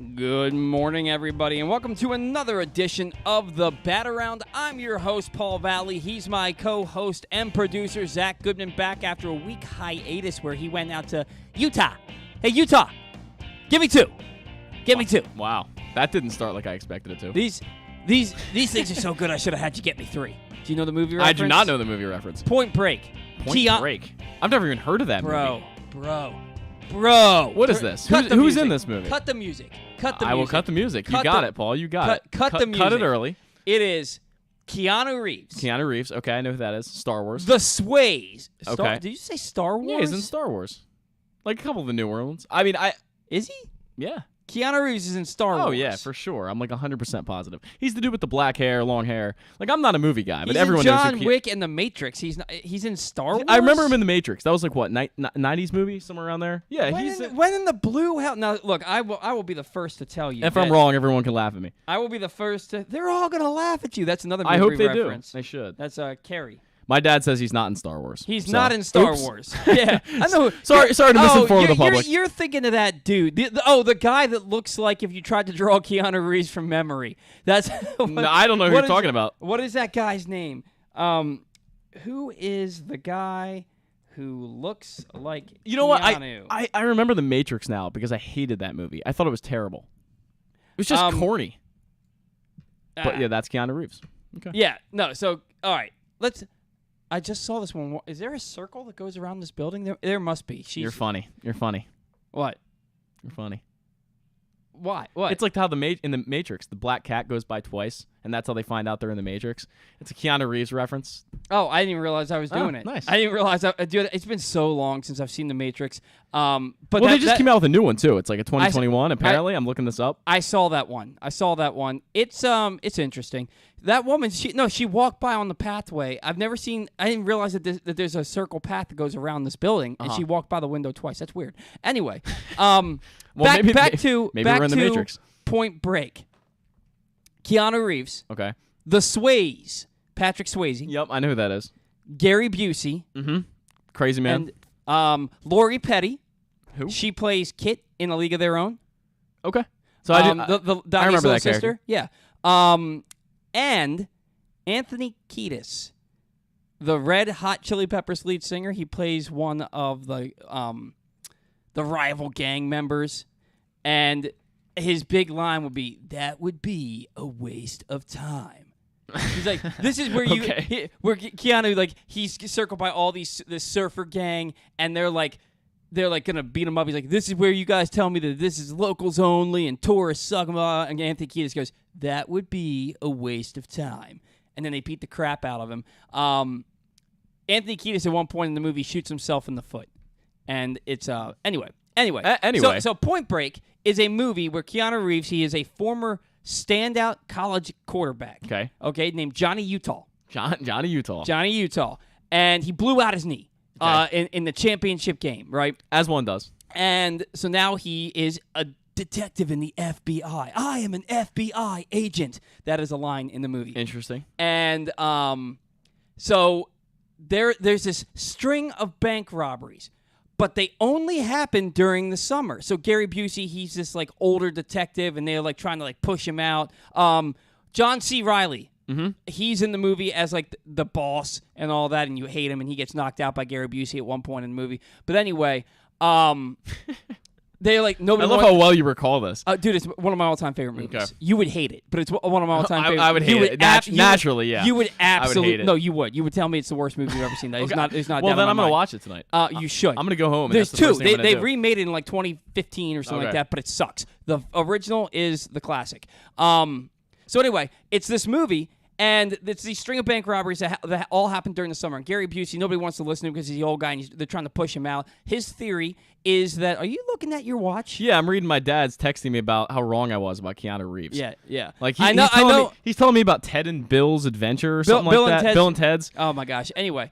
Good morning, everybody, and welcome to another edition of the Bat Around. I'm your host, Paul Valley. He's my co-host and producer, Zach Goodman, back after a week hiatus where he went out to Utah. Hey, Utah, give me two. Give me two. Wow, that didn't start like I expected it to. These things are so good, I should have had you get me three. Do you know the movie reference? I do not know the movie reference. Point Break. Point Break? I've never even heard of that movie. Bro. What is this? Who's in this movie? Cut the music. I will cut the music. You got it, Paul. You got it. Cut the music. Cut it early. It is Keanu Reeves. Keanu Reeves. Okay, I know who that is. Star Wars. The Sways. Okay. Did you say Star Wars? Yeah, he's in Star Wars. Like a couple of the newer ones. I mean, Is he? Yeah. Keanu Reeves is in Star Wars. Oh, yeah, for sure. I'm like 100% positive. He's the dude with the black hair, long hair. Like, I'm not a movie guy, but he's everyone in knows John Wick and The Matrix. He's in Star Wars? I remember him in The Matrix. That was like, what, 90s movie? Somewhere around there? Yeah, when in the blue hell? Now, look, I will be the first to tell you. If I'm wrong, everyone can laugh at me. I will be the first to... They're all going to laugh at you. That's another movie I hope they reference. do. They should. That's Carrie. My dad says he's not in Star Wars. He's not in Star Wars. Yeah, I know. Sorry to misinform the public. You're thinking of that dude. The guy that looks like if you tried to draw Keanu Reeves from memory. That's. No, I don't know who you're talking about. What is that guy's name? Who is the guy who looks like? You know Keanu? what? I remember The Matrix now because I hated that movie. I thought it was terrible. It was just corny. But yeah, that's Keanu Reeves. Okay. Yeah. No. So all right. I just saw this one. Is there a circle that goes around this building? There must be. You're funny. You're funny. What? You're funny. Why? What? It's like how in the Matrix, the black cat goes by twice, and that's how they find out they're in the Matrix. It's a Keanu Reeves reference. Oh, I didn't even realize I was doing it. Nice. I didn't realize I do it. It's been so long since I've seen The Matrix. But they just came out with a new one too. It's like a 2021. Apparently, I'm looking this up. I saw that one. It's interesting. That woman, she walked by on the pathway. I didn't realize that there's a circle path that goes around this building, and she walked by the window twice. That's weird. Anyway, back to we're in the Matrix. Point Break. Keanu Reeves. Okay. The Sways. Patrick Swayze. Yep, I know who that is. Gary Busey. Mm-hmm. Crazy man. And Lori Petty. Who? She plays Kit in A League of Their Own. Okay. So I remember that sister. Character. Yeah. And Anthony Kiedis, the Red Hot Chili Peppers lead singer. He plays one of the rival gang members, and his big line would be, "That would be a waste of time." He's like, "This is where where Keanu, he's circled by all this surfer gang, and they're gonna beat him up. He's like, "This is where you guys tell me that this is locals only and tourists suck." And Anthony Kiedis goes, "That would be a waste of time." And then they beat the crap out of him. Anthony Kiedis at one point in the movie shoots himself in the foot, and it's anyway. So Point Break is a movie where Keanu Reeves, he is a former standout college quarterback. Okay, named Johnny Utah. Johnny Utah, and he blew out his knee. In the championship game, right? As one does. And so now he is a detective in the FBI. I am an FBI agent. That is a line in the movie. Interesting. And so there's this string of bank robberies, but they only happen during the summer. So Gary Busey, he's this older detective, and they're trying to push him out. John C. Reilly. Mm-hmm. He's in the movie as the boss and all that, and you hate him, and he gets knocked out by Gary Busey at one point in the movie. But anyway, they're nobody. I love how well you recall this, dude. It's one of my all-time favorite movies. Okay. You would hate it, but it's one of my all-time favorite. I would hate it. Naturally, yeah. You would absolutely. Hate it. No, you would. You would tell me it's the worst movie you've ever seen. That okay. it's not. Well, down then my I'm gonna mind. watch it tonight. You should. I'm gonna go home. And There's that's the two. first thing They do. remade it in 2015 or something like that, but it sucks. The original is the classic. So anyway, it's this movie. And it's these string of bank robberies that all happened during the summer. And Gary Busey, nobody wants to listen to him because he's the old guy, and they're trying to push him out. His theory is that... Are you looking at your watch? Yeah, I'm reading my dad's texting me about how wrong I was about Keanu Reeves. Yeah. I know. He's telling me about Ted and Bill's Adventure or something like that. Bill and Ted's. Oh, my gosh. Anyway.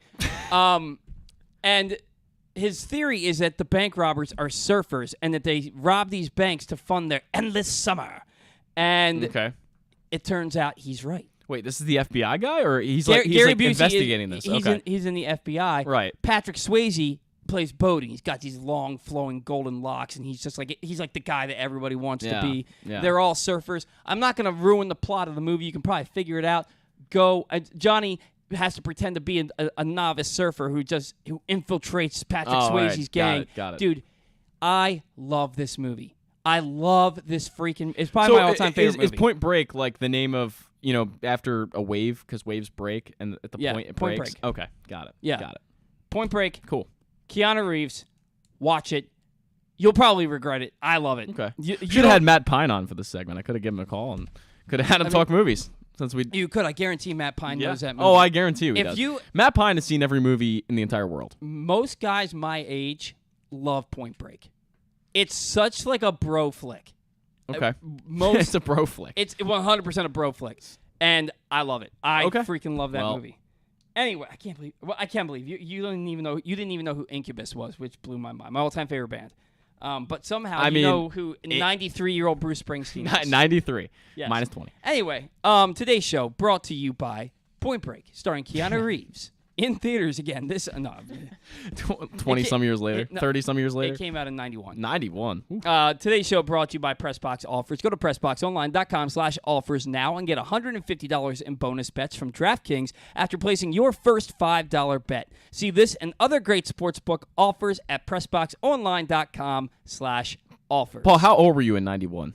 And his theory is that the bank robbers are surfers and that they rob these banks to fund their endless summer. And it turns out he's right. Wait, this is the FBI guy, or he's Gary Busey investigating this? He's in the FBI. Right. Patrick Swayze plays boating. He's got these long, flowing golden locks, and he's like the guy that everybody wants to be. Yeah. They're all surfers. I'm not going to ruin the plot of the movie. You can probably figure it out. Go. Johnny has to pretend to be a novice surfer who infiltrates Patrick Swayze's gang. Got it. Dude, I love this movie. I love this freaking. It's probably my all-time favorite movie. Is Point Break like the name of after a wave because waves break and at the point it Point breaks? Break. Okay, got it. Yeah, got it. Point Break. Cool. Keanu Reeves. Watch it. You'll probably regret it. I love it. Okay. You should have had Matt Pine on for this segment. I could have given him a call and could have had him talk movies. You could. I guarantee Matt Pine knows that movie. Oh, I guarantee you he does. Matt Pine has seen every movie in the entire world. Most guys my age love Point Break. It's such like a bro flick. Okay. It's a bro flick. It's 100% a bro flick, and I love it. I freaking love that movie. Anyway, I can't believe you didn't even know who Incubus was, which blew my mind. My all-time favorite band. But somehow you know who 93-year-old Bruce Springsteen is. 93. Yes. Minus 20. Anyway, today's show brought to you by Point Break, starring Keanu Reeves. In theaters again. 20-some years later. 30-some years later. It came out in 91. 91. Today's show brought to you by PressBox Offers. Go to PressBoxOnline.com/offers now and get $150 in bonus bets from DraftKings after placing your first $5 bet. See this and other great sportsbook offers at PressBoxOnline.com/offers. Paul, how old were you in 91?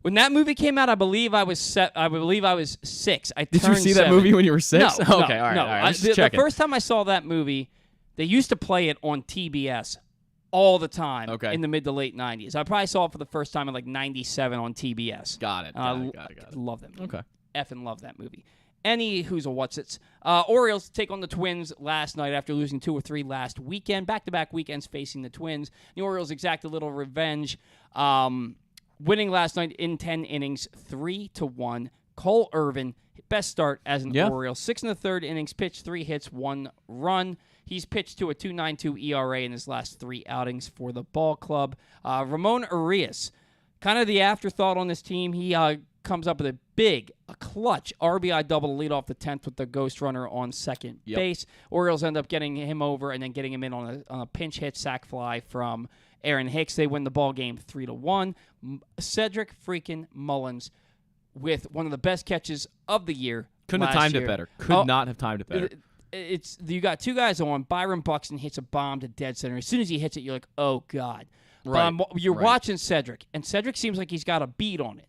When that movie came out, I believe I was 6. Did you see that movie when you were 6? No. Okay, all right. No. All right. The first time I saw that movie, they used to play it on TBS all the time in the mid to late 90s. I probably saw it for the first time in like 97 on TBS. Got it. Love that movie. Okay. Effing love that movie. Any who's a what's-its. Orioles take on the Twins last night after losing 2 or 3 last weekend. Back-to-back weekends facing the Twins. The Orioles exact a little revenge. Winning last night in 10 innings, 3-1. Cole Irvin, best start as an Oriole. 6 in the third innings, pitched 3 hits, 1 run. He's pitched to a 2.92 ERA in his last 3 outings for the ball club. Ramon Urias, kind of the afterthought on this team. He comes up with a clutch RBI double to lead off the 10th with the ghost runner on second base. Orioles end up getting him over and then getting him in on a pinch hit sac fly from Aaron Hicks. They win the ball game 3-1. Cedric freaking Mullins with one of the best catches of the year. Couldn't have timed it better. Could not have timed it better. You got 2 guys on. Byron Buxton hits a bomb to dead center. As soon as he hits it, you're like, oh God. Right. You're watching Cedric, and Cedric seems like he's got a beat on it.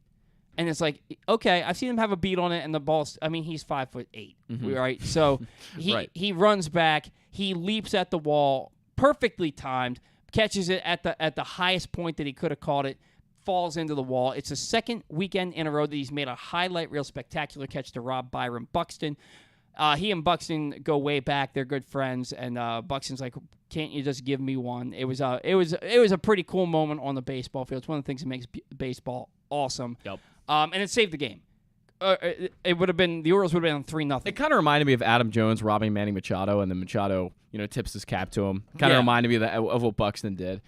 And it's like, okay, I've seen him have a beat on it, and the ball's, he's 5'8", right? So he runs back, he leaps at the wall, perfectly timed, catches it at the highest point that he could have caught it, falls into the wall. It's the second weekend in a row that he's made a highlight reel spectacular catch to rob Byron Buxton. He and Buxton go way back; they're good friends, and Buxton's like, "Can't you just give me one?" It was a pretty cool moment on the baseball field. It's one of the things that makes baseball awesome. Yep. And it saved the game. It would have been the Orioles would have been on 3-0. It kind of reminded me of Adam Jones robbing Manny Machado, and then Machado, tips his cap to him. Kind of reminded me of what Buxton did.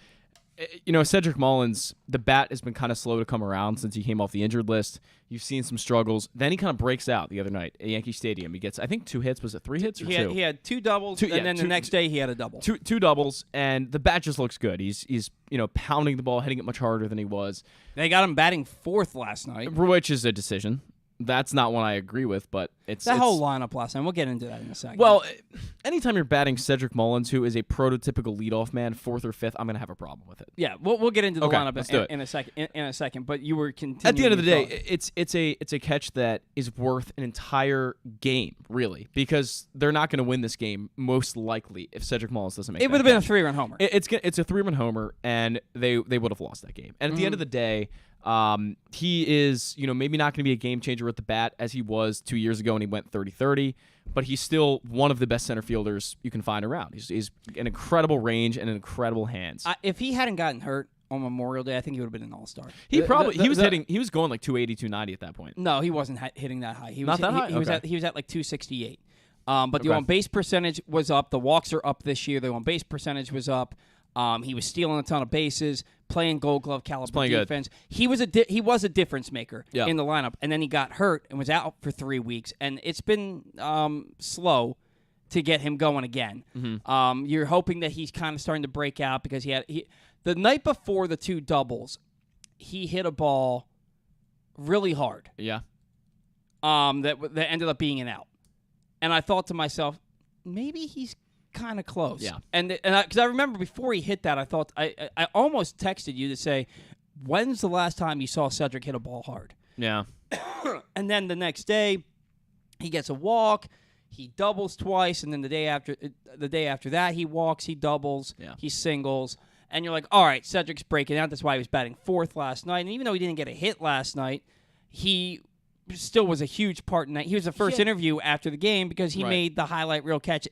Cedric Mullins, the bat has been kind of slow to come around since he came off the injured list. You've seen some struggles. Then he kind of breaks out the other night at Yankee Stadium. He gets, I think, 2 hits. Was it 3 hits or 2? He had 2 doubles, and then the next day he had a double. Two doubles, and the bat just looks good. He's pounding the ball, hitting it much harder than he was. They got him batting 4th last night, which is a decision. That's not one I agree with, but it's that whole lineup last night. We'll get into that in a second. Well, anytime you're batting Cedric Mullins, who is a prototypical leadoff man, 4th or 5th, I'm going to have a problem with it. Yeah, we'll get into the lineup in a second. But you were continuing. At the end of the day, it's a catch that is worth an entire game, really, because they're not going to win this game most likely if Cedric Mullins doesn't make. It would have been a 3-run homer. It's a 3-run homer, and they would have lost that game. And at the end of the day. He is, maybe not going to be a game changer with the bat as he was 2 years ago when he went 30-30, but he's still one of the best center fielders you can find around. He's an incredible range and incredible hands. If he hadn't gotten hurt on Memorial Day, I think he would have been an all-star. He was going like 280, 290 at that point. No, he wasn't hitting that high. He was not that high? He was at like 268. But the on-base percentage was up. The walks are up this year. The on-base percentage was up. He was stealing a ton of bases, playing Gold Glove caliber defense. Good. He was a difference maker in the lineup, and then he got hurt and was out for 3 weeks. And it's been slow to get him going again. Mm-hmm. You're hoping that he's kind of starting to break out because the night before the 2 doubles, he hit a ball really hard. Yeah. That ended up being an out. And I thought to myself, maybe he's kind of close. Yeah. And because I remember before he hit that, I thought I almost texted you to say, when's the last time you saw Cedric hit a ball hard? Yeah. And then the next day, he gets a walk, he doubles twice, and then the day after that, he walks, he doubles, he singles, and you're like, all right, Cedric's breaking out. That's why he was batting 4th last night. And even though he didn't get a hit last night, he still was a huge part in that. He was the first interview after the game because he made the highlight reel catch.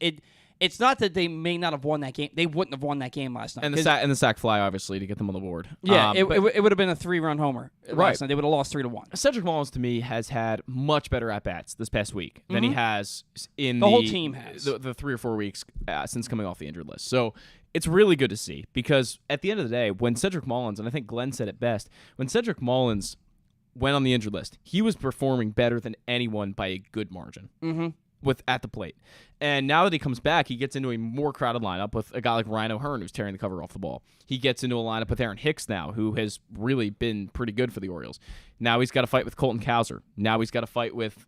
It's not that they may not have won that game. They wouldn't have won that game last night. And the sac fly, obviously, to get them on the board. Yeah, it would have been a 3-run homer last night. They would have lost 3-1. Cedric Mullins, to me, has had much better at-bats this past week than he has in the whole team has. The 3 or 4 weeks since coming off the injured list. So it's really good to see because at the end of the day, when Cedric Mullins, and I think Glenn said it best, when Cedric Mullins went on the injured list, he was performing better than anyone by a good margin. Mm-hmm. At the plate. And now that he comes back, he gets into a more crowded lineup with a guy like Ryan O'Hearn, who's tearing the cover off the ball. He gets into a lineup with Aaron Hicks now, who has really been pretty good for the Orioles. Now he's got to fight with Colton Cowser. Now he's got to fight with,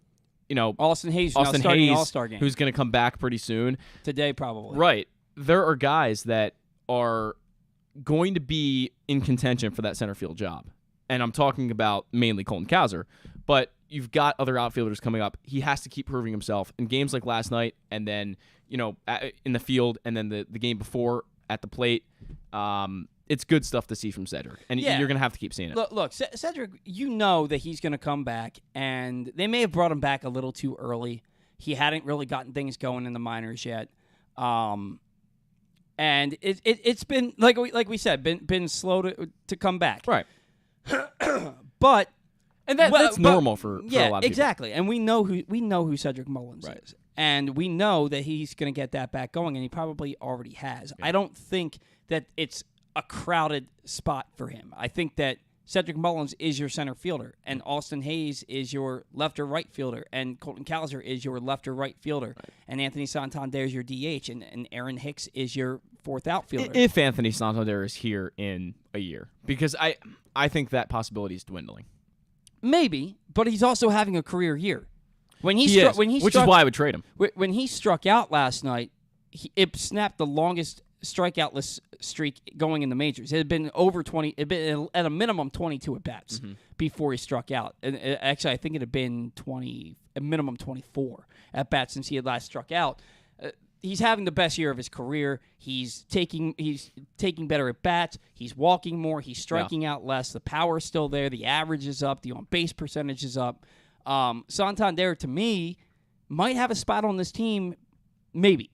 Austin Hayes, starting the All-Star game, who's going to come back pretty soon. Today, probably. Right. There are guys that are going to be in contention for that center field job. And I'm talking about mainly Colton Cowser. But you've got other outfielders coming up. He has to keep proving himself in games like last night and then, in the field and then the game before at the plate. It's good stuff to see from Cedric. And you're going to have to keep seeing it. Look, Cedric, you know that he's going to come back, and they may have brought him back a little too early. He hadn't really gotten things going in the minors yet. And it's been, like we said, been slow to come back. Right. But... And that's normal for a lot of people. Exactly. And we know who Cedric Mullins is. And we know that he's going to get that back going, and he probably already has. Yeah. I don't think that it's a crowded spot for him. I think that Cedric Mullins is your center fielder, and Austin Hayes is your left or right fielder, and Colton Cowser is your left or right fielder, and Anthony Santander is your DH, and Aaron Hicks is your 4th outfielder. If Anthony Santander is here in a year, because I think that possibility is dwindling. Maybe, but he's also having a career year. Which is why I would trade him. When he struck out last night, it snapped the longest strikeoutless streak going in the majors. It had been over 20. It had been at a minimum 22 at bats before he struck out. And actually, I think it had been a minimum 24 at bats since he had last struck out. He's having the best year of his career. He's taking better at bats. He's walking more. He's striking out less. The power's still there. The average is up. The on-base percentage is up. Santander, to me, might have a spot on this team. Maybe.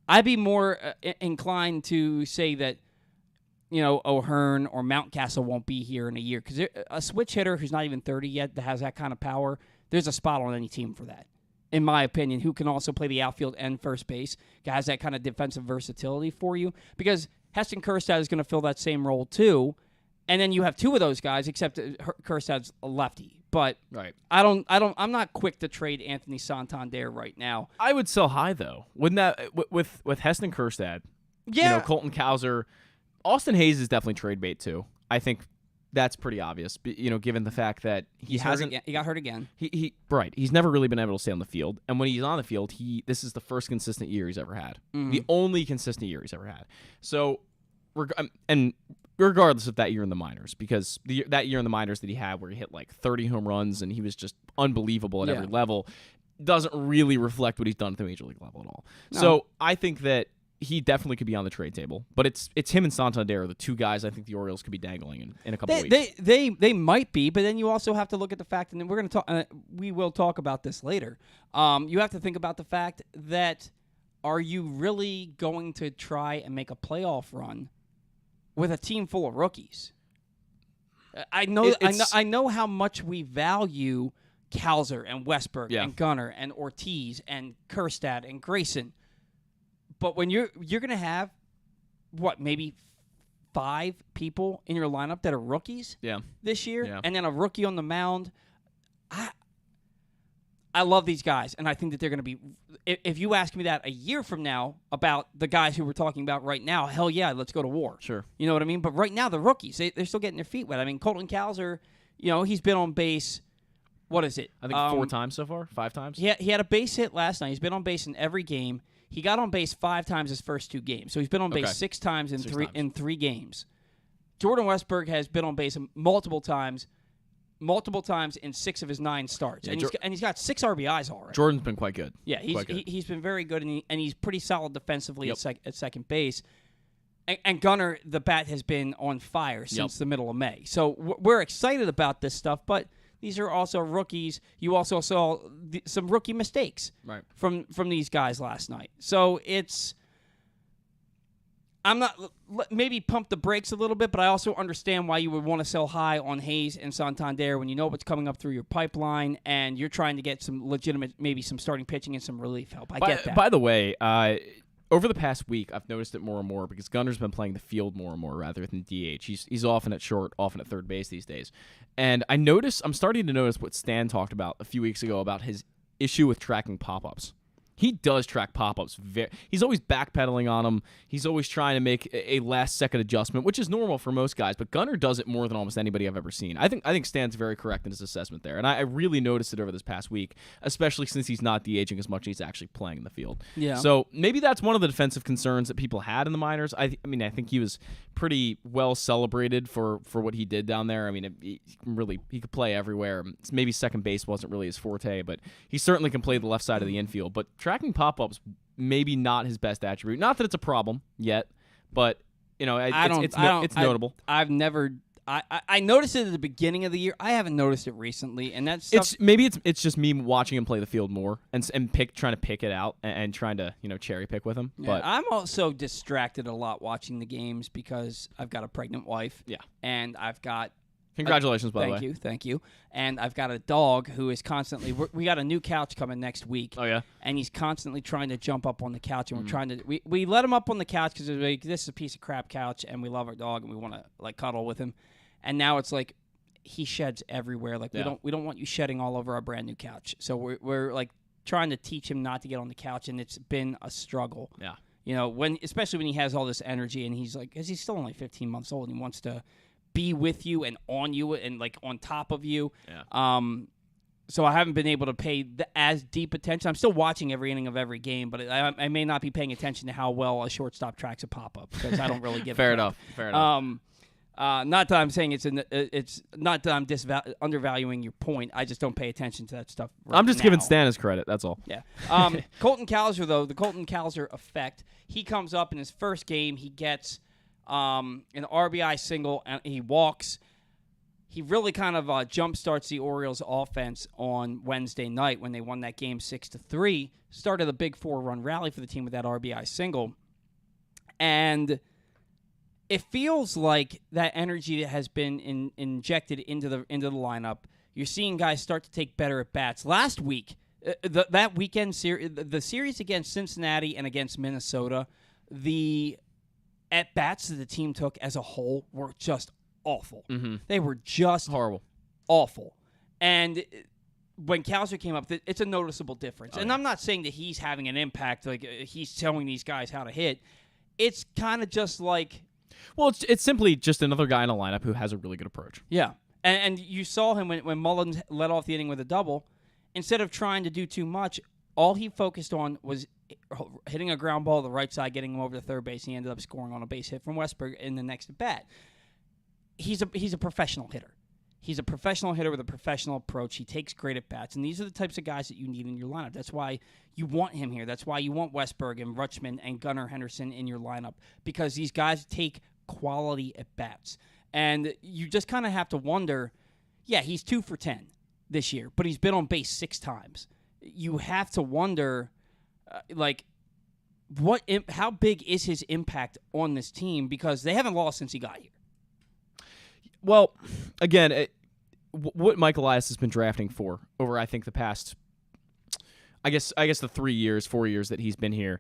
I'd be more inclined to say that, O'Hearn or Mountcastle won't be here in a year. Because a switch hitter who's not even 30 yet that has that kind of power, there's a spot on any team for that. In my opinion, who can also play the outfield and first base, has that kind of defensive versatility for you. Because Heston Kjerstad is going to fill that same role too, and then you have 2 of those guys, except Kjerstad's a lefty. But I'm not quick to trade Anthony Santander right now. I would sell high though. Wouldn't that with Heston Kjerstad? Yeah, Colton Cowser, Austin Hayes is definitely trade bait too. I think that's pretty obvious, given the fact that he got hurt again. He's never really been able to stay on the field, and when he's on the field, this is the first consistent year he's ever had, the only consistent year he's ever had. So, and regardless of that year in the minors, because that year in the minors that he had, where he hit like 30 home runs and he was just unbelievable at every level, doesn't really reflect what he's done at the major league level at all. No. So I think that he definitely could be on the trade table, but it's him and Santander, the 2 guys I think the Orioles could be dangling in a couple weeks. They might be, but then you also have to look at the fact, and we're going to talk. We will talk about this later. You have to think about the fact that are you really going to try and make a playoff run with a team full of rookies? I know how much we value Cowser and Westberg and Gunnar and Ortiz and Kjerstad and Grayson. But when you're going to have, maybe 5 people in your lineup that are rookies this year, and then a rookie on the mound, I love these guys, and I think that they're going to be – if you ask me that a year from now about the guys who we're talking about right now, hell yeah, let's go to war. Sure. You know what I mean? But right now, the rookies, they're still getting their feet wet. I mean, Colton Cowser, he's been on base – what is it? I think 4 times so far, 5 times. He had a base hit last night. He's been on base in every game. He got on base 5 times his first 2 games. So he's been on base 6 times in three games. Jordan Westburg has been on base multiple times in 6 of his 9 starts. Yeah, and he's got 6 RBIs already. Jordan's been quite good. Yeah, he's been very good, and he's pretty solid defensively at second base. And Gunnar, the bat has been on fire since the middle of May. So we're excited about this stuff, but these are also rookies. You also saw some rookie mistakes from these guys last night. So I'm not maybe pump the brakes a little bit, but I also understand why you would want to sell high on Hayes and Santander when you know what's coming up through your pipeline and you're trying to get some legitimate, maybe some starting pitching and some relief help. I get that. By the way, over the past week, I've noticed it more and more because Gunner's been playing the field more and more rather than DH. He's often at short, often at third base these days. And I'm starting to notice what Stan talked about a few weeks ago about his issue with tracking pop-ups. He does track pop-ups. He's always backpedaling on them. He's always trying to make a last-second adjustment, which is normal for most guys. But Gunnar does it more than almost anybody I've ever seen. I think Stan's very correct in his assessment there, and I really noticed it over this past week, especially since he's not DHing as much as he's actually playing in the field. Yeah. So maybe that's one of the defensive concerns that people had in the minors. I think he was pretty well celebrated for what he did down there. I mean, he could play everywhere. Maybe second base wasn't really his forte, but he certainly can play the left side of the infield. But tracking pop-ups maybe not his best attribute. Not that it's a problem yet, but it's notable. I've never. I noticed it at the beginning of the year. I haven't noticed it recently, and that's it's just me watching him play the field more and trying to pick it out and trying to cherry pick with him. Yeah, but I'm also distracted a lot watching the games because I've got a pregnant wife. Yeah, and I've got. Congratulations, by the way. Thank you. And I've got a dog who is constantly. We got a new couch coming next week. Oh yeah. And he's constantly trying to jump up on the couch, and we're trying to. We let him up on the couch because like, this is a piece of crap couch, and we love our dog, and we want to like cuddle with him. And now it's like he sheds everywhere. Like we don't want you shedding all over our brand new couch. So we're like trying to teach him not to get on the couch, and it's been a struggle. Yeah. Especially when he has all this energy, and he's like, because he's still only 15 months old, and he wants to be with you and on you and like on top of you. Yeah. So I haven't been able to pay as deep attention. I'm still watching every inning of every game, but I may not be paying attention to how well a shortstop tracks a pop-up because I don't really give Fair a enough. not that I'm saying it's not that I'm undervaluing your point. I just don't pay attention to that stuff. I'm just giving Stan his credit. That's all. Yeah. Colton Cowser, though, the Colton Cowser effect. He comes up in his first game. He gets an RBI single, and he walks. He really kind of jump-starts the Orioles' offense on Wednesday night when they won that game 6-3. Started a big 4-run rally for the team with that RBI single. And it feels like that energy that has been injected into the lineup. You're seeing guys start to take better at bats. Last week, that weekend the series against Cincinnati and against Minnesota, the at bats that the team took as a whole were just awful. Mm-hmm. They were just horrible, awful. And when Cowser came up, it's a noticeable difference. And I'm not saying that he's having an impact, like he's telling these guys how to hit. It's kind of just like. Well, it's simply just another guy in a lineup who has a really good approach. Yeah. And you saw him when Mullins led off the inning with a double. Instead of trying to do too much, all he focused on was hitting a ground ball to the right side, getting him over to third base, and he ended up scoring on a base hit from Westburg in the next at bat. He's a professional hitter. He's a professional hitter with a professional approach. He takes great at bats, and these are the types of guys that you need in your lineup. That's why you want him here. That's why you want Westburg and Rutschman and Gunnar Henderson in your lineup, because these guys take quality at bats. And you just kind of have to wonder, yeah, he's 2 for 10 this year, but he's been on base 6 times. You have to wonder, how big is his impact on this team, because they haven't lost since he got here. Well, again, what Mike Elias has been drafting for over, I think, the past, I guess the 4 years that he's been here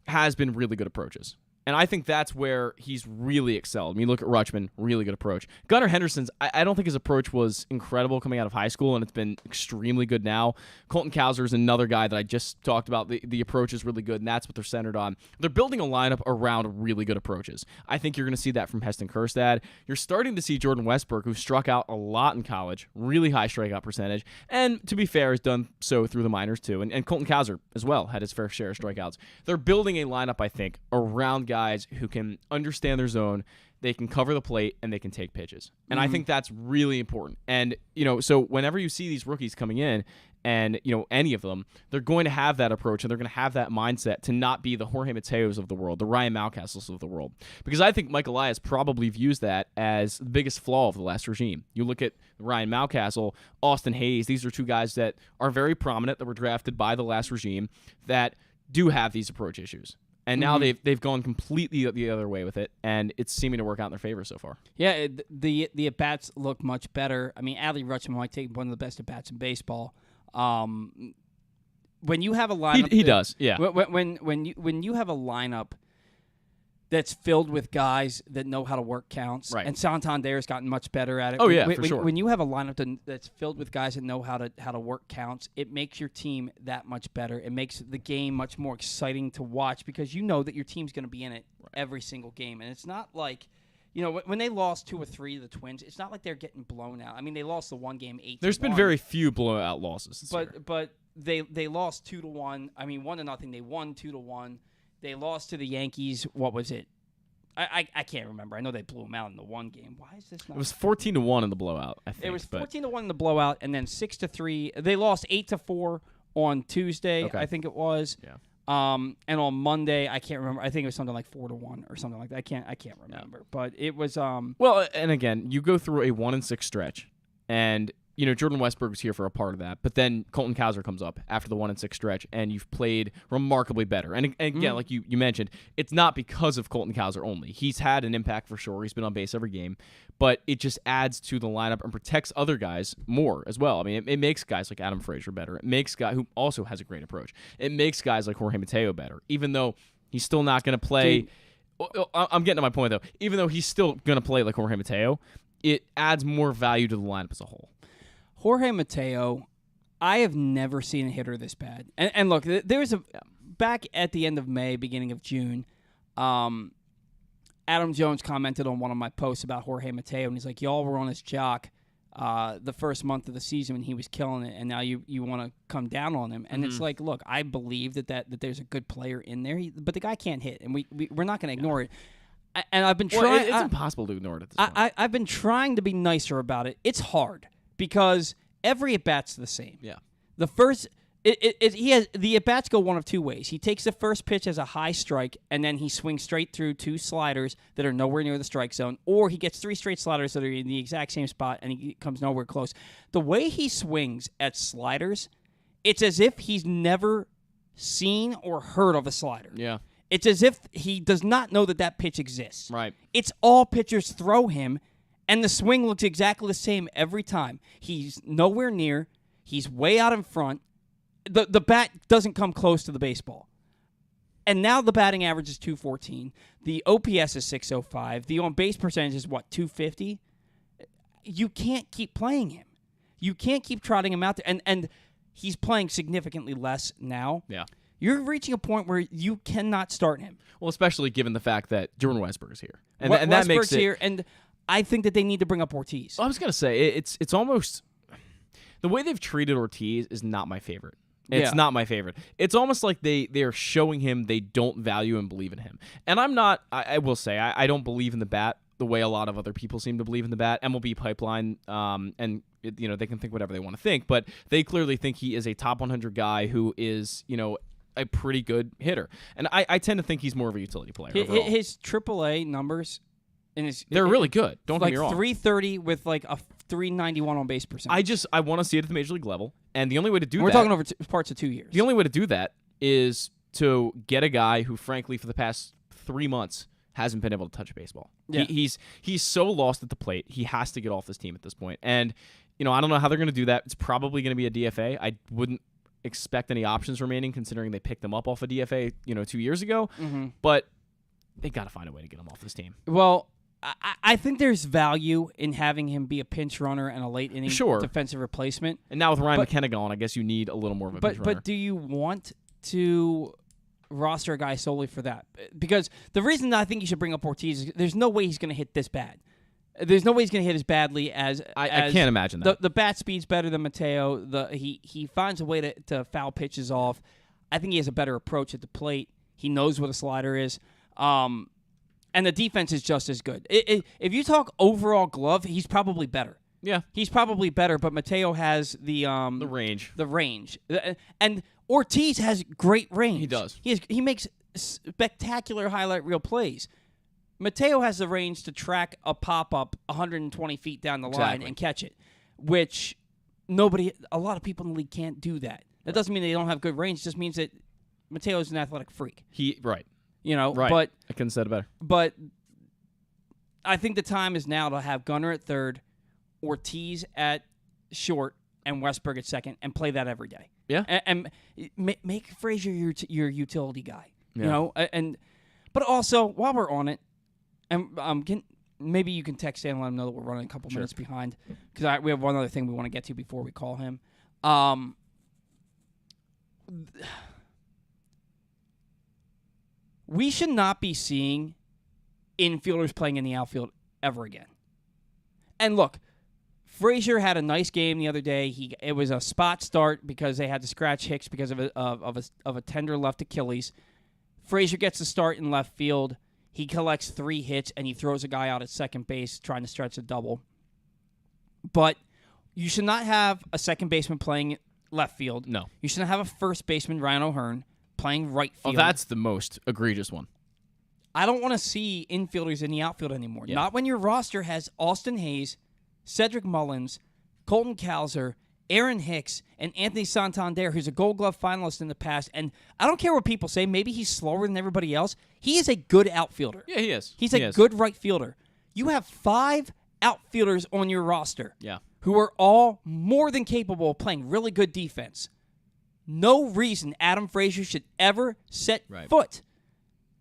has been really good approaches. And I think that's where he's really excelled. I mean, look at Rutschman, really good approach. Gunnar Henderson's, I don't think his approach was incredible coming out of high school, and it's been extremely good now. Colton Cowser is another guy that I just talked about. The approach is really good, and that's what they're centered on. They're building a lineup around really good approaches. I think you're going to see that from Heston Kjerstad. You're starting to see Jordan Westburg, who struck out a lot in college, really high strikeout percentage, and to be fair, has done so through the minors too. And Colton Cowser as well had his fair share of strikeouts. They're building a lineup, I think, around guys who can understand their zone, they can cover the plate, and they can take pitches. And I think that's really important. And, so whenever you see these rookies coming in and, any of them, they're going to have that approach, and they're going to have that mindset to not be the Jorge Mateos of the world, the Ryan Mountcastles of the world. Because I think Mike Elias probably views that as the biggest flaw of the last regime. You look at Ryan Mountcastle, Austin Hayes, these are two guys that are very prominent, that were drafted by the last regime, that do have these approach issues. And now they've gone completely the other way with it, and it's seeming to work out in their favor so far. Yeah, the at-bats look much better. I mean, Adley Rutschman might take one of the best at-bats in baseball. When you have a lineup... He does, yeah. When you have a lineup that's filled with guys that know how to work counts, right. And Santander's gotten much better at it. Oh, yeah, for sure. When you have a lineup that's filled with guys that know how to work counts, it makes your team that much better. It makes the game much more exciting to watch because you know that your team's going to be in it every single game. And it's not like, when they lost 2 or 3 to the Twins, it's not like they're getting blown out. I mean, they lost the one game 8-1. There's been very few blowout losses this year. But they lost 2-1. I mean, 1-0. They won 2-1. They lost to the Yankees. What was it? I can't remember. I know they blew them out in the one game. Why is this not? It was 14-1 in the blowout, I think. It was 14-1 in the blowout, and then 6-3. They lost 8-4 on Tuesday, I think it was. Yeah. And on Monday, I can't remember. I think it was something like 4-1 or something like that. I can't remember. Yeah. But it was Well, and again, you go through a 1-6 stretch, and Jordan Westburg was here for a part of that, but then Colton Cowser comes up after the 1-6 stretch, and you've played remarkably better. And again, like you mentioned, it's not because of Colton Cowser only. He's had an impact for sure. He's been on base every game, but it just adds to the lineup and protects other guys more as well. I mean, it makes guys like Adam Frazier better. It makes guy who also has a great approach. It makes guys like Jorge Mateo better, even though he's still not going to play. I'm getting to my point though. Even though he's still going to play like Jorge Mateo, it adds more value to the lineup as a whole. Jorge Mateo, I have never seen a hitter this bad. And look, there was back at the end of May, beginning of June, Adam Jones commented on one of my posts about Jorge Mateo, and he's like, y'all were on his jock the first month of the season when he was killing it, and now you want to come down on him. And it's like, look, I believe that there's a good player in there, but the guy can't hit, and we're not going to ignore it. And I've been trying. It's impossible to ignore it at this point. I've been trying to be nicer about it. It's hard. Because every at-bat's the same. Yeah. The first, the at-bats go one of two ways. He takes the first pitch as a high strike, and then he swings straight through 2 sliders that are nowhere near the strike zone, or he gets 3 straight sliders that are in the exact same spot, and he comes nowhere close. The way he swings at sliders, it's as if he's never seen or heard of a slider. Yeah. It's as if he does not know that pitch exists. Right. It's all pitchers throw him, and the swing looks exactly the same every time. He's nowhere near. He's way out in front. The bat doesn't come close to the baseball. And now the batting average is 214. The OPS is 605. The on-base percentage is, 250? You can't keep playing him. You can't keep trotting him out there. And he's playing significantly less now. Yeah. You're reaching a point where you cannot start him. Well, especially given the fact that Jordan Westburg is here. And that Westburg's makes it... here, and I think that they need to bring up Ortiz. I was going to say, it's almost... The way they've treated Ortiz is not my favorite. It's not my favorite. It's almost like they're showing him they don't value and believe in him. And I'm not... I will say, I don't believe in the bat the way a lot of other people seem to believe in the bat. MLB Pipeline, and they can think whatever they want to think, but they clearly think he is a top 100 guy who is, a pretty good hitter. And I tend to think he's more of a utility player overall. His AAA numbers... They're really good. Don't get me wrong. 330 with like a 391 on base percentage. I want to see it at the major league level, and the only way to do that... We're talking over parts of 2 years. The only way to do that is to get a guy who, frankly, for the past 3 months hasn't been able to touch a baseball. Yeah. He's so lost at the plate. He has to get off this team at this point. And I don't know how they're going to do that. It's probably going to be a DFA. I wouldn't expect any options remaining, considering they picked him up off a DFA 2 years ago. Mm-hmm. But they got to find a way to get him off this team. Well, I think there's value in having him be a pinch runner and a late inning defensive replacement. And now with Ryan McKenna gone, I guess you need a little more of a pinch runner. But do you want to roster a guy solely for that? Because the reason I think you should bring up Ortiz is there's no way he's going to hit this bad. There's no way he's going to hit as badly as I can't imagine that. The bat speed's better than Mateo. He finds a way to foul pitches off. I think he has a better approach at the plate. He knows what a slider is. And the defense is just as good. If you talk overall glove, he's probably better. Yeah. He's probably better, but Mateo has the range. The range. And Ortiz has great range. He does. He makes spectacular highlight reel plays. Mateo has the range to track a pop-up 120 feet down the line and catch it, which a lot of people in the league can't do that. That doesn't mean they don't have good range. It just means that Mateo's an athletic freak. Right. You know, right. But I couldn't have said it better. But I think the time is now to have Gunnar at third, Ortiz at short, and Westberg at second, and play that every day. Yeah, and make Frazier your utility guy. Yeah. You know, but also while we're on it, and maybe you can text Dan and let him know that we're running a couple minutes behind because we have one other thing we want to get to before we call him. We should not be seeing infielders playing in the outfield ever again. And look, Frazier had a nice game the other day. It was a spot start because they had to scratch Hicks because of a tender left Achilles. Frazier gets the start in left field. He collects 3 hits, and he throws a guy out at second base trying to stretch a double. But you should not have a second baseman playing left field. No. You shouldn't have a first baseman, Ryan O'Hearn, playing right field. Oh, that's the most egregious one. I don't want to see infielders in the outfield anymore. Yeah. Not when your roster has Austin Hayes, Cedric Mullins, Colton Cowser, Aaron Hicks, and Anthony Santander, who's a Gold Glove finalist in the past. And I don't care what people say. Maybe he's slower than everybody else. He is a good outfielder. Yeah, he is. He's a good right fielder. You have 5 outfielders on your roster who are all more than capable of playing really good defense. No reason Adam Frazier should ever set foot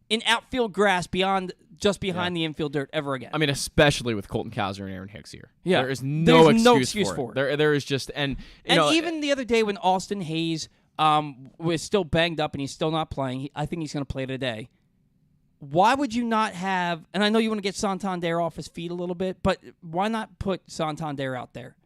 in outfield grass behind the infield dirt ever again. I mean, especially with Colton Cowser and Aaron Hicks here. Yeah. There is no excuse for it. There is just and even the other day when Austin Hayes was still banged up and he's still not playing, I think he's going to play today. Why would you not have? And I know you want to get Santander off his feet a little bit, but why not put Santander out there?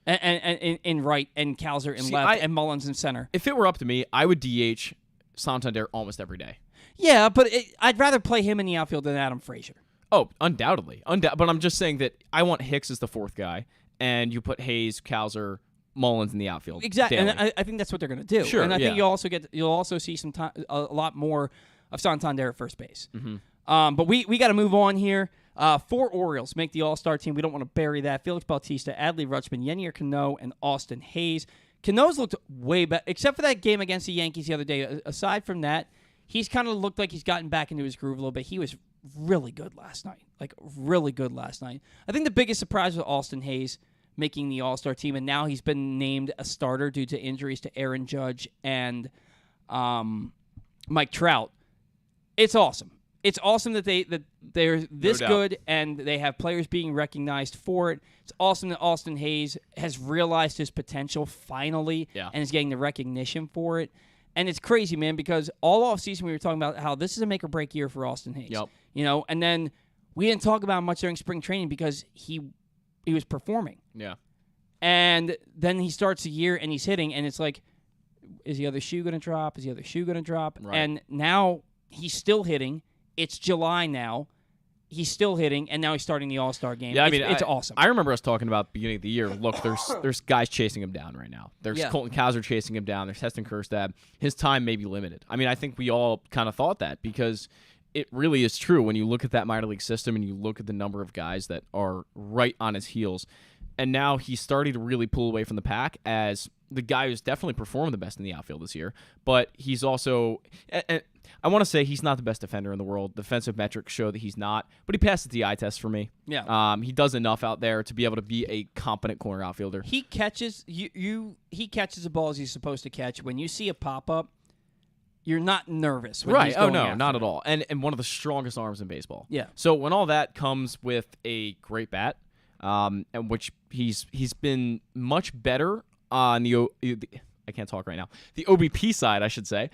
And in right, and Cowser in left, and Mullins in center. If it were up to me, I would DH Santander almost every day. Yeah, but I'd rather play him in the outfield than Adam Frazier. Oh, undoubtedly. But I'm just saying that I want Hicks as the 4th guy, and you put Hayes, Cowser, Mullins in the outfield. Exactly, daily. and I think that's what they're going to do. Sure, and I think you'll also see a lot more of Santander at first base. Mm-hmm. But we got to move on here. 4 Orioles make the All-Star team. We don't want to bury that. Felix Bautista, Adley Rutschman, Yennier Cano, and Austin Hayes. Cano's looked way better, except for that game against the Yankees the other day. Aside from that, he's kind of looked like he's gotten back into his groove a little bit. He was really good last night. I think the biggest surprise was Austin Hayes making the All-Star team, and now he's been named a starter due to injuries to Aaron Judge and Mike Trout. It's awesome. It's awesome that they're this good and they have players being recognized for it. It's awesome that Austin Hayes has realized his potential finally and is getting the recognition for it. And it's crazy, man, because all offseason we were talking about how this is a make-or-break year for Austin Hayes. Yep. You know, and then we didn't talk about him much during spring training because he was performing. Yeah. And then he starts the year and he's hitting, and it's like, is the other shoe going to drop? Is the other shoe going to drop? Right. And now he's still hitting. It's July now. He's still hitting, and now he's starting the All-Star game. Yeah, it's awesome. I remember us talking about beginning of the year. Look, there's guys chasing him down right now. There's Colton Cowser chasing him down. There's Heston Kjerstad. His time may be limited. I mean, I think we all kind of thought that because it really is true when you look at that minor league system and you look at the number of guys that are right on his heels. And now he's starting to really pull away from the pack as the guy who's definitely performed the best in the outfield this year. But he's also... I want to say he's not the best defender in the world. Defensive metrics show that he's not, but he passes the eye test for me. Yeah. He does enough out there to be able to be a competent corner outfielder. He catches he catches the balls he's supposed to catch. When you see a pop up, You're not nervous. When Right. He's Oh, going no, after not it. at all. And one of the strongest arms in baseball. Yeah. So when all that comes with a great bat, and which he's been much better on I can't talk right now. The OBP side, I should say.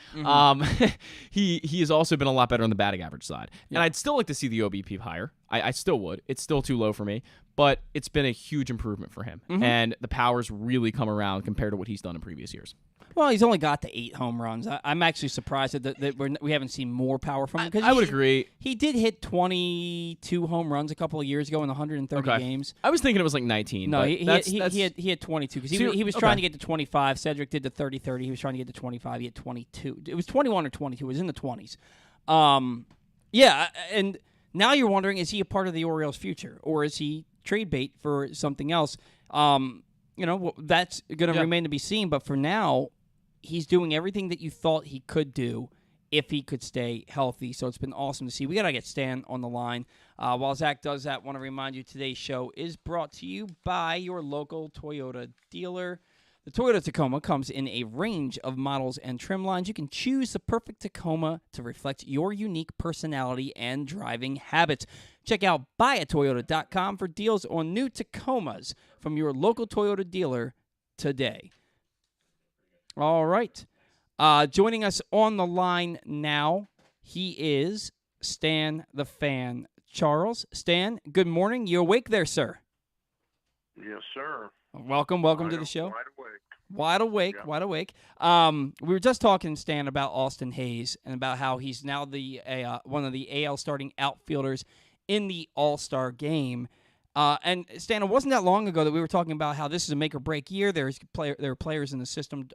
He has also been a lot better on the batting average side. Yeah. And I'd still like to see the OBP higher. I still would. It's still too low for me. But it's been a huge improvement for him. And the power's really come around compared to what he's done in previous years. Well, he's only got the 8 home runs. I'm actually surprised that we haven't seen more power from him. I would agree. He did hit 22 home runs a couple of years ago in 130 games. I was thinking it was like 19. No, but he had 22 because he was trying to get to 25. Cedric did the 30-30. He was trying to get to 25. He had 22. It was 21 or 22. It was in the 20s. Yeah, and now you're wondering, is he a part of the Orioles' future, or is he trade bait for something else? That's going to remain to be seen. But for now, he's doing everything that you thought he could do if he could stay healthy. So it's been awesome to see. We got to get Stan on the line. While Zach does that, I want to remind you today's show is brought to you by your local Toyota dealer. The Toyota Tacoma comes in a range of models and trim lines. You can choose the perfect Tacoma to reflect your unique personality and driving habits. Check out buyatoyota.com for deals on new Tacomas from your local Toyota dealer today. All right. Joining us on the line now, he is Stan the Fan Charles. Stan, good morning. You awake there, sir? Yes, sir. Welcome to the show. Wide awake. Wide awake. We were just talking, Stan, about Austin Hayes and about how he's now the one of the AL starting outfielders in the All-Star game. And Stan, it wasn't that long ago that we were talking about how this is a make-or-break year. There are players in the system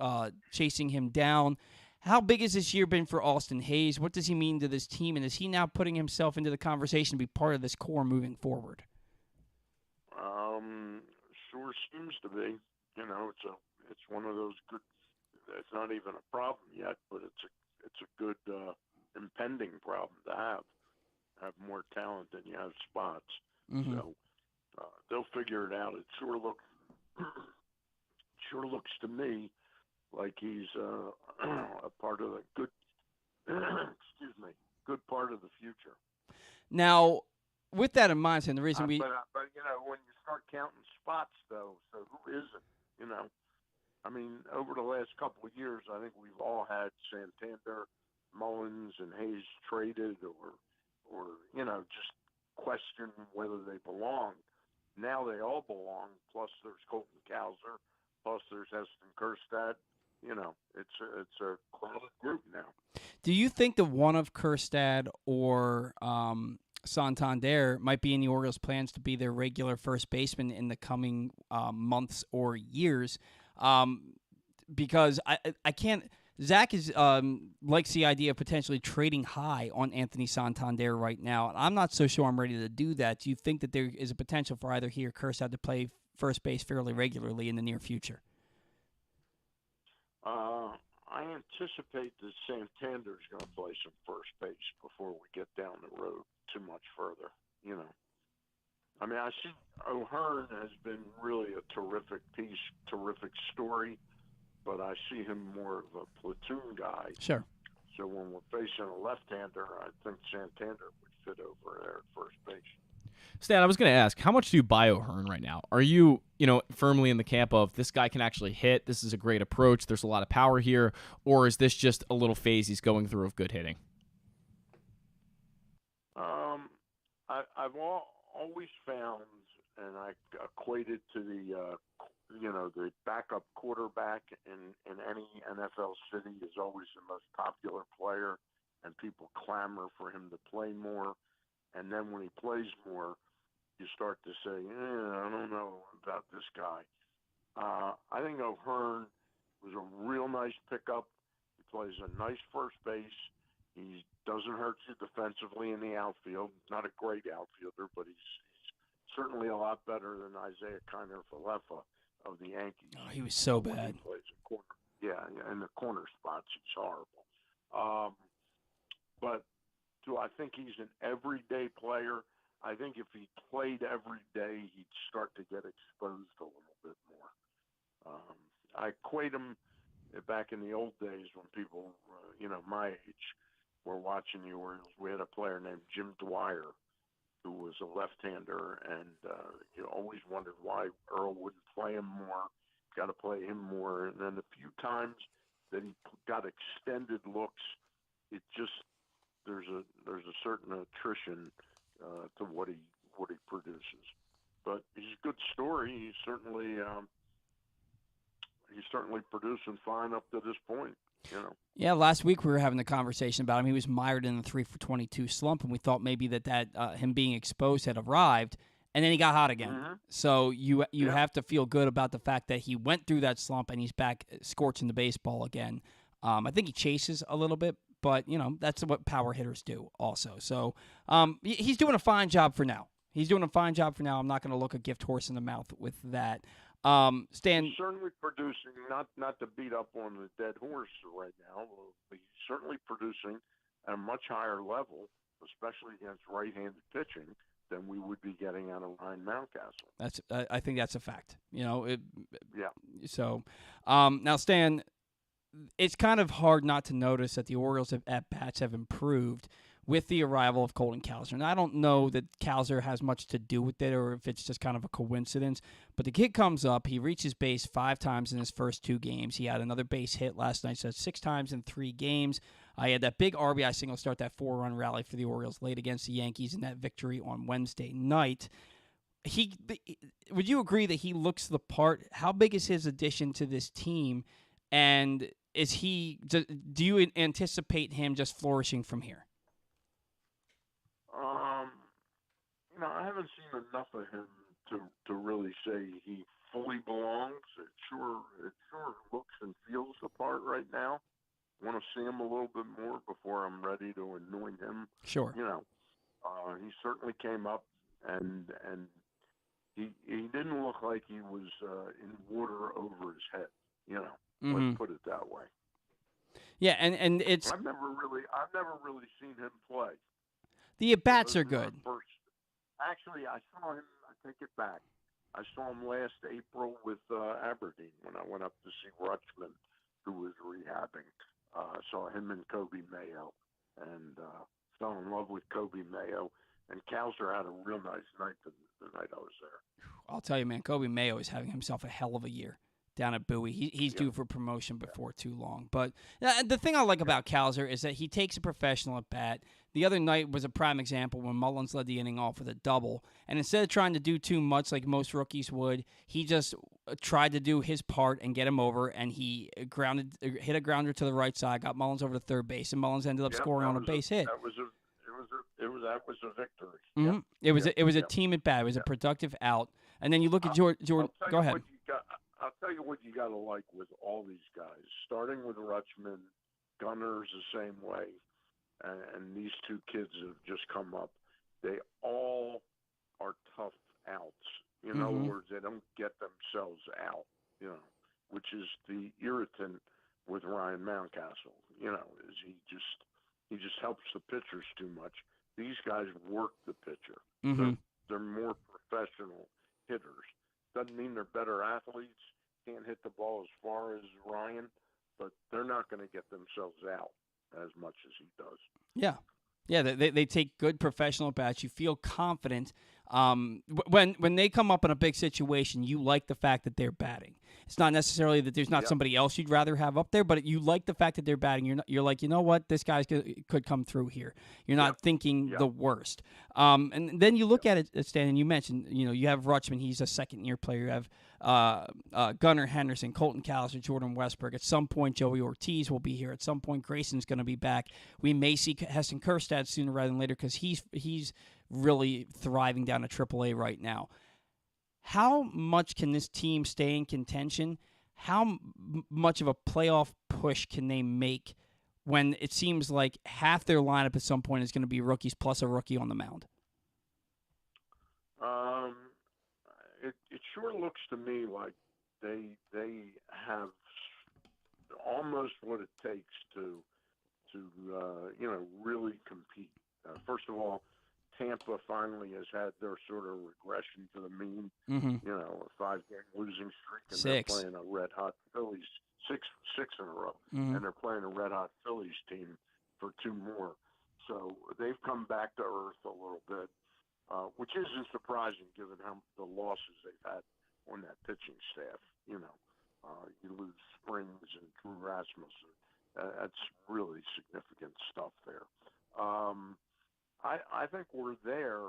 chasing him down. How big has this year been for Austin Hayes? What does he mean to this team? And is he now putting himself into the conversation to be part of this core moving forward? Sure seems to be. It's one of those good. It's not even a problem yet, but it's a good impending problem to have. Have more talent than you have spots. Mm-hmm. So they'll figure it out. It sure looks to me like he's a part of the good. Good part of the future. Now, with that in mind, and the reason but when you start counting spots, though, so who isn't? I mean, over the last couple of years, I think we've all had Santander, Mullins, and Hayes traded, or just question whether they belong. Now they all belong. Plus, there's Colton Cowser. Plus, there's Heston Kjerstad. It's a crowded group now. Do you think that one of Kjerstad or Santander might be in the Orioles' plans to be their regular first baseman in the coming months or years? Because I can't. Zach is likes the idea of potentially trading high on Anthony Santander right now. I'm not so sure I'm ready to do that. Do you think that there is a potential for either he or Kjerstad to play first base fairly regularly in the near future? I anticipate that Santander's going to play some first base before we get down the road too much further. I mean, I see O'Hearn has been really a terrific piece, terrific story, but I see him more of a platoon guy. Sure. So when we're facing a left-hander, I think Santander would fit over there at first base. Stan, I was going to ask, how much do you buy O'Hearn right now? Are you, firmly in the camp of this guy can actually hit, this is a great approach, there's a lot of power here, or is this just a little phase he's going through of good hitting? I've always found, and I equate it to the backup quarterback in any NFL city is always the most popular player, and people clamor for him to play more. And then when he plays more, you start to say, I don't know about this guy. I think O'Hearn was a real nice pickup. He plays a nice first base. He doesn't hurt you defensively in the outfield. Not a great outfielder, but he's certainly a lot better than Isaiah Kiner-Falefa of the Yankees. Oh, he was so bad. He plays a corner. Yeah, in the corner spots, he's horrible. But do I think he's an everyday player? I think if he played every day, he'd start to get exposed a little bit more. I equate him back in the old days when people, my age, were watching the Orioles, we had a player named Jim Dwyer who was a left-hander, and you always wondered why Earl wouldn't play him more. Got to play him more, and then a few times that he got extended looks, it just there's a certain attrition to what he produces. But he's a good story. He's certainly producing fine up to this point. Yeah, last week we were having a conversation about him. He was mired in the 3 for 22 slump, and we thought maybe that him being exposed had arrived, and then he got hot again. Mm-hmm. So you have to feel good about the fact that he went through that slump and he's back scorching the baseball again. I think he chases a little bit, but that's what power hitters do also. So he's doing a fine job for now. I'm not going to look a gift horse in the mouth with that. Stan, he's certainly producing, not to beat up on the dead horse right now, but he's certainly producing at a much higher level, especially against right-handed pitching, than we would be getting out of Ryan Mountcastle. I think that's a fact. Yeah. So, now Stan, it's kind of hard not to notice that the Orioles at-bats have improved with the arrival of Colton Cowser. And I don't know that Cowser has much to do with it or if it's just kind of a coincidence, but the kid comes up, he reaches base 5 times in his first 2 games. He had another base hit last night, so 6 times in 3 games. He had that big RBI single start, that 4-run rally for the Orioles late against the Yankees in that victory on Wednesday night. Would you agree that he looks the part? How big is his addition to this team? And do you anticipate him just flourishing from here? I haven't seen enough of him to really say he fully belongs. It sure looks and feels the part right now. I want to see him a little bit more before I'm ready to anoint him. Sure. He certainly came up and he didn't look like he was in water over his head. Let's put it that way. Yeah, and it's I've never really seen him play. The at-bats are good. Actually, I saw him. I take it back. I saw him last April with Aberdeen when I went up to see Rutschman, who was rehabbing. Saw him and Kobe Mayo, and fell in love with Kobe Mayo. And Cowser had a real nice night the night I was there. I'll tell you, man, Kobe Mayo is having himself a hell of a year down at Bowie. He's due for promotion before too long. But the thing I like about Cowser is that he takes a professional at bat. The other night was a prime example when Mullins led the inning off with a double. And instead of trying to do too much like most rookies would, he just tried to do his part and get him over. And he hit a grounder to the right side, got Mullins over to third base, and Mullins ended up scoring on a base hit. That was a victory. Mm-hmm. Yep. It was a team at bat. It was a productive out. And then you look at Jordan. Go ahead. I'll tell you what you got to like with all these guys, starting with Rutschman. Gunner's the same way, and these 2 kids have just come up. They all are tough outs. In other words, they don't get themselves out, which is the irritant with Ryan Mountcastle, is he just helps the pitchers too much. These guys work the pitcher. Mm-hmm. They're more professional hitters. Doesn't mean they're better athletes, can't hit the ball as far as Ryan, but they're not going to get themselves out as much as he does. Yeah. Yeah, they take good professional bats. You feel confident. When they come up in a big situation, you like the fact that they're batting. It's not necessarily that there's not somebody else you'd rather have up there, but you like the fact that they're batting. You're like, you know what, this guy could come through here. You're not thinking the worst. And then you look at it, Stan, and you mentioned, you have Rutschman. He's a second-year player. You have Gunnar Henderson, Colton Cowser, Jordan Westberg. At some point, Joey Ortiz will be here. At some point, Grayson's going to be back. We may see Heston Kjerstad sooner rather than later because he's really thriving down at AAA right now. How much can this team stay in contention? How much of a playoff push can they make when it seems like half their lineup at some point is going to be rookies plus a rookie on the mound? It sure looks to me like they have almost what it takes to really compete. First of all, Tampa finally has had their sort of regression to the mean. Mm-hmm. A 5-game losing streak, and 6. they're playing a red-hot Phillies six in a row, Mm-hmm. and they're playing a red hot Phillies team for 2 more. So they've come back to earth a little bit, which isn't surprising given how the losses they've had on that pitching staff. You lose Springs and Drew Rasmussen. That's really significant stuff there. I think we're there.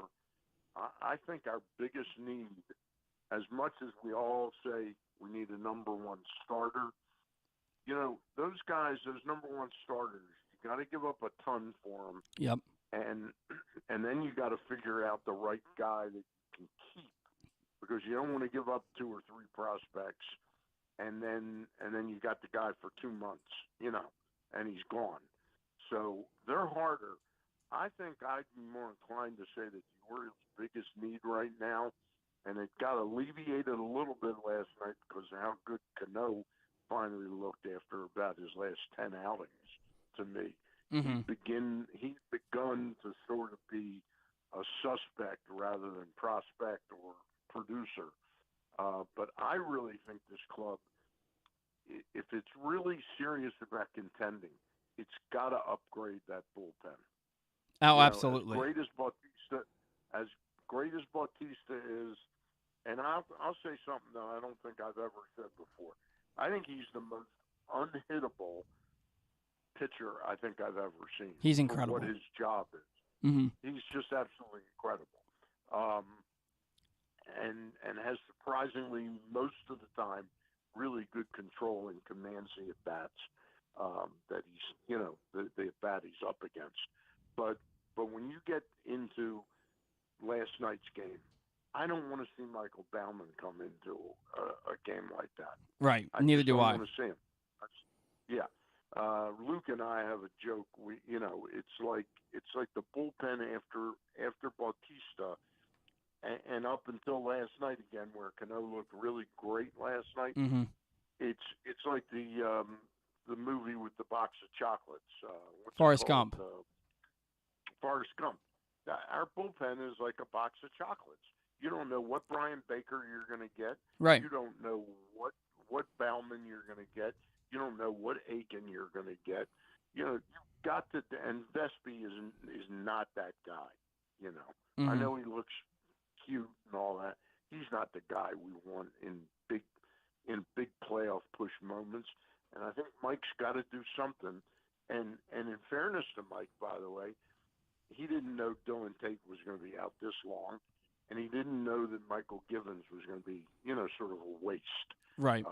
I think our biggest need, as much as we all say we need a number one starter, those guys, those number one starters, you got to give up a ton for them. Yep. And then you got to figure out the right guy that you can keep, because you don't want to give up 2 or 3 prospects, and then you got the guy for 2 months, and he's gone. So they're harder. I think I'd be more inclined to say that the Orioles' biggest need right now, and it got alleviated a little bit last night because of how good Cano finally looked after about his last 10 outings to me. Mm-hmm. He's begun to sort of be a suspect rather than prospect or producer. But I really think this club, if it's really serious about contending, it's got to upgrade that bullpen. Oh, absolutely. As great as Bautista is, and I'll say something that I don't think I've ever said before. I think he's the most unhittable pitcher I think I've ever seen. He's incredible. For what his job is. Mm-hmm. He's just absolutely incredible. And has surprisingly, most of the time, really good control and commands the at-bats that he's, the at-bat he's up against. But when you get into last night's game, I don't want to see Michael Baumann come into a game like that. Right. Neither do I. don't want to see him. Yeah. Luke and I have a joke. It's like the bullpen after Bautista, and up until last night again, where Cano looked really great last night. Mm-hmm. It's like the movie with the box of chocolates. Forrest Gump. Forrest Gump. Our bullpen is like a box of chocolates. You don't know what Brian Baker you're going to get. Right. You don't know what Baumann you're going to get. You don't know what Aiken you're going to get. You've got to, and Vespi is not that guy. Mm-hmm. I know he looks cute and all that. He's not the guy we want in big playoff push moments. And I think Mike's got to do something. And in fairness to Mike, by the way, he didn't know Dylan Tate was going to be out this long, and he didn't know that Michael Givens was going to be, sort of a waste. Right.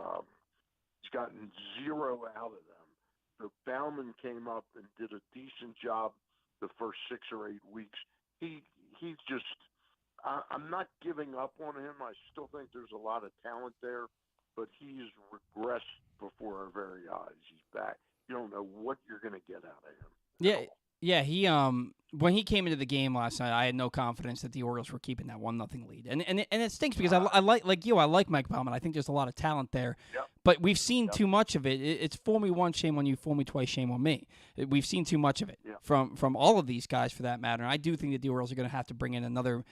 He's gotten 0 out of them. So Baumann came up and did a decent job the first 6 or 8 weeks. He's just I'm not giving up on him. I still think there's a lot of talent there, but he's regressed before our very eyes. He's back. You don't know what you're going to get out of him. Yeah. Yeah, he when he came into the game last night, I had no confidence that the Orioles were keeping that 1-0 lead, and it stinks because I like Mike Baumann. I think there's a lot of talent there, but we've seen too much of it. It's fool me once, shame on you; fool me twice, shame on me. We've seen too much of it from all of these guys, for that matter. And I do think that the Orioles are going to have to bring in another,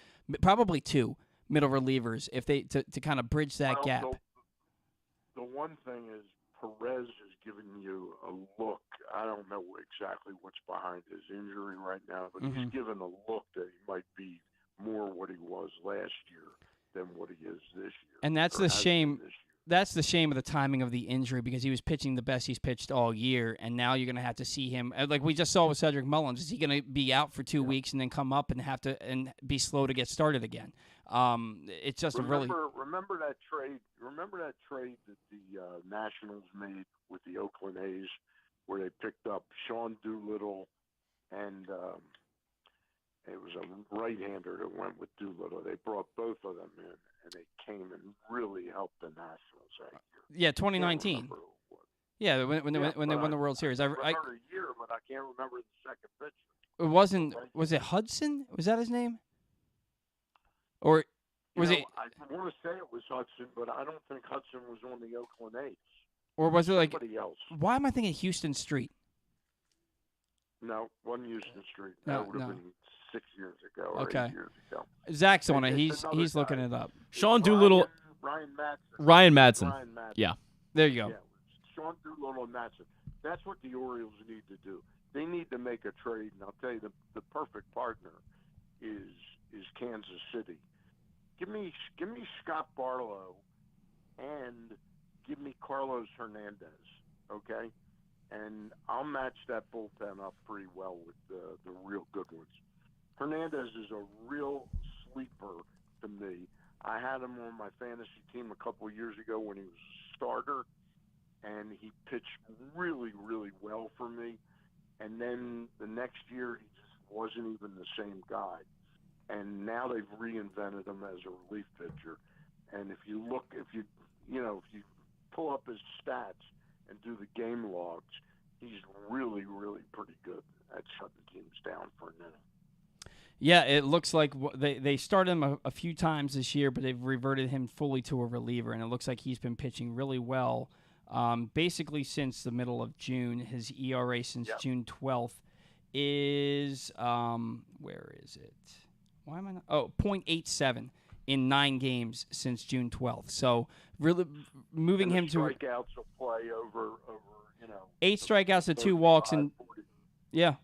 probably 2 middle relievers if they to kind of bridge that gap. The one thing is Perez is giving you a look. I don't know exactly what's behind his injury right now, but he's given a look that he might be more what he was last year than what he is this year. And that's the shame. That's the shame of the timing of the injury, because he was pitching the best he's pitched all year, and now you're going to have to see him like we just saw with Cedric Mullins. Is he going to be out for 2 weeks and then come up and have to and be slow to get started again? It's just remember that trade. Remember that trade that the Nationals made with the Oakland A's, where they picked up Sean Doolittle, and it was a right-hander that went with Doolittle. They brought both of them in, and they came and really helped the Nationals that year. Yeah, 2019. Yeah, when they won the World Series. I remember a year, but I can't remember the second pitcher. It wasn't. Was it Hudson? Was that his name? Or was it? I want to say it was Hudson, but I don't think Hudson was on the Oakland A's. Or was it like somebody else? Why am I thinking Houston Street? No, one Houston Street. That would have been 6 years ago or 8 years ago. Zach's on it. He's looking it up. Sean Doolittle. Ryan Madsen. Yeah. There you go. Yeah, Sean and that's what the Orioles need to do. They need to make a trade, and I'll tell you, the perfect partner is Kansas City. Give me Scott Barlow and give me Carlos Hernandez, okay? And I'll match that bullpen up pretty well with the real good ones. Hernandez is a real sleeper to me. I had him on my fantasy team a couple of years ago when he was a starter, and he pitched really, really well for me. And then the next year, he just wasn't even the same guy. And now they've reinvented him as a relief pitcher. And if you pull up his stats and do the game logs, he's really, really pretty good at shutting teams down for an inning. Yeah, it looks like they started him a few times this year, but they've reverted him fully to a reliever, and it looks like he's been pitching really well basically since the middle of June. His ERA since June 12th is, where is it? Why am I not? Oh, .87 in 9 games since June 12th. So really moving him to strikeouts will play over 8 strikeouts to 2 walks and 40. Yeah.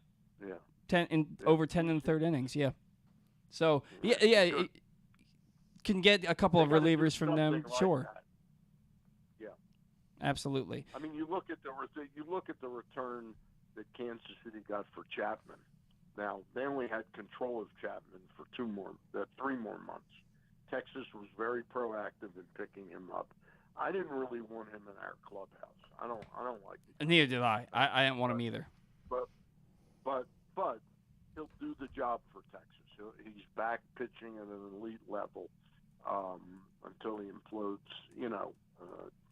10 over 10 in the third innings. Yeah. So it can get a couple of relievers from them. Like sure. That. Yeah. Absolutely. I mean, you look at the return that Kansas City got for Chapman. Now they only had control of Chapman for 3 more months. Texas was very proactive in picking him up. I didn't really want him in our clubhouse. I don't like it. Neither did I. I didn't want him either. But he'll do the job for Texas. He's back pitching at an elite level until he implodes.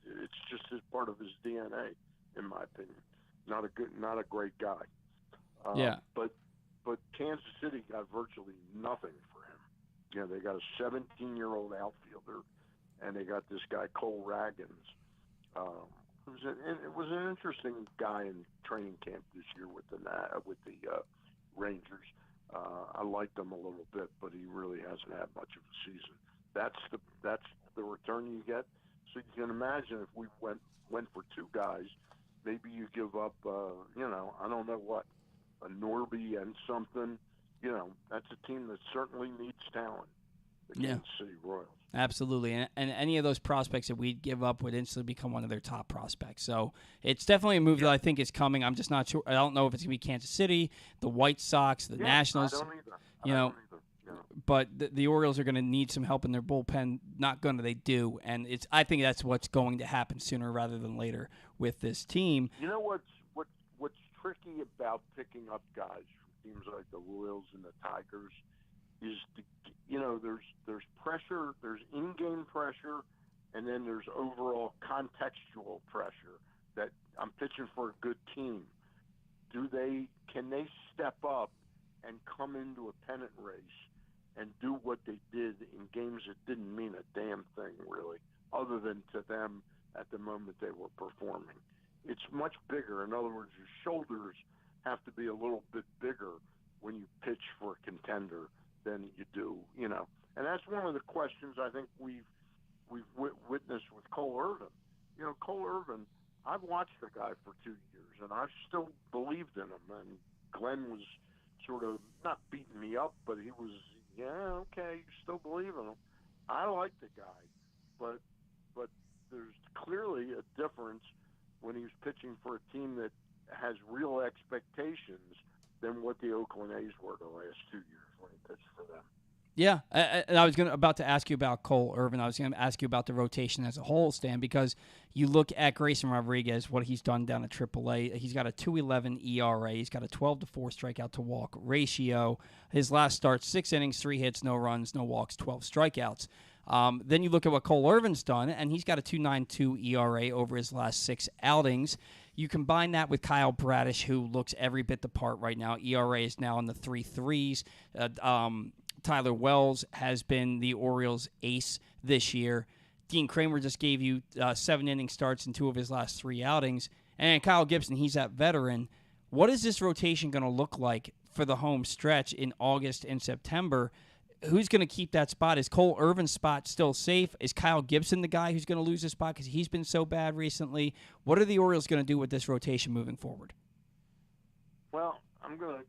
It's just as part of his DNA, in my opinion. Not a great guy. But Kansas City got virtually nothing for him. They got a 17-year-old outfielder, and they got this guy Cole Ragans. It was an interesting guy in training camp this year with the Rangers. I liked him a little bit, but he really hasn't had much of a season. That's the return you get. So you can imagine if we went for 2 guys, maybe you give up, I don't know what, a Norby and something. That's a team that certainly needs talent. The Kansas City Royals. Absolutely, and any of those prospects that we'd give up would instantly become one of their top prospects. So it's definitely a move that I think is coming. I'm just not sure. I don't know if it's going to be Kansas City, the White Sox, the Nationals. I don't either. But the Orioles are going to need some help in their bullpen. Not going to, they do, and I think that's what's going to happen sooner rather than later with this team. You know what's tricky about picking up guys from teams like the Royals and the Tigers is there's pressure, there's in-game pressure, and then there's overall contextual pressure that I'm pitching for a good team. Can they step up and come into a pennant race and do what they did in games that didn't mean a damn thing really, other than to them at the moment they were performing? It's much bigger. In other words, your shoulders have to be a little bit bigger when you pitch for a contender than you do, And that's one of the questions I think we've witnessed with Cole Irvin. Cole Irvin, I've watched the guy for 2 years, and I've still believed in him. And Glenn was sort of not beating me up, but he was, okay, you still believe in him. I like the guy, but there's clearly a difference when he's pitching for a team that has real expectations than what the Oakland A's were the last 2 years when he pitched for them. Yeah, and I was about to ask you about Cole Irvin. I was going to ask you about the rotation as a whole, Stan, because you look at Grayson Rodriguez, what he's done down at AAA. He's got a 2.11 ERA. He's got a 12-4 strikeout to walk ratio. His last start, 6 innings, 3 hits, no runs, no walks, 12 strikeouts. Then you look at what Cole Irvin's done, and he's got a 2.92 ERA over his last 6 outings. You combine that with Kyle Bradish, who looks every bit the part right now. ERA is now in the 3.3s. Tyler Wells has been the Orioles' ace this year. Dean Kramer just gave you 7-inning starts in 2 of his last 3 outings. And Kyle Gibson, he's that veteran. What is this rotation going to look like for the home stretch in August and September? who's going to keep that spot? Is Cole Irvin's spot still safe? Is Kyle Gibson the guy who's going to lose his spot because he's been so bad recently? What are the Orioles going to do with this rotation moving forward? Well, I'm gonna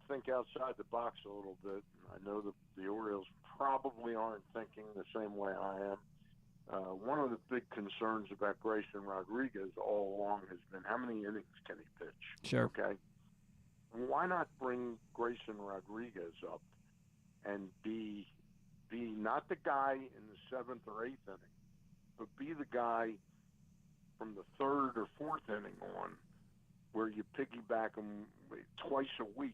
think outside the box a little bit. I know the Orioles probably aren't thinking the same way I am. One of the big concerns about Grayson Rodriguez all along has been how many innings can he pitch? Sure. Okay. Why not bring Grayson Rodriguez up and be not the guy in the 7th or 8th inning, but be the guy from the 3rd or 4th inning on, where you piggyback him twice a week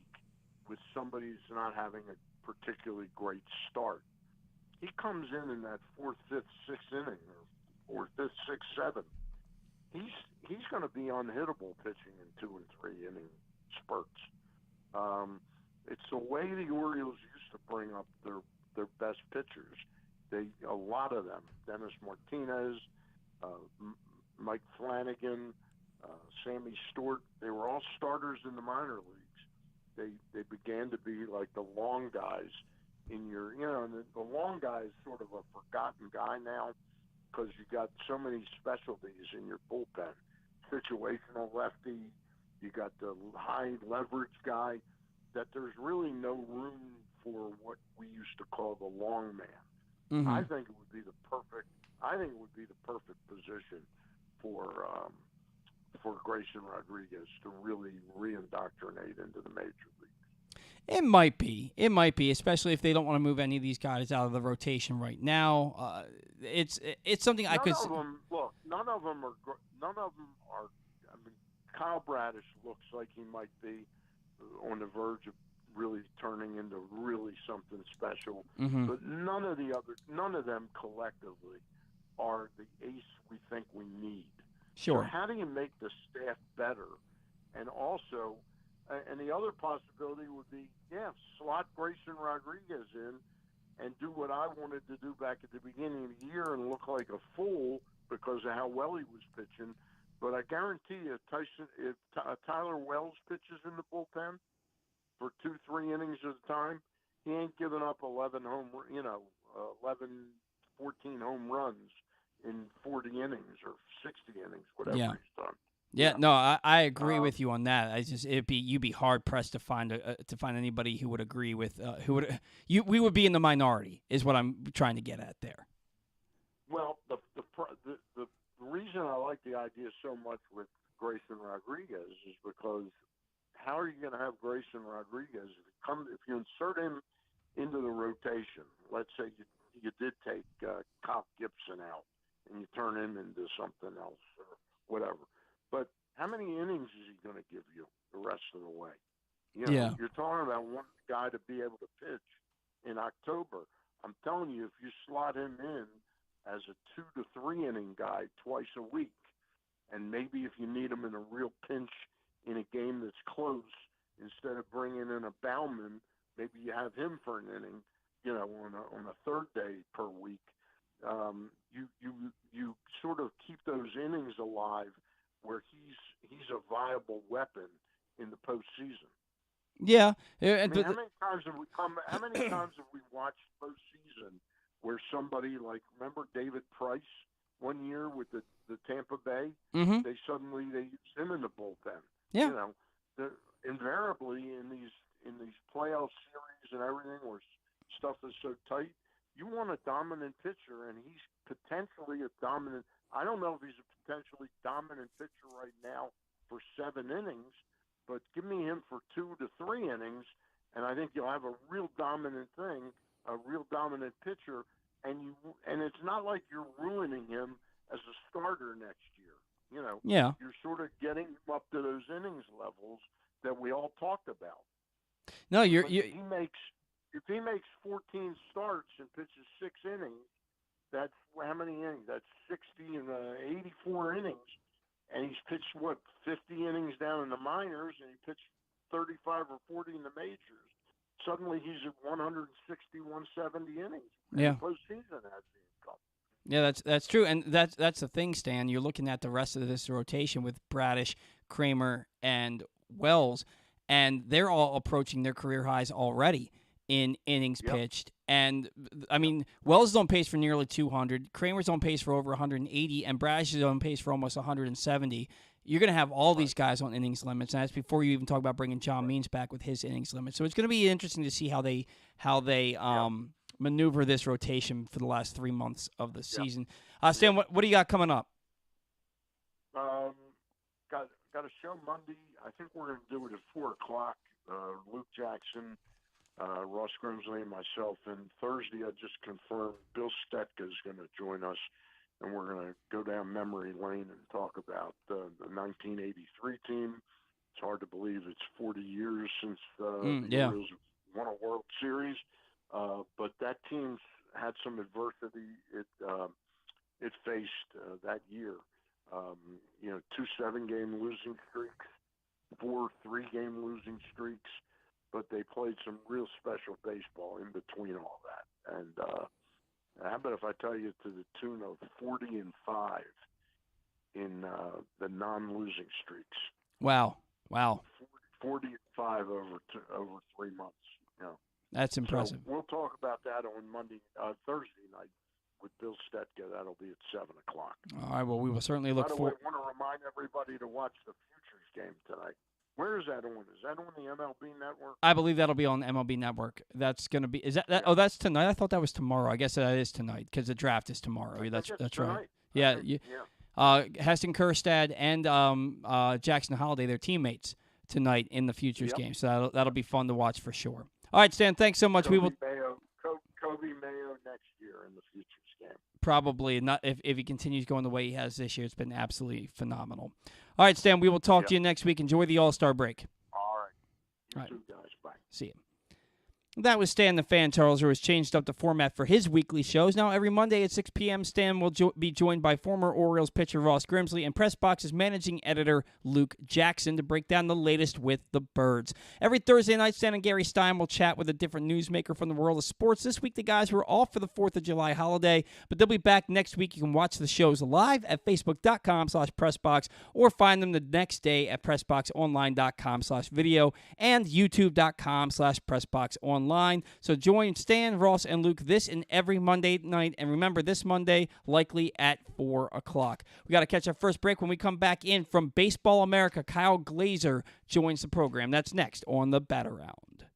with somebody who's not having a particularly great start. He comes in that 4th, 5th, 6th inning, or 5th, 6th, 7th. He's going to be unhittable pitching in 2 and 3 inning spurts. It's the way the Orioles used to bring up their best pitchers. A lot of them, Dennis Martinez, Mike Flanagan, Sammy Stewart, they were all starters in the minor leagues. They began to be like the long guys in your, and the long guy is sort of a forgotten guy now because you got so many specialties in your bullpen. Situational lefty, you got the high leverage guy, that there's really no room for what we used to call the long man. Mm-hmm. I think it would be the perfect position for Grayson Rodriguez to really reindoctrinate into the major league. It might be, especially if they don't want to move any of these guys out of the rotation right now. It's something I could. None of them are. I mean, Kyle Bradish looks like he might be on the verge of really turning into really something special. Mm-hmm. But none of them collectively are the ace we think we need. Sure. So how do you make the staff better? And also, and the other possibility would be, slot Grayson Rodriguez in and do what I wanted to do back at the beginning of the year and look like a fool because of how well he was pitching. But I guarantee you, if Tyler Wells pitches in the bullpen for 2-3 innings at a time, he ain't giving up 11, 14 home runs in 40 innings or 60 innings, whatever he's done. Yeah, no, I agree with you on that. You'd be hard pressed to find anybody who would agree with we would be in the minority is what I'm trying to get at there. Well, the reason I like the idea so much with Grayson Rodriguez is because how are you going to have Grayson Rodriguez if you insert him into the rotation? Let's say you did take Kyle Gibson out and you turn him into something else or whatever. But how many innings is he going to give you the rest of the way? You're talking about one guy to be able to pitch in October. I'm telling you, if you slot him in as a 2 to 3 inning guy twice a week, and maybe if you need him in a real pinch in a game that's close, instead of bringing in a Bauman, maybe you have him for an inning, on a third day per week. You sort of keep those innings alive where he's a viable weapon in the postseason. Yeah. How many times have we watched postseason where somebody remember David Price one year with the Tampa Bay? Mm-hmm. They used him in the bullpen. Yeah. Invariably in these playoff series and everything where stuff is so tight, you want a dominant pitcher, and he's potentially a dominant. I don't know if he's a potentially dominant pitcher right now for 7 innings, but give me him for 2 to 3 innings, and I think you'll have a real dominant pitcher, and it's not like you're ruining him as a starter next year. You're sort of getting him up to those innings levels that we all talked about. No, If he makes 14 starts and pitches 6 innings, that's how many innings? That's 60 and 84 innings. And he's pitched, 50 innings down in the minors, and he pitched 35 or 40 in the majors. Suddenly he's at 160, 170 innings. Yeah. The postseason has the income. Yeah, that's true. And that's the thing, Stan. You're looking at the rest of this rotation with Bradish, Kramer, and Wells, and they're all approaching their career highs already in innings Yep. pitched. And, I mean, Wells is on pace for nearly 200. Kramer's on pace for over 180. And Brash is on pace for almost 170. You're going to have all these guys on innings limits. And that's before you even talk about bringing John Means back with his innings limit. So it's going to be interesting to see how they maneuver this rotation for the last 3 months of the season. Stan, what do you got coming up? Got a show Monday. I think we're going to do it at 4:00. Luke Jackson, Ross Grimsley, and myself. And Thursday, I just confirmed Bill Stetka is going to join us, and we're going to go down memory lane and talk about the 1983 team. It's hard to believe it's 40 years since the Orioles won a World Series, but that team's had some adversity it faced that year. 2 7-game losing streaks, 4 3-game losing streaks, but they played some real special baseball in between all that. And how about if I tell you to the tune of 40-5 in the non-losing streaks? Wow. 40-5 over 3 months. That's impressive. So we'll talk about that on Thursday night with Bill Stetka. That'll be at 7:00. All right. Well, we will certainly look forward. I want to remind everybody to watch the Futures game tonight. Where is that on? Is that on the MLB Network? I believe that'll be on the MLB Network. That's going to be. Is that? Oh, that's tonight. I thought that was tomorrow. I guess that is tonight because the draft is tomorrow. That's right. Yeah. Heston Kjerstad and Jackson Holiday, they're teammates tonight in the Futures game. So that'll be fun to watch for sure. All right, Stan. Thanks so much. Kobe Mayo next year in the Futures game. Probably not if he continues going the way he has this year. It's been absolutely phenomenal. All right, Stan, we will talk to you next week. Enjoy the All-Star break. All right. You too, guys. Bye. See you. That was Stan the Fan Charles, who has changed up the format for his weekly shows. Now, every Monday at 6 p.m., Stan will be joined by former Orioles pitcher Ross Grimsley and Pressbox's managing editor Luke Jackson to break down the latest with the Birds. Every Thursday night, Stan and Gary Stein will chat with a different newsmaker from the world of sports. This week, the guys were off for the 4th of July holiday, but they'll be back next week. You can watch the shows live at facebook.com/pressbox or find them the next day at pressboxonline.com/video and youtube.com/pressboxonline. So join Stan, Ross, and Luke this and every Monday night. And remember, this Monday, likely at 4 o'clock. We got to catch our first break. When we come back in from Baseball America, Kyle Glaser joins the program. That's next on the Batter Round.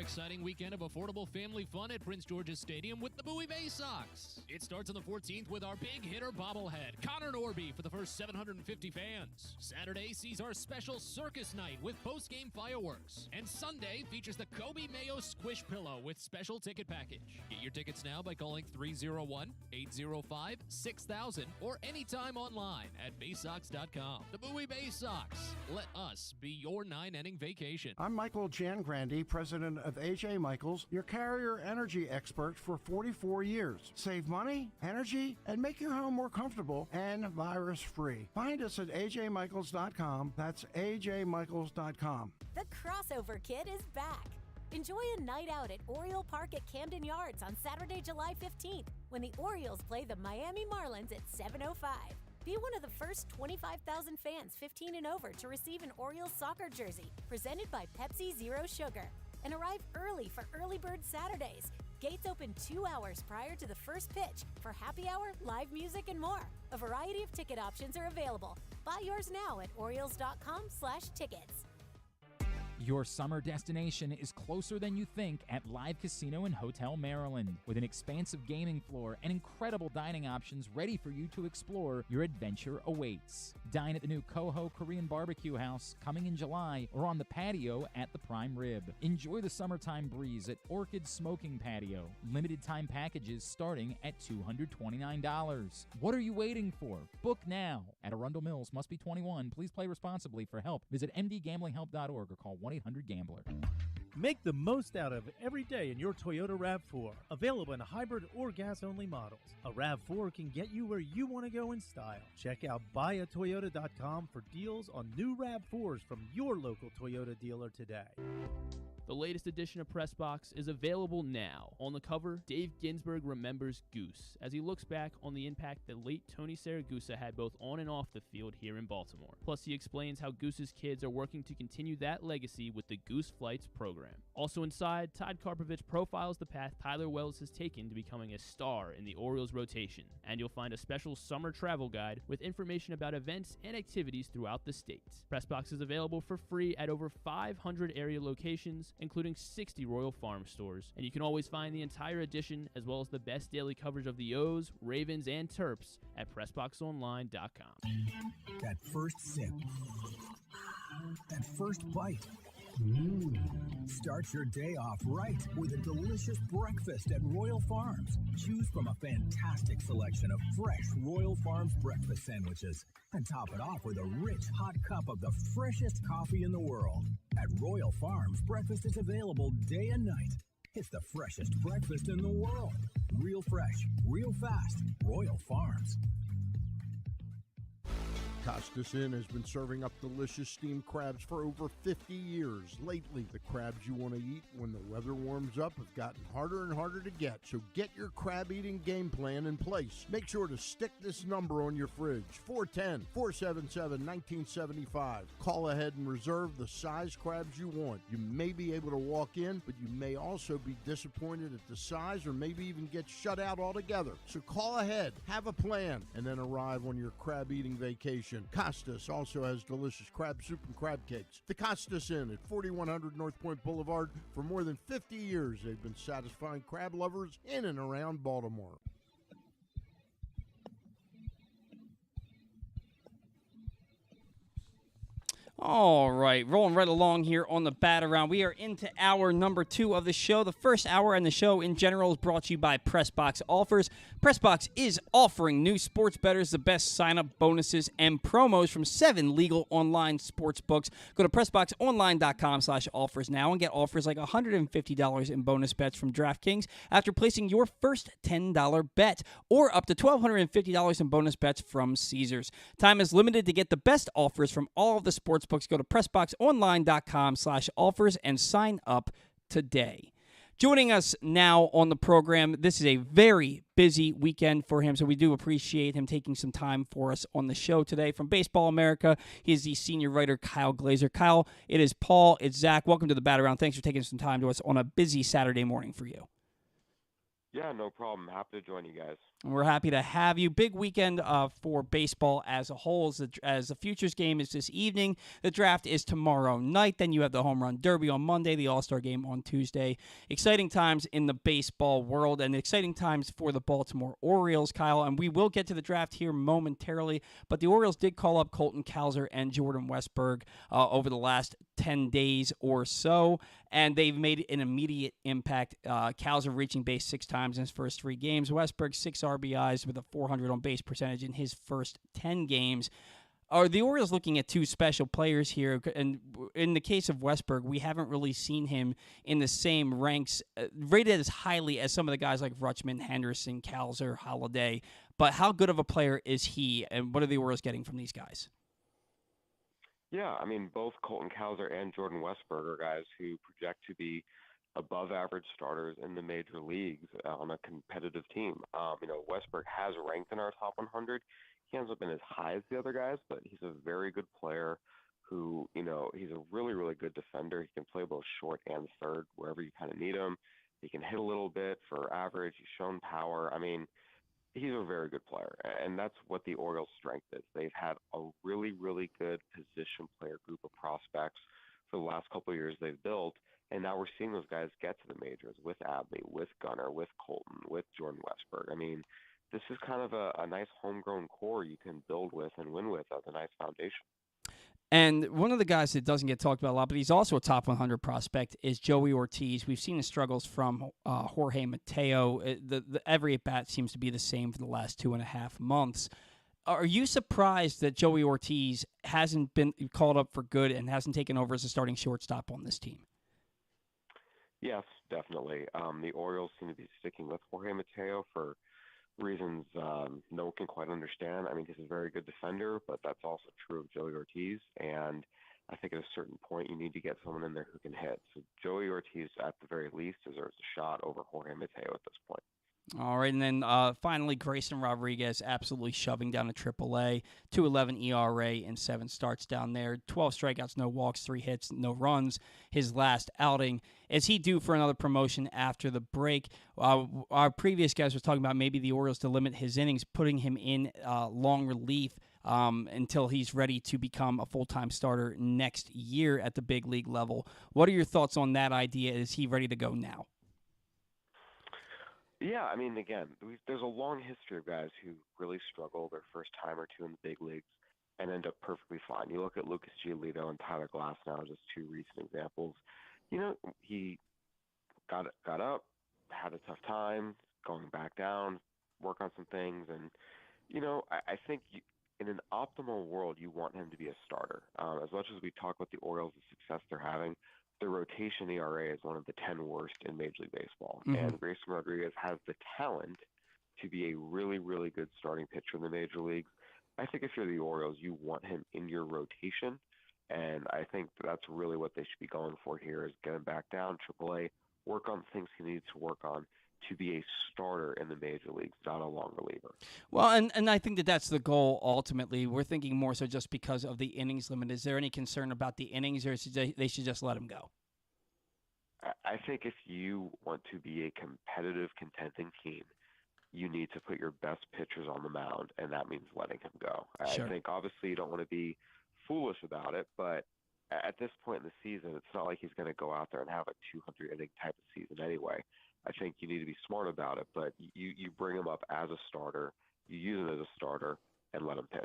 Exciting weekend of affordable family fun at Prince George's Stadium with the Bowie Bay Sox. It starts on the 14th with our big hitter bobblehead, Connor Norby, for the first 750 fans. Saturday sees our special circus night with post-game fireworks. And Sunday features the Kobe Mayo Squish Pillow with special ticket package. Get your tickets now by calling 301-805-6000 or anytime online at baysox.com. The Bowie Bay Sox. Let us be your 9-inning vacation. I'm Michael Jangrandy, president of AJ Michaels, your carrier energy expert for 44 years. Save money, energy, and make your home more comfortable and virus-free. Find us at ajmichaels.com. That's ajmichaels.com. The Crossover Kid is back. Enjoy a night out at Oriole Park at Camden Yards on Saturday, July 15th, when the Orioles play the Miami Marlins at 7:05. Be one of the first 25,000 fans 15 and over to receive an Orioles soccer jersey presented by Pepsi Zero Sugar. And arrive early for Early Bird Saturdays. Gates open 2 hours prior to the first pitch for happy hour, live music, and more. A variety of ticket options are available. Buy yours now at Orioles.com/tickets. Your summer destination is closer than you think at Live Casino and Hotel Maryland. With an expansive gaming floor and incredible dining options ready for you to explore, your adventure awaits. Dine at the new Coho Korean Barbecue House coming in July or on the patio at the Prime Rib. Enjoy the summertime breeze at Orchid Smoking Patio. Limited time packages starting at $229. What are you waiting for? Book now. At Arundel Mills, must be 21. Please play responsibly. For help, visit mdgamblinghelp.org or call 1-800-GAMBLER. Make the most out of every day in your Toyota RAV4. Available in hybrid or gas-only models. A RAV4 can get you where you want to go in style. Check out buyatoyota.com for deals on new RAV4s from your local Toyota dealer today. The latest edition of Press Box is available now. On the cover, Dave Ginsburg remembers Goose as he looks back on the impact that late Tony Saragusa had both on and off the field here in Baltimore. Plus, he explains how Goose's kids are working to continue that legacy with the Goose Flights program. Also inside, Todd Karpovich profiles the path Tyler Wells has taken to becoming a star in the Orioles rotation. And you'll find a special summer travel guide with information about events and activities throughout the state. Press Box is available for free at over 500 area locations, including 60 Royal Farm stores. And you can always find the entire edition, as well as the best daily coverage of the O's, Ravens, and Terps at PressBoxOnline.com. That first sip. That first bite. Start your day off right with a delicious breakfast at Royal Farms. Choose from a fantastic selection of fresh Royal Farms breakfast sandwiches and top it off with a rich hot cup of the freshest coffee in the world. At Royal Farms, breakfast is available day and night. It's the freshest breakfast in the world. Real fresh, real fast. Royal Farms. Costas Inn has been serving up delicious steamed crabs for over 50 years. Lately, the crabs you want to eat when the weather warms up have gotten harder and harder to get. So get your crab eating game plan in place. Make sure to stick this number on your fridge, 410-477-1975. Call ahead and reserve the size crabs you want. You may be able to walk in, but you may also be disappointed at the size or maybe even get shut out altogether. So call ahead, have a plan, and then arrive on your crab eating vacation. Costas also has delicious crab soup and crab cakes. The Costas Inn at 4100 North Point Boulevard. For more than 50 years, they've been satisfying crab lovers in and around Baltimore. All right, rolling right along here on the Bat Around. We are into hour number 2 of the show. The first hour and the show in general is brought to you by PressBox Offers. PressBox is offering new sports bettors the best sign-up bonuses and promos from 7 legal online sports books. Go to PressBoxOnline.com/offers now and get offers like $150 in bonus bets from DraftKings after placing your first $10 bet, or up to $1,250 in bonus bets from Caesars. Time is limited to get the best offers from all of the sports books. Go to PressBoxOnline.com/offers and sign up today. Joining us now on the program, this is a very busy weekend for him, so we do appreciate him taking some time for us on the show today. From Baseball America, he is the senior writer, Kyle Glaser. Kyle, it is Paul, it's Zach. Welcome to the Bat Around. Thanks for taking some time to us on a busy Saturday morning for you. Yeah, no problem. Happy to join you guys. And we're happy to have you. Big weekend for baseball as a whole. As the Futures game is this evening. The draft is tomorrow night. Then you have the Home Run Derby on Monday, the All-Star game on Tuesday. Exciting times in the baseball world and exciting times for the Baltimore Orioles, Kyle. And we will get to the draft here momentarily. But the Orioles did call up Colton Cowser and Jordan Westburg over the last 10 days or so. And they've made an immediate impact. Cowser reaching base 6 times in his first 3 games. Westburg 6 RBIs with a .400 on base percentage in his first 10 games. Are the Orioles looking at 2 special players here? And in the case of Westburg, we haven't really seen him in the same ranks, rated as highly as some of the guys like Rutschman, Henderson, Cowser, Holiday. But how good of a player is he, and what are the Orioles getting from these guys? Yeah, I mean, both Colton Cowser and Jordan Westburg are guys who project to be above-average starters in the major leagues on a competitive team. Westburg has ranked in our top 100. He hasn't been as high as the other guys, but he's a very good player who, he's a really, really good defender. He can play both short and third wherever you kind of need him. He can hit a little bit for average. He's shown power. I mean, he's a very good player, and that's what the Orioles' strength is. They've had a really, really good position player group of prospects for the last couple of years they've built, and now we're seeing those guys get to the majors with Abney, with Gunnar, with Colton, with Jordan Westburg. I mean, this is kind of a nice homegrown core you can build with and win with as a nice foundation. And one of the guys that doesn't get talked about a lot, but he's also a top 100 prospect, is Joey Ortiz. We've seen the struggles from Jorge Mateo. Every at-bat seems to be the same for the last 2.5 months. Are you surprised that Joey Ortiz hasn't been called up for good and hasn't taken over as a starting shortstop on this team? Yes, definitely. The Orioles seem to be sticking with Jorge Mateo for reasons no one can quite understand. I mean, he's a very good defender, but that's also true of Joey Ortiz. And I think at a certain point you need to get someone in there who can hit. So Joey Ortiz, at the very least, deserves a shot over Jorge Mateo at this point. All right, and then finally, Grayson Rodriguez absolutely shoving down a AAA, 2.11 ERA and 7 starts down there, 12 strikeouts, no walks, 3 hits, no runs. His last outing. Is he due for another promotion after the break? Our previous guys was talking about maybe the Orioles to limit his innings, putting him in long relief until he's ready to become a full-time starter next year at the big league level. What are your thoughts on that idea? Is he ready to go now? Yeah, I mean, again, there's a long history of guys who really struggle their first time or two in the big leagues and end up perfectly fine. You look at Lucas Giolito and Tyler Glass now, just 2 recent examples. He got up, had a tough time, going back down, work on some things, and I think in an optimal world, you want him to be a starter. As much as we talk about the Orioles, the success they're having, the rotation ERA is one of the 10 worst in Major League Baseball. Mm-hmm. And Grayson Rodriguez has the talent to be a really, really good starting pitcher in the Major Leagues. I think if you're the Orioles, you want him in your rotation. And I think that's really what they should be going for here is get him back down, AAA, work on things he needs to work on to be a starter in the major leagues, not a long reliever. Well, and I think that's the goal ultimately. We're thinking more so just because of the innings limit. Is there any concern about the innings, or they should just let him go? I think if you want to be a competitive, contending team, you need to put your best pitchers on the mound, and that means letting him go. Sure. I think obviously you don't want to be foolish about it, but at this point in the season, it's not like he's going to go out there and have a 200-inning type of season anyway. I think you need to be smart about it, but you bring him up as a starter, you use him as a starter, and let him pitch.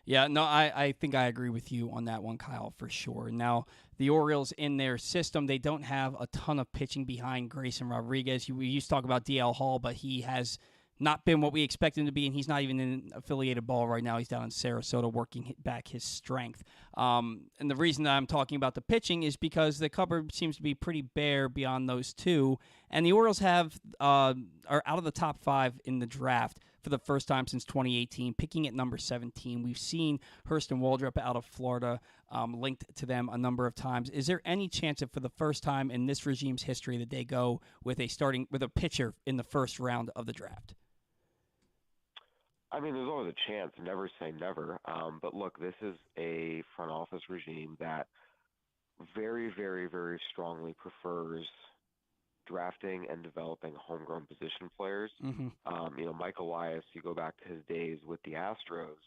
Yeah, no, I think I agree with you on that one, Kyle, for sure. Now, the Orioles in their system, they don't have a ton of pitching behind Grayson Rodriguez. We used to talk about DL Hall, but he has not been what we expect him to be, and he's not even in affiliated ball right now. He's down in Sarasota working back his strength. And the reason that I'm talking about the pitching is because the cupboard seems to be pretty bare beyond those two, and the Orioles are out of the top 5 in the draft for the first time since 2018, picking at number 17. We've seen Hurston Waldrop out of Florida linked to them a number of times. Is there any chance that for the first time in this regime's history that they go with a pitcher in the first round of the draft? I mean, there's always a chance. Never say never. But look, this is a front office regime that very, very, very strongly prefers drafting and developing homegrown position players. Mm-hmm. Mike Elias, you go back to his days with the Astros,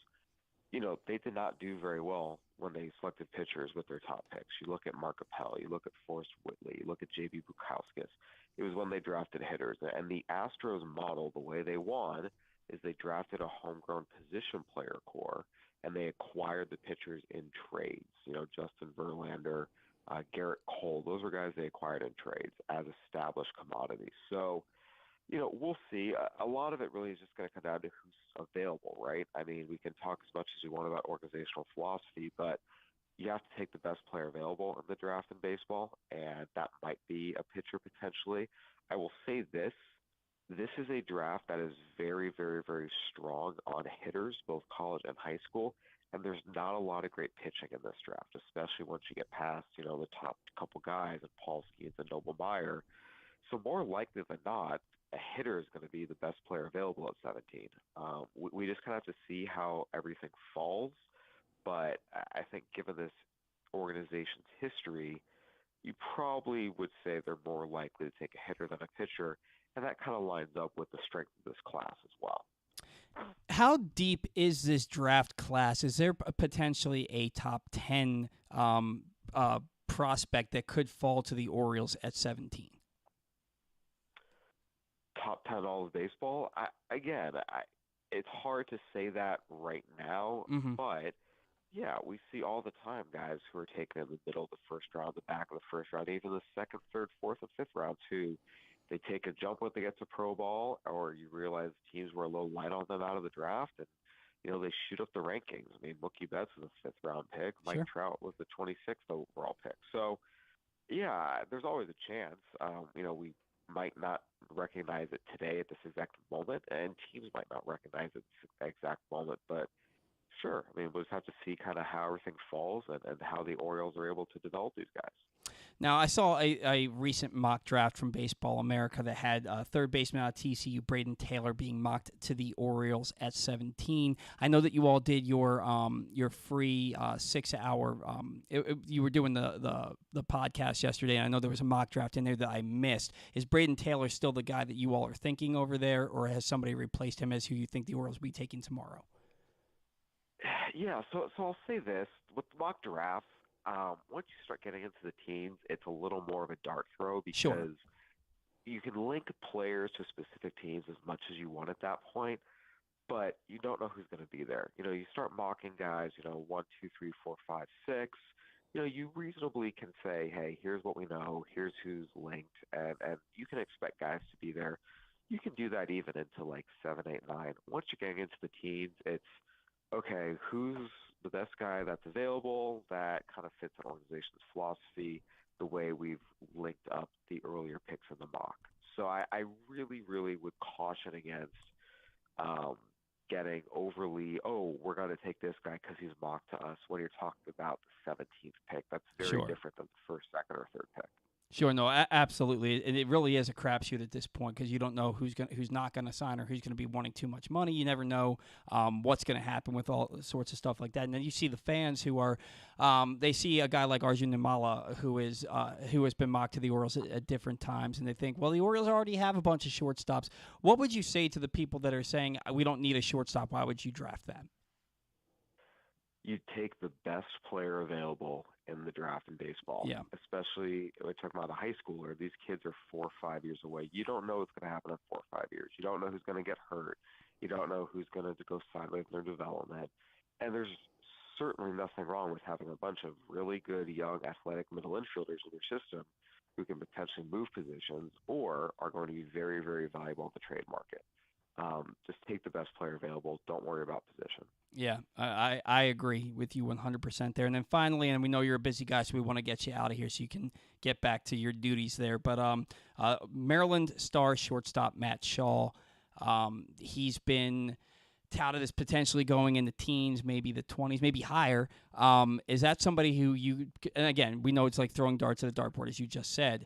they did not do very well when they selected pitchers with their top picks. You look at Mark Appel, you look at Forrest Whitley, you look at J.B. Bukauskas. It was when they drafted hitters. And the Astros model, the way they won, is they drafted a homegrown position player core, and they acquired the pitchers in trades. Justin Verlander, Garrett Cole, those were guys they acquired in trades as established commodities. So, we'll see. A lot of it really is just going to come down to who's available, right? I mean, we can talk as much as we want about organizational philosophy, but you have to take the best player available in the draft in baseball, and that might be a pitcher potentially. I will say this. This is a draft that is very, very, very strong on hitters, both college and high school, and there's not a lot of great pitching in this draft, especially once you get past, the top couple guys and Paul Skeens and Noble Meyer. So more likely than not, a hitter is going to be the best player available at 17. We just kind of have to see how everything falls, but I think given this organization's history, you probably would say they're more likely to take a hitter than a pitcher, and that kind of lines up with the strength of this class as well. How deep is this draft class? Is there potentially a top 10 prospect that could fall to the Orioles at 17? Top 10 all of baseball? It's hard to say that right now, Mm-hmm. but yeah, we see all the time guys who are taken in the middle of the first round, the back of the first round, even the second, third, fourth, and fifth rounds who they take a jump when they get to pro ball, or you realize teams were a little light on them out of the draft, and they shoot up the rankings. I mean, Mookie Betts was a 5th round pick. Mike Sure. Trout was the 26th overall pick. So, yeah, there's always a chance. We might not recognize it today at this exact moment, and teams might not recognize it at this exact moment, but Sure. I mean, we'll just have to see kind of how everything falls and how the Orioles are able to develop these guys. Now, I saw a recent mock draft from Baseball America that had third baseman out of TCU, Braden Taylor, being mocked to the Orioles at 17. I know that you all did your free 6 hour. You were doing the podcast yesterday, and I know there was a mock draft in there that I missed. Is Braden Taylor still the guy that you all are thinking over there, or has somebody replaced him as who you think the Orioles will be taking tomorrow? Yeah, so I'll say this. With the mock drafts, once you start getting into the teams, it's a little more of a dart throw because Sure. you can link players to specific teams as much as you want at that point, but you don't know who's going to be there. You start mocking guys, 1, 2, 3, 4, 5, 6. You reasonably can say, hey, here's what we know, here's who's linked, and you can expect guys to be there. You can do that even into like 7, 8, 9. Once you're getting into the teams, it's, okay, who's the best guy that's available that kind of fits an organization's philosophy, the way we've linked up the earlier picks in the mock. So I really, really would caution against getting overly, we're going to take this guy because he's mocked to us when you're talking about the 17th pick. That's very different than the first, second, or third pick. Sure, no, absolutely, and it really is a crapshoot at this point because you don't know who's not going to sign or who's going to be wanting too much money. You never know what's going to happen with all sorts of stuff like that. And then you see the fans who are, they see a guy like Arjun Nimala who has been mocked to the Orioles at different times, and they think, well, the Orioles already have a bunch of shortstops. What would you say to the people that are saying we don't need a shortstop? Why would you draft them? You take the best player available in the draft in baseball. Yeah. Especially when we're talking about a high schooler. These kids are 4 or 5 years away. You don't know what's going to happen in 4 or 5 years. You don't know who's going to get hurt. You don't know who's going to go sideways in their development. And there's certainly nothing wrong with having a bunch of really good, young, athletic middle infielders in your system who can potentially move positions or are going to be very, very valuable in the trade market. Just take the best player available. Don't worry about position. Yeah, I agree with you 100% there. And then finally, and we know you're a busy guy, so we want to get you out of here so you can get back to your duties there. But Maryland star shortstop Matt Shaw, he's been touted as potentially going in the teens, maybe the 20s, maybe higher. Is that somebody who you – and again, we know it's like throwing darts at a dartboard, as you just said.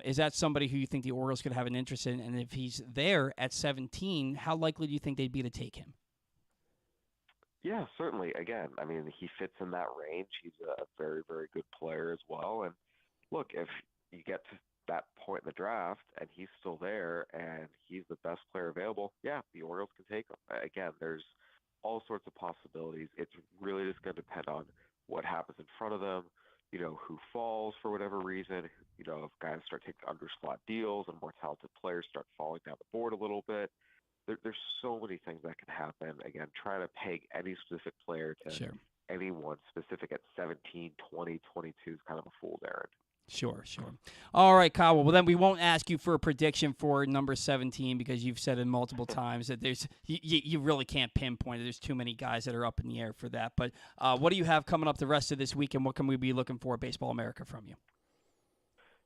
Is that somebody who you think the Orioles could have an interest in? And if he's there at 17, how likely do you think they'd be to take him? Yeah, certainly. Again, I mean, he fits in that range. He's a very, very good player as well. And look, if you get to that point in the draft and he's still there and he's the best player available, yeah, the Orioles can take him. Again, there's all sorts of possibilities. It's really just going to depend on what happens in front of them, who falls for whatever reason, if guys start taking underslot deals and more talented players start falling down the board a little bit. There's so many things that can happen. Again, trying to peg any specific player to anyone specific at 17, 20, 22 is kind of a fool's errand. Sure. All right, Kyle. Well, then we won't ask you for a prediction for number 17 because you've said it multiple times that there's you really can't pinpoint it. There's too many guys that are up in the air for that. But what do you have coming up the rest of this week, and what can we be looking for at Baseball America from you?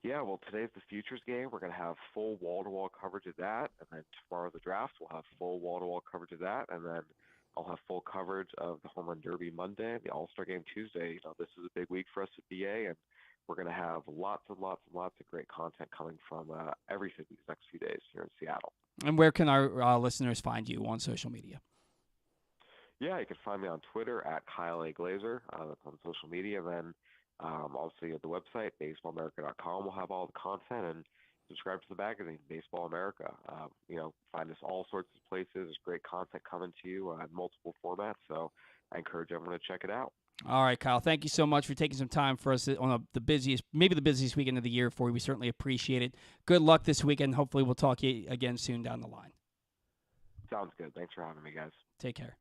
Yeah, well, today's the Futures game. We're going to have full wall-to-wall coverage of that. And then tomorrow, the draft, we'll have full wall-to-wall coverage of that. And then I'll have full coverage of the Home Run Derby Monday and the All-Star Game Tuesday. This is a big week for us at BA, and we're going to have lots and lots and lots of great content coming from everything these next few days here in Seattle. And where can our listeners find you on social media? Yeah, you can find me on Twitter at Kyle A. Glaser. That's on social media. Then obviously at the website, baseballamerica.com, we'll have all the content, and subscribe to the magazine, Baseball America. Find us all sorts of places. There's great content coming to you in multiple formats, so I encourage everyone to check it out. All right, Kyle, thank you so much for taking some time for us on maybe the busiest weekend of the year for you. We certainly appreciate it. Good luck this weekend. Hopefully we'll talk to you again soon down the line. Sounds good. Thanks for having me, guys. Take care.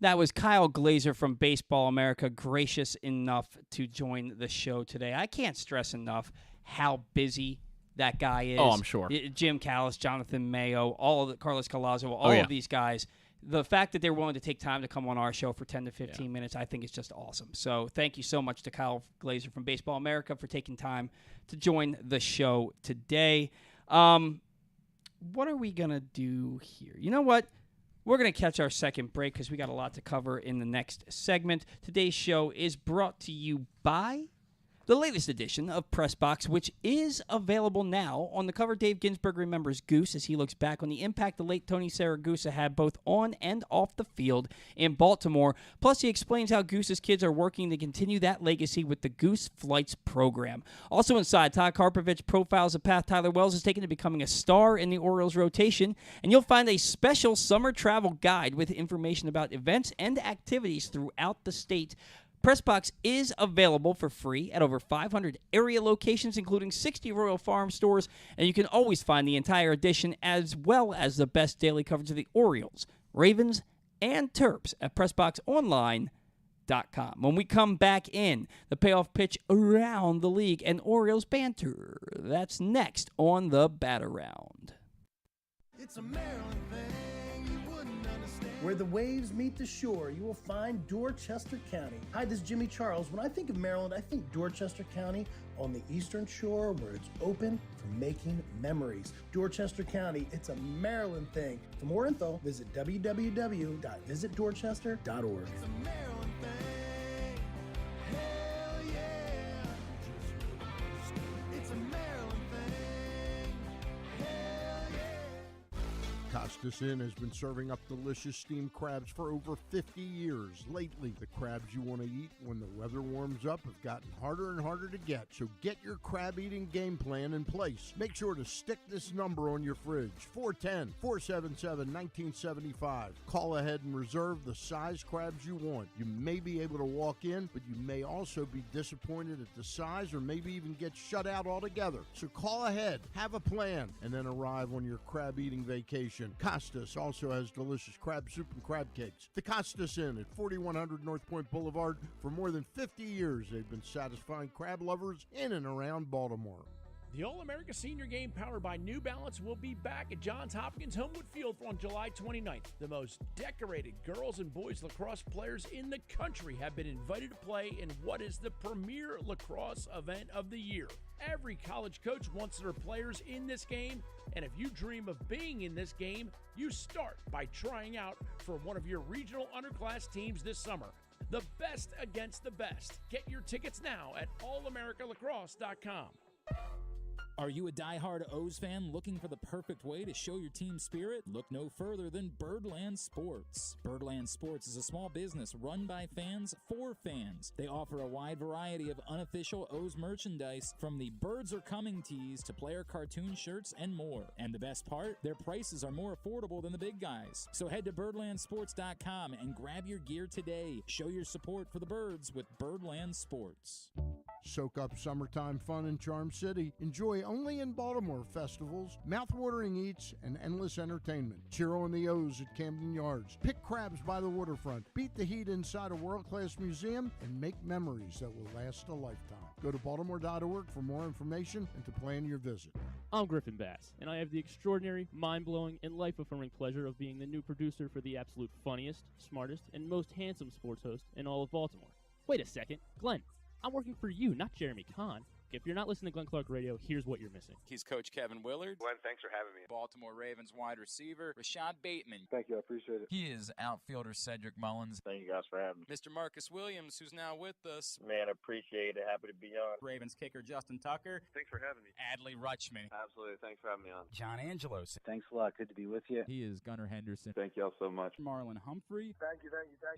That was Kyle Glaser from Baseball America, gracious enough to join the show today. I can't stress enough how busy that guy is. Oh, I'm sure. Jim Callis, Jonathan Mayo, Carlos Collazo, of these guys. The fact that they're willing to take time to come on our show for 10 to 15 minutes, I think is just awesome. So thank you so much to Kyle Glaser from Baseball America for taking time to join the show today. What are we going to do here? You know what? We're going to catch our second break because we got a lot to cover in the next segment. Today's show is brought to you by the latest edition of Press Box, which is available now. On the cover, Dave Ginsburg remembers Goose as he looks back on the impact the late Tony Saragusa had both on and off the field in Baltimore. Plus, he explains how Goose's kids are working to continue that legacy with the Goose Flights program. Also inside, Todd Karpovich profiles the path Tyler Wells has taken to becoming a star in the Orioles rotation, and you'll find a special summer travel guide with information about events and activities throughout the state. Pressbox is available for free at over 500 area locations, including 60 Royal Farm stores, and you can always find the entire edition as well as the best daily coverage of the Orioles, Ravens, and Terps at PressBoxOnline.com. When we come back in, the payoff pitch around the league and Orioles banter. That's next on the Bat Around. It's a Maryland thing you wouldn't understand. Where the waves meet the shore, you will find Dorchester County. Hi, this is Jimmy Charles. When I think of Maryland, I think Dorchester County on the eastern shore where it's open for making memories. Dorchester County, it's a Maryland thing. For more info, visit www.visitdorchester.org. It's a Maryland thing. Hell yeah. It's a Maryland thing. Hell yeah. Costas Inn has been serving up delicious steamed crabs for over 50 years. Lately, the crabs you want to eat when the weather warms up have gotten harder and harder to get. So get your crab eating game plan in place. Make sure to stick this number on your fridge, 410-477-1975. Call ahead and reserve the size crabs you want. You may be able to walk in, but you may also be disappointed at the size or maybe even get shut out altogether. So call ahead, have a plan, and then arrive on your crab eating vacation. Costas also has delicious crab soup and crab cakes. The Costas Inn at 4100 North Point Boulevard. For more than 50 years, they've been satisfying crab lovers in and around Baltimore. The All-America Senior Game powered by New Balance will be back at Johns Hopkins Homewood Field on July 29th. The most decorated girls and boys lacrosse players in the country have been invited to play in what is the premier lacrosse event of the year. Every college coach wants their players in this game, and if you dream of being in this game, you start by trying out for one of your regional underclass teams this summer. The best against the best. Get your tickets now at allamericalacrosse.com. Are you a diehard O's fan looking for the perfect way to show your team spirit? Look no further than Birdland Sports. Birdland Sports is a small business run by fans for fans. They offer a wide variety of unofficial O's merchandise, from the Birds Are Coming tees to player cartoon shirts and more. And the best part? Their prices are more affordable than the big guys. So head to birdlandsports.com and grab your gear today. Show your support for the Birds with Birdland Sports. Soak up summertime fun in Charm City. Enjoy only in Baltimore festivals, mouth-watering eats, and endless entertainment. Cheer on the O's at Camden Yards. Pick crabs by the waterfront. Beat the heat inside a world-class museum and make memories that will last a lifetime. Go to baltimore.org for more information and to plan your visit. I'm Griffin Bass, and I have the extraordinary, mind-blowing, and life-affirming pleasure of being the new producer for the absolute funniest, smartest, and most handsome sports host in all of Baltimore. Wait a second, Glenn. I'm working for you, not Jeremy Kahn. If you're not listening to Glenn Clark Radio, here's what you're missing. He's Coach Kevin Willard. Glenn, thanks for having me. Baltimore Ravens wide receiver, Rashad Bateman. Thank you, I appreciate it. He is outfielder Cedric Mullins. Thank you guys for having me. Mr. Marcus Williams, who's now with us. Man, appreciate it. Happy to be on. Ravens kicker Justin Tucker. Thanks for having me. Adley Rutschman. Absolutely. Thanks for having me on. John Angelos. Thanks a lot. Good to be with you. He is Gunnar Henderson. Thank y'all so much. Marlon Humphrey. Thank you.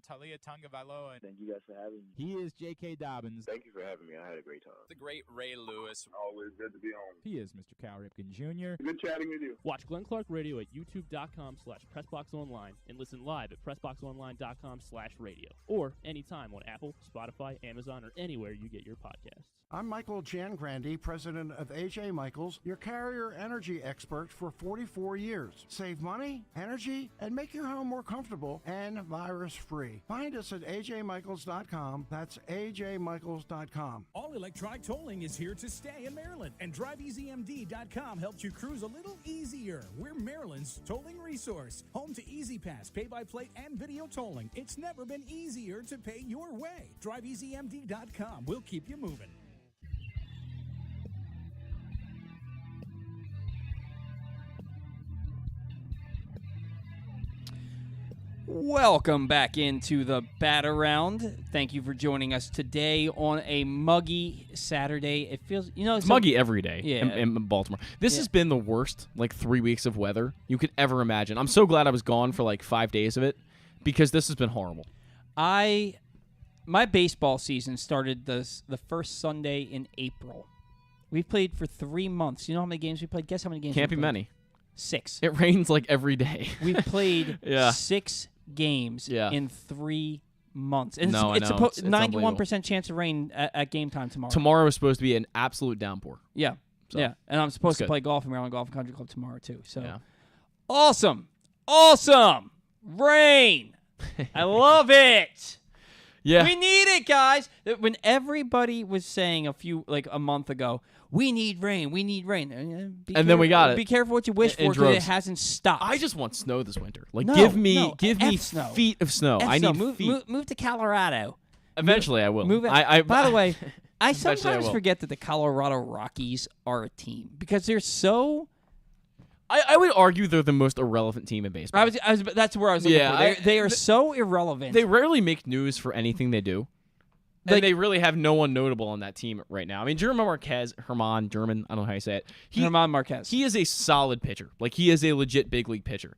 Talia Tungavailoa. Thank you guys for having me. He is J.K. Dobbins. Thank you for having me. I had a great time. The great Ray Lewis. Always good to be on. He is Mr. Cal Ripken Jr. Good chatting with you. Watch Glenn Clark Radio at youtube.com/PressBoxOnline and listen live at PressBoxOnline.com/radio or anytime on Apple, Spotify, Amazon, or anywhere you get your podcasts. I'm Michael Jangrandy, president of AJ Michaels, your carrier energy expert for 44 years. Save money, energy, and make your home more comfortable and virus-free. Find us at ajmichaels.com. That's ajmichaels.com. All electronic tolling is here to stay in Maryland, and DriveEasyMD.com helps you cruise a little easier. We're Maryland's tolling resource, home to Easy Pass, pay-by-plate, and video tolling. It's never been easier to pay your way. DriveEasyMD.com. We'll keep you moving. Welcome back into the Batter Round. Thank you for joining us today on a muggy Saturday. It feels, it's muggy every day Yeah. in Baltimore. This has been the worst, 3 weeks of weather you could ever imagine. I'm so glad I was gone for 5 days of it because this has been horrible. My baseball season started the first Sunday in April. We've played for 3 months. You know how many games we played? Guess how many games Can't we be played? many. 6. It rains every day. We've played Yeah. 6 games in 3 months. And No, it's I know. It's 91% chance of rain at game time tomorrow. Tomorrow is supposed to be an absolute downpour. Yeah. So, yeah. And I'm supposed to good. play golf in Maryland Golf and Country Club tomorrow, too. So Yeah. Awesome. Rain. I love it. Yeah. We need it, guys. When everybody was saying a month ago, we need rain. And then we got it. Be careful what you wish for because it hasn't stopped. I just want snow this winter. Give me snow. feet of snow. F I snow. need feet. Move to Colorado. Eventually, I will. Move it. By the way, I Eventually sometimes will. forget that the Colorado Rockies are a team because they're so. I would argue they're the most irrelevant team in baseball. That's where I was looking for. They are so irrelevant. They rarely make news for anything they do. And they really have no one notable on that team right now. I mean, German Marquez, Herman, German, I don't know how you say it. Herman Marquez. He is a solid pitcher. He is a legit big league pitcher.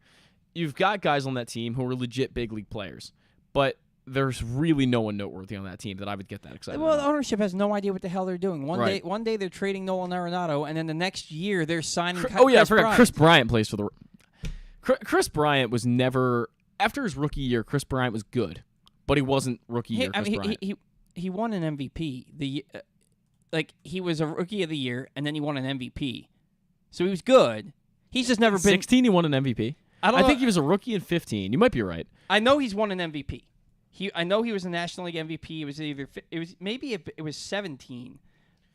You've got guys on that team who are legit big league players, but there's really no one noteworthy on that team that I would get that excited Well, about. the ownership has no idea what the hell they're doing. One day they're trading Nolan Arenado, and then the next year they're signing. I forgot. Chris Bryant plays for the. Chris Bryant was never after his rookie year. Chris Bryant was good, but he wasn't rookie year. Chris Bryant. He won an MVP. He was a rookie of the year, and then he won an MVP. So he was good. He's just never been. 16, he won an MVP. I think he was a rookie in 15. You might be right. I know he's won an MVP. I know he was a National League MVP. It was 17,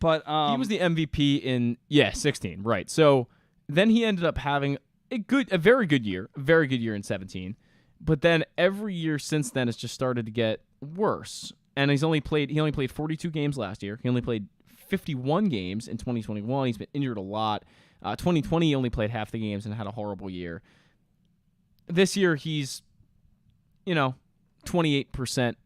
but he was the MVP in 16. Right. So then he ended up having a very good year in 17. But then every year since then has just started to get worse. And he only played 42 games last year. He only played 51 games in 2021. He's been injured a lot. 2020 he only played half the games and had a horrible year. This year he's 18%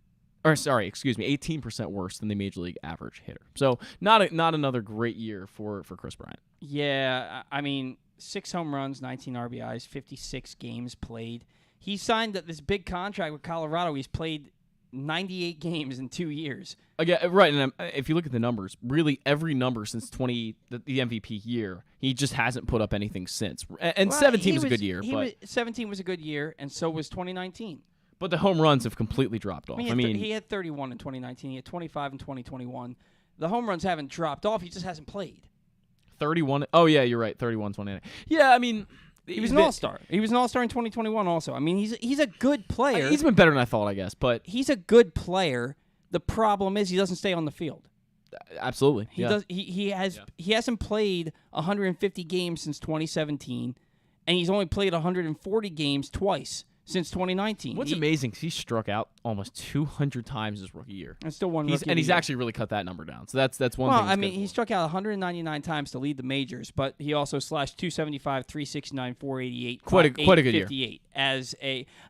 worse than the major league average hitter. So not another great year for Chris Bryant. Yeah, I mean 6 home runs, 19 RBIs, 56 games played. He signed this big contract with Colorado. He's played 98 games in 2 years. Again, right, and if you look at the numbers, really every number since the MVP year, he just hasn't put up anything since. And 17 was a good year. 17 was a good year, and so was 2019. But the home runs have completely dropped off. He had 31 in 2019. He had 25 in 2021. The home runs haven't dropped off. He just hasn't played. 31. Oh, yeah, you're right. 31, 29. Yeah, I mean... He was an all-star. He was an all-star in 2021 also. I mean, he's a good player. He's been better than I thought, I guess, but... He's a good player. The problem is he doesn't stay on the field. Absolutely. He hasn't played 150 games since 2017, and he's only played 140 games twice since 2019. What's amazing is he struck out almost 200 times his rookie year. And still won. He's actually really cut that number down. So that's one thing. Well, I mean, he struck out 199 times to lead the majors, but he also slashed 275, 369, 488, quite a good year. 58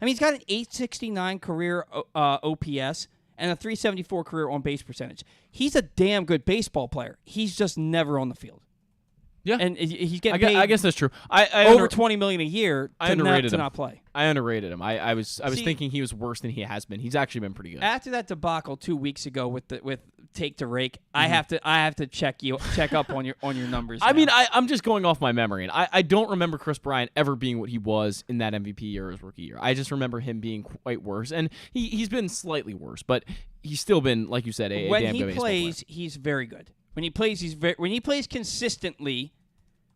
he's got an 869 career OPS and a 374 career on base percentage. He's a damn good baseball player. He's just never on the field. Yeah, and he's getting paid. I guess that's true. Over $20 million a year to not play. I underrated him. I was thinking he was worse than he has been. He's actually been pretty good. After that debacle 2 weeks ago with take to rake, I have to check up on your numbers. I mean, I'm just going off my memory, and I don't remember Chris Bryant ever being what he was in that MVP year or his rookie year. I just remember him being quite worse, and he's been slightly worse, but he's still been, like you said, a damn good baseball player. When he plays, he's very good. When he plays consistently,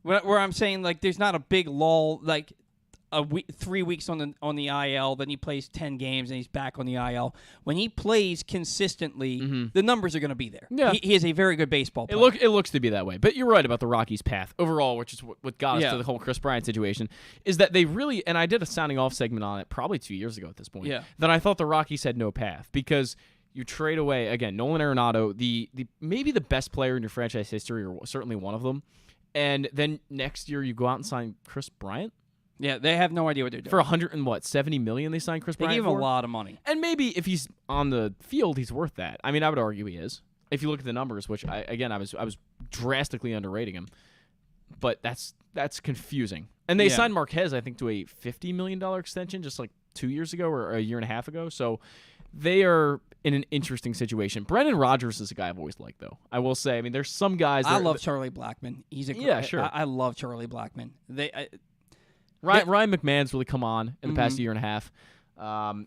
where I'm saying there's not a big lull 3 weeks on the IL, then he plays 10 games and he's back on the IL. When he plays consistently, the numbers are going to be there. Yeah. He is a very good baseball player. It looks to be that way. But you're right about the Rockies' path overall, which is what got us to the whole Chris Bryant situation, is that they really, and I did a sounding off segment on it probably 2 years ago at this point, that I thought the Rockies had no path because you trade away, again, Nolan Arenado, the maybe the best player in your franchise history, or certainly one of them, and then next year you go out and sign Chris Bryant? Yeah, they have no idea what they're doing. For $170 million they signed Chris They Bryant gave him for? a lot of money. And maybe if he's on the field, he's worth that. I mean, I would argue he is. If you look at the numbers, which I was drastically underrating him, but that's confusing. And they signed Marquez, I think, to a $50 million extension just like 2 years ago or a year and a half ago. So they are in an interesting situation. Brendan Rodgers is a guy I've always liked, though. I will say. I mean, there's some guys. I love Charlie Blackmon. He's a yeah, sure. I love Charlie Blackmon. Ryan McMahon's really come on in the past year and a half.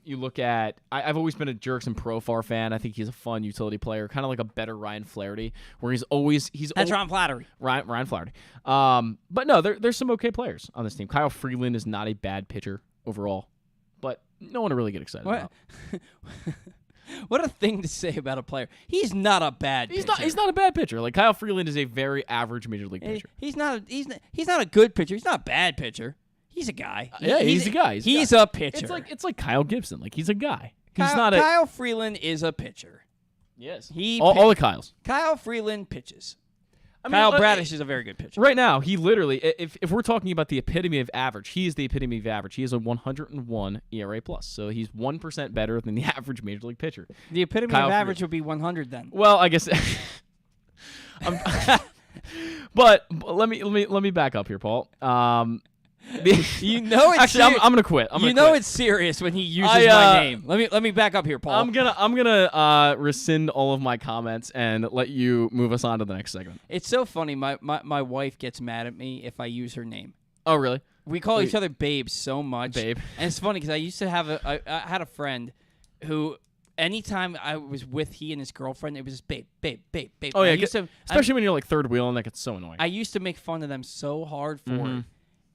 You look at, I've always been a Jerkson Profar fan. I think he's a fun utility player, kind of like a better Ryan Flaherty, where That's Ryan Flaherty. Ryan Flaherty. But no, there's some okay players on this team. Kyle Freeland is not a bad pitcher overall, but no one to really get excited about. What a thing to say about a player. He's not a bad pitcher. He's not a bad pitcher. Like Kyle Freeland is a very average major league pitcher. He's not a good pitcher. He's not a bad pitcher. He's a guy. He's a guy. He's a pitcher. It's like Kyle Gibson. Like he's a guy. Kyle Freeland is a pitcher. Yes. All the Kyles. Kyle Freeland pitches. I mean, Kyle Bradish is a very good pitcher. Right now, he literally, if we're talking about the epitome of average, he is the epitome of average. He is a 101 ERA plus, so he's 1% better than the average major league pitcher. The epitome of average would be 100 then. Well, I guess. But let me back up here, Paul. You know it's actually. I'm gonna quit. It's serious when he uses my name. Let me back up here, Paul. I'm gonna rescind all of my comments and let you move us on to the next segment. It's so funny. My wife gets mad at me if I use her name. Oh, really? We call each other babe so much. Babe. And it's funny because I used to have I had a friend who. Anytime I was with he and his girlfriend, it was just babe. Oh yeah, especially when you're like third wheel and that gets so annoying. I used to make fun of them so hard for it.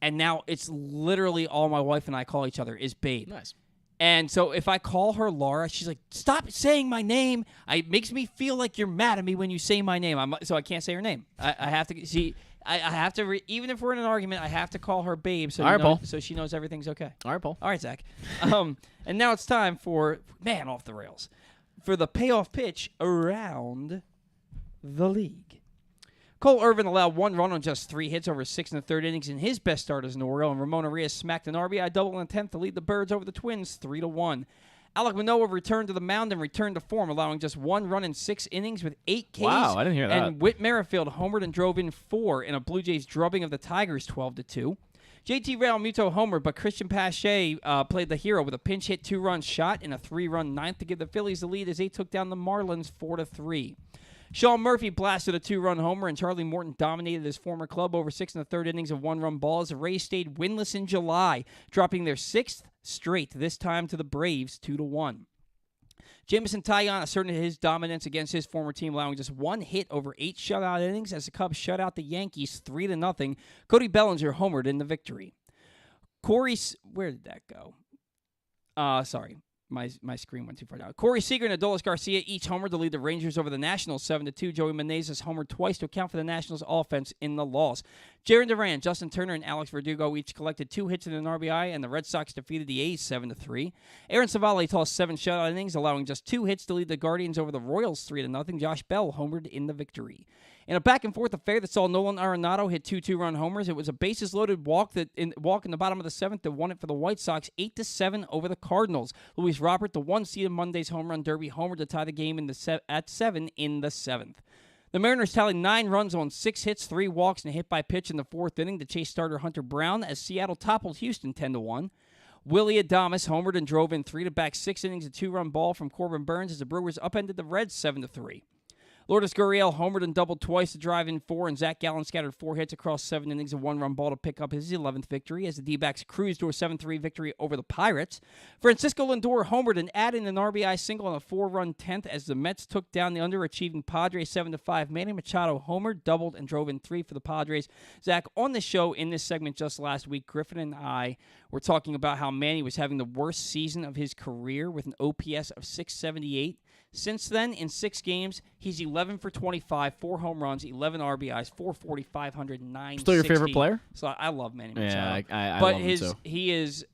And now it's literally all my wife and I call each other is babe. Nice. And so if I call her Laura, she's like, "Stop saying my name. It makes me feel like you're mad at me when you say my name." So I can't say her name. I have to see. I have to even if we're in an argument, I have to call her babe so Paul. So she knows everything's okay. All right, Paul. All right, Zach. And now it's time for off the rails for the payoff pitch around the league. Cole Irvin allowed 1 run on just 3 hits over 6 1/3 innings in his best start as an Oriole, and Ramon Arias smacked an RBI double in the 10th to lead the Birds over the Twins 3-1. Alek Manoah returned to the mound and returned to form, allowing just 1 run in 6 innings with 8 Ks. Wow, I didn't hear that. And Whit Merrifield homered and drove in 4 in a Blue Jays drubbing of the Tigers 12-2. JT Realmuto homered, but Christian Pache played the hero with a pinch hit 2-run shot in a 3-run ninth to give the Phillies the lead as they took down the Marlins 4-3. Sean Murphy blasted a 2-run homer, and Charlie Morton dominated his former club over 6 1/3 innings of 1-run balls. The Rays stayed winless in July, dropping their 6th straight, this time to the Braves 2-1. Jameson Taillon asserted his dominance against his former team, allowing just 1 hit over 8 shutout innings as the Cubs shut out the Yankees 3-0. Cody Bellinger homered in the victory. Where did that go? Sorry. My screen went too far down. Corey Seager and Adolis Garcia each homered to lead the Rangers over the Nationals 7-2. Joey Menezes homered twice to account for the Nationals' offense in the loss. Jarren Duran, Justin Turner, and Alex Verdugo each collected 2 hits and an RBI, and the Red Sox defeated the A's 7-3. Aaron Savali tossed 7 shutout innings, allowing just 2 hits to lead the Guardians over the Royals 3-0. Josh Bell homered in the victory. In a back-and-forth affair that saw Nolan Arenado hit 2 2-run homers, it was a bases-loaded walk in the bottom of the 7th that won it for the White Sox 8-7 over the Cardinals. Luis Robert, the 1-seed in Monday's home run derby, homered to tie the game at 7 in the 7th. The Mariners tallied 9 runs on 6 hits, 3 walks, and a hit by pitch in the 4th inning to chase starter Hunter Brown as Seattle toppled Houston 10-1. Willie Adames homered and drove in 3 to back 6 innings, a 2-run ball from Corbin Burns as the Brewers upended the Reds 7-3. Lourdes Gurriel homered and doubled twice to drive in 4, and Zach Gallen scattered 4 hits across 7 innings, a 1-run ball to pick up his 11th victory as the D-backs cruised to a 7-3 victory over the Pirates. Francisco Lindor homered and added an RBI single on a 4-run 10th as the Mets took down the underachieving Padres 7-5. Manny Machado homered, doubled, and drove in 3 for the Padres. Zach, on the show in this segment just last week, Griffin and I were talking about how Manny was having the worst season of his career with an OPS of 678. Since then, in 6 games, he's 11 for 25, 4 home runs, 11 RBIs, 440, 500, 960. Still your favorite player? So I love Manny Machado. Yeah, I but love him too. He is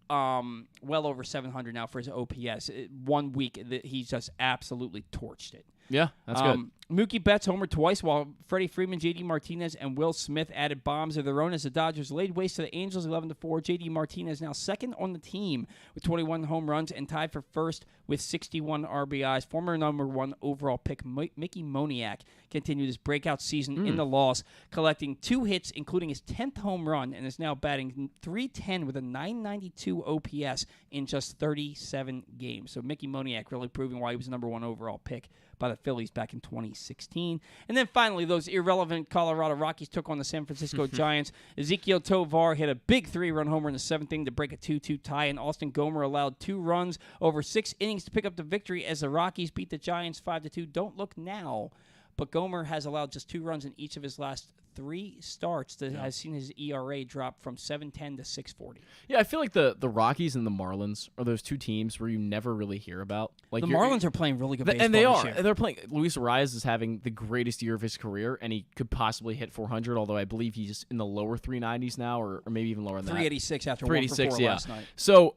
well over 700 now for his OPS. 1 week, he's just absolutely torched it. Yeah, that's good. Mookie Betts homered twice while Freddie Freeman, J.D. Martinez, and Will Smith added bombs of their own as the Dodgers laid waste to the Angels 11-4. J.D. Martinez now second on the team with 21 home runs and tied for first with 61 RBIs. Former number 1 overall pick Mickey Moniak continued his breakout season in the loss, collecting 2 hits, including his 10th home run, and is now batting .310 with a .992 OPS in just 37 games. So Mickey Moniak really proving why he was the number 1 overall pick by the Phillies back in 2016. And then finally, those irrelevant Colorado Rockies took on the San Francisco Giants. Ezekiel Tovar hit a big 3-run homer in the 7th inning to break a 2-2 tie, and Austin Gomer allowed 2 runs over 6 innings to pick up the victory as the Rockies beat the Giants 5-2. Don't look now, but Gomer has allowed just 2 runs in each of his last 3 starts that has seen his ERA drop from 7.10 to 6.40. Yeah, I feel like the Rockies and the Marlins are those 2 teams where you never really hear about. Like the Marlins are playing really good baseball and they this are. year. They're playing. Luis Arias is having the greatest year of his career, and he could possibly hit 400. Although I believe he's in the lower 390s now, or maybe even lower than 386 that. after 1 for 4 last night. So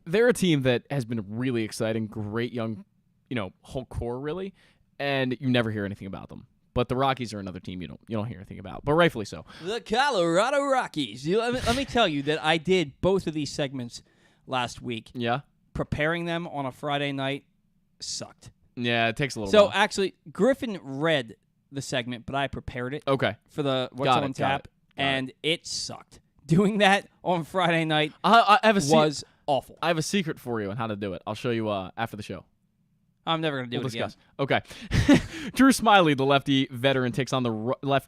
they're a team that has been really exciting, great young, whole core really, and you never hear anything about them. But the Rockies are another team you don't hear anything about, but rightfully so. The Colorado Rockies. Let me tell you that I did both of these segments last week. Yeah. Preparing them on a Friday night sucked. Yeah, it takes a little So while. actually, Griffin read the segment, but I prepared it. Okay. For the What's Got on it, Tap, got and it sucked. Doing that on Friday night I have was awful. I have a secret for you on how to do it. I'll show you after the show. I'm never going to do We'll it discuss. again. Okay. Drew Smiley, the lefty veteran, takes on the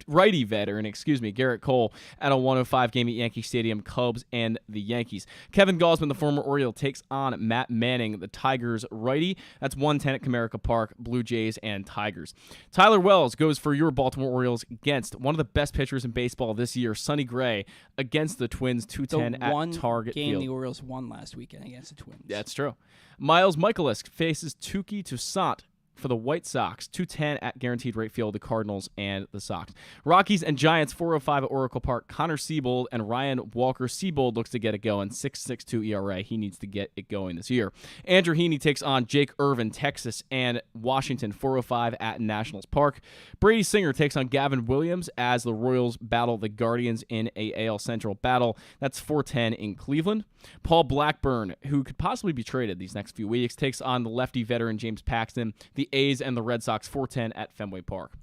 righty veteran, Garrett Cole, at a 105 game at Yankee Stadium, Cubs and the Yankees. Kevin Gausman, the former Oriole, takes on Matt Manning, the Tigers righty. That's 110 at Comerica Park, Blue Jays and Tigers. Tyler Wells goes for your Baltimore Orioles against one of the best pitchers in baseball this year, Sonny Gray, against the Twins, 210 at Target game Field. the Orioles won last weekend against the Twins. That's true. Miles Michaelis faces Touki Toussaint for the White Sox, 210 at Guaranteed Rate Field, the Cardinals and the Sox. Rockies and Giants, 405 at Oracle Park, Connor Siebold and Ryan Walker. Siebold looks to get it going, 6.62 ERA. He needs to get it going this year. Andrew Heaney takes on Jake Irvin, Texas and Washington, 405 at Nationals Park. Brady Singer takes on Gavin Williams as the Royals battle the Guardians in a AL Central battle. That's 410 in Cleveland. Paul Blackburn, who could possibly be traded these next few weeks, takes on the lefty veteran James Paxton. The A's and the Red Sox, 410 at Fenway Park.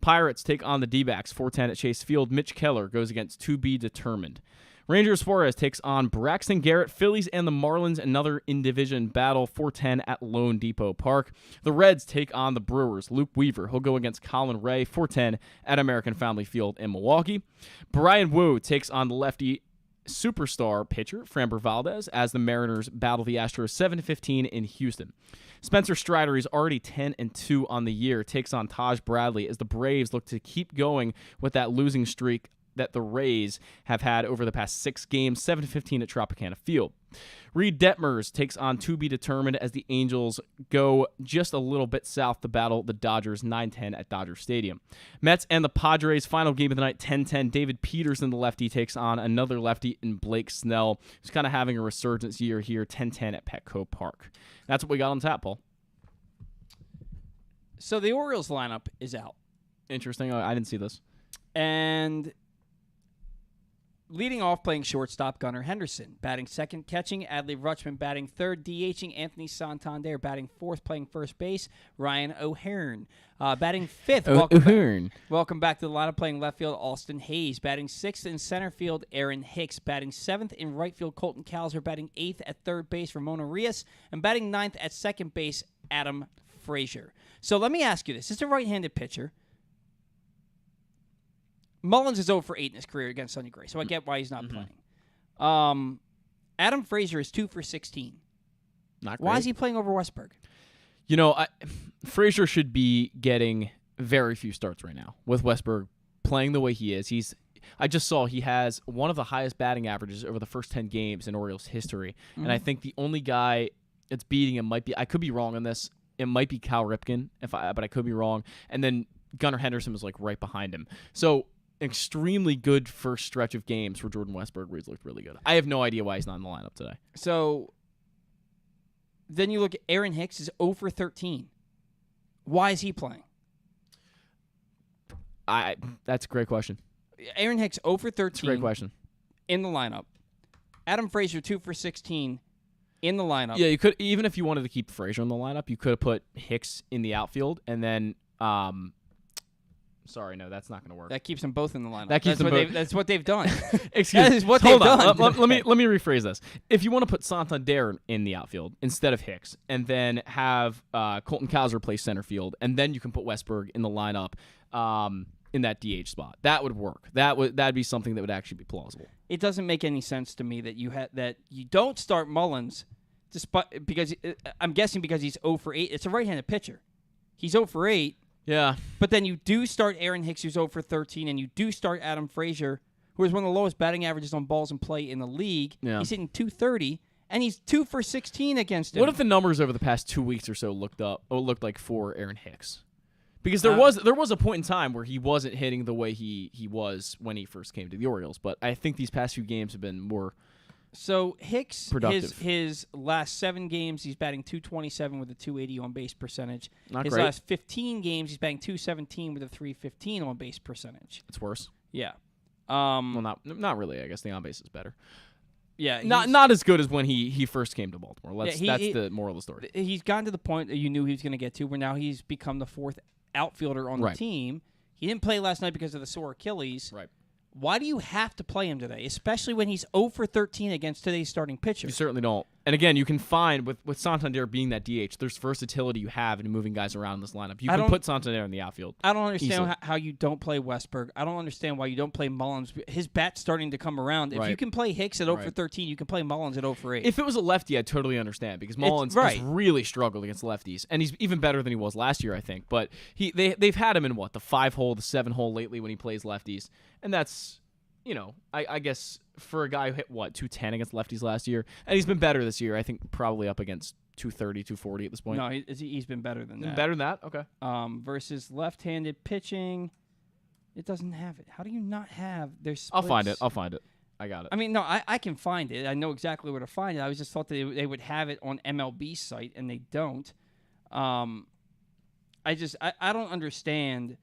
Pirates take on the D-backs, 410 at Chase Field. Mitch Keller goes against to be determined. Rangers Suarez takes on Braxton Garrett. Phillies and the Marlins, another in-division battle, 410 at Lone Depot Park. The Reds take on the Brewers. Luke Weaver, he'll go against Colin Ray, 410 at American Family Field in Milwaukee. Brian Wu takes on the lefty superstar pitcher Framber Valdez as the Mariners battle the Astros, 7-15 in Houston. Spencer Strider is already 10-2 on the year, takes on Taj Bradley as the Braves look to keep going with that losing streak that the Rays have had over the past 6 games, 7-15 at Tropicana Field. Reed Detmers takes on to be determined as the Angels go just a little bit south to battle the Dodgers, 9-10 at Dodger Stadium. Mets and the Padres, final game of the night, 10-10. David Peterson, the lefty, takes on another lefty in Blake Snell, who's kind of having a resurgence year here, 10-10 at Petco Park. That's what we got on tap, Paul. So the Orioles lineup is out. Interesting. I didn't see this. And leading off, playing shortstop, Gunnar Henderson. Batting second, catching, Adley Rutschman. Batting third, DHing, Anthony Santander. Batting fourth, playing first base, Ryan O'Hearn. Batting fifth, welcome back to the lineup, playing left field, Austin Hayes. Batting sixth in center field, Aaron Hicks. Batting seventh in right field, Colton Cowser. Batting eighth at third base, Ramon Arias. And batting ninth at second base, Adam Frazier. So let me ask you this. This is a right-handed pitcher. Mullins is 0 for 8 in his career against Sonny Gray, so I get why he's not playing. Adam Frazier is 2 for 16. Not great. Why is he playing over Westberg? You know, Frazier should be getting very few starts right now with Westberg playing the way he is. I just saw he has one of the highest batting averages over the first 10 games in Orioles history, and I think the only guy that's beating him might be, I could be wrong on this, it might be Cal Ripken, but I could be wrong, and then Gunnar Henderson was like right behind him. So extremely good first stretch of games for Jordan Westberg where he's looked really good. I have no idea why he's not in the lineup today. So then you look at Aaron Hicks is 0 for 13. Why is he playing? That's a great question. Aaron Hicks 0 for 13. That's a great question. In the lineup. Adam Frazier 2 for 16 in the lineup. Yeah, you could, even if you wanted to keep Frazier in the lineup, you could have put Hicks in the outfield and then sorry, no, that's not going to work. That keeps them both in the lineup. That keeps them both. That's what they've done. Excuse That me. is what Hold they've on. done. Let me rephrase this. If you want to put Santander in the outfield instead of Hicks, and then have Colton Cowser play center field, and then you can put Westberg in the lineup in that DH spot, that would work. That'd be something that would actually be plausible. It doesn't make any sense to me that you don't start Mullins, despite because I'm guessing because he's 0 for 8. It's a right-handed pitcher. He's 0 for 8. Yeah. But then you do start Aaron Hicks, who's 0 for 13, and you do start Adam Frazier, who has one of the lowest batting averages on balls in play in the league. Yeah. He's hitting 230, and he's 2 for 16 against him. What if the numbers over the past 2 weeks or so looked like for Aaron Hicks? Because there was a point in time where he wasn't hitting the way he was when he first came to the Orioles, but I think these past few games have been more So Hicks, productive. his last 7 games, he's batting 227 with a 280 on base percentage. Not his great. last 15 games, he's batting 217 with a 315 on base percentage. It's worse. Yeah. Well, not really. I guess the on base is better. Yeah. Not as good as when he first came to Baltimore. That's the moral of the story. He's gotten to the point that you knew he was going to get to, where now he's become the 4th outfielder on the team. He didn't play last night because of the sore Achilles. Right. Why do you have to play him today, especially when he's 0 for 13 against today's starting pitcher? You certainly don't. And again, you can find with Santander being that DH, there's versatility you have in moving guys around in this lineup. You can put Santander in the outfield. I don't understand how you don't play Westberg. I don't understand why you don't play Mullins. His bat's starting to come around. If you can play Hicks at 0 for 13, you can play Mullins at 0 for 8. If it was a lefty, I'd totally understand because Mullins has really struggled against lefties, and he's even better than he was last year, I think. But they've had him in the 5-hole, the 7-hole lately when he plays lefties, and that's. I guess for a guy who hit, 210 against lefties last year, and he's been better this year, I think probably up against 230, 240 at this point. No, he's been better than that. Better than that? Okay. Versus left-handed pitching, it doesn't have it. How do you not have their splits? I'll find it. I got it. I mean, no, I can find it. I know exactly where to find it. I was just thought that they would have it on MLB site, and they don't. I don't understand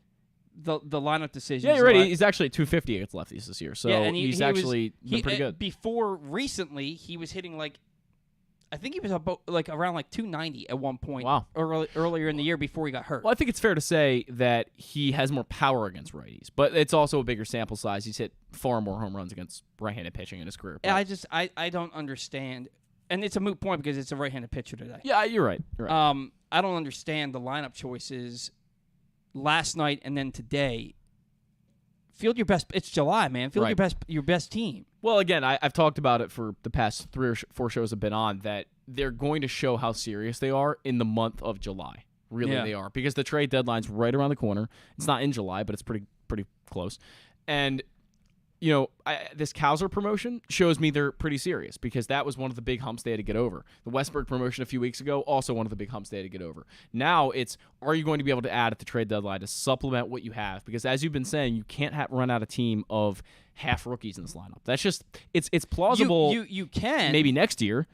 the lineup decisions. Yeah, you're right. He's actually at 250 against lefties this year, so and he's actually been pretty good. Before recently, he was hitting I think he was around 290 at one point. Wow. Earlier in the year before he got hurt. Well, I think it's fair to say that he has more power against righties, but it's also a bigger sample size. He's hit far more home runs against right-handed pitching in his career. I don't understand, and it's a moot point because it's a right-handed pitcher today. Yeah, you're right. I don't understand the lineup choices last night and then today. Field your best. It's July, man. Field your best team. Well, again, I've talked about it for the past 3 or 4 shows I've been on that they're going to show how serious they are in the month of July. Really, they are, because the trade deadline's right around the corner. It's not in July, but it's pretty close. And this Cowser promotion shows me they're pretty serious, because that was one of the big humps they had to get over. The Westberg promotion a few weeks ago, also one of the big humps they had to get over. Now it's, are you going to be able to add at the trade deadline to supplement what you have? Because as you've been saying, you can't run out a team of half rookies in this lineup. That's just, it's plausible. You can. Maybe next year.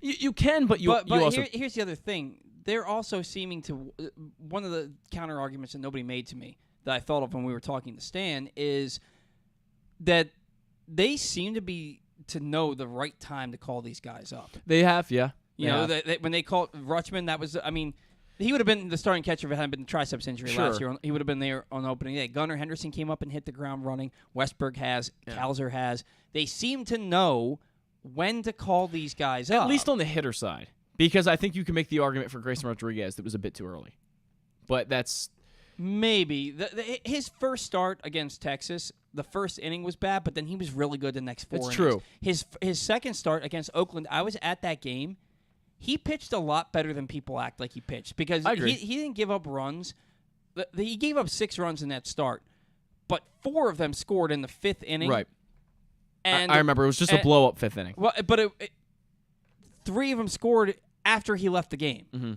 You can, but you also... Here's the other thing. They're also seeming to... one of the counter arguments that nobody made to me that I thought of when we were talking to Stan is that they seem to know the right time to call these guys up. They have, yeah. When they called Rutschman, that was, he would have been the starting catcher if it hadn't been the triceps injury last year. He would have been there on opening day. Gunnar Henderson came up and hit the ground running. Westberg has. Yeah. Cowser has. They seem to know when to call these guys up. At least on the hitter side. Because I think you can make the argument for Grayson Rodriguez that was a bit too early. But that's... Maybe. His first start against Texas, the first inning was bad, but then he was really good the next 4 innings. It's true. His second start against Oakland, I was at that game. He pitched a lot better than people act like he pitched, because he didn't give up runs. He gave up 6 runs in that start, but 4 of them scored in the 5th inning. Right. And I remember. It was just a blow-up 5th inning. Well, but 3 of them scored after he left the game. Mm-hmm.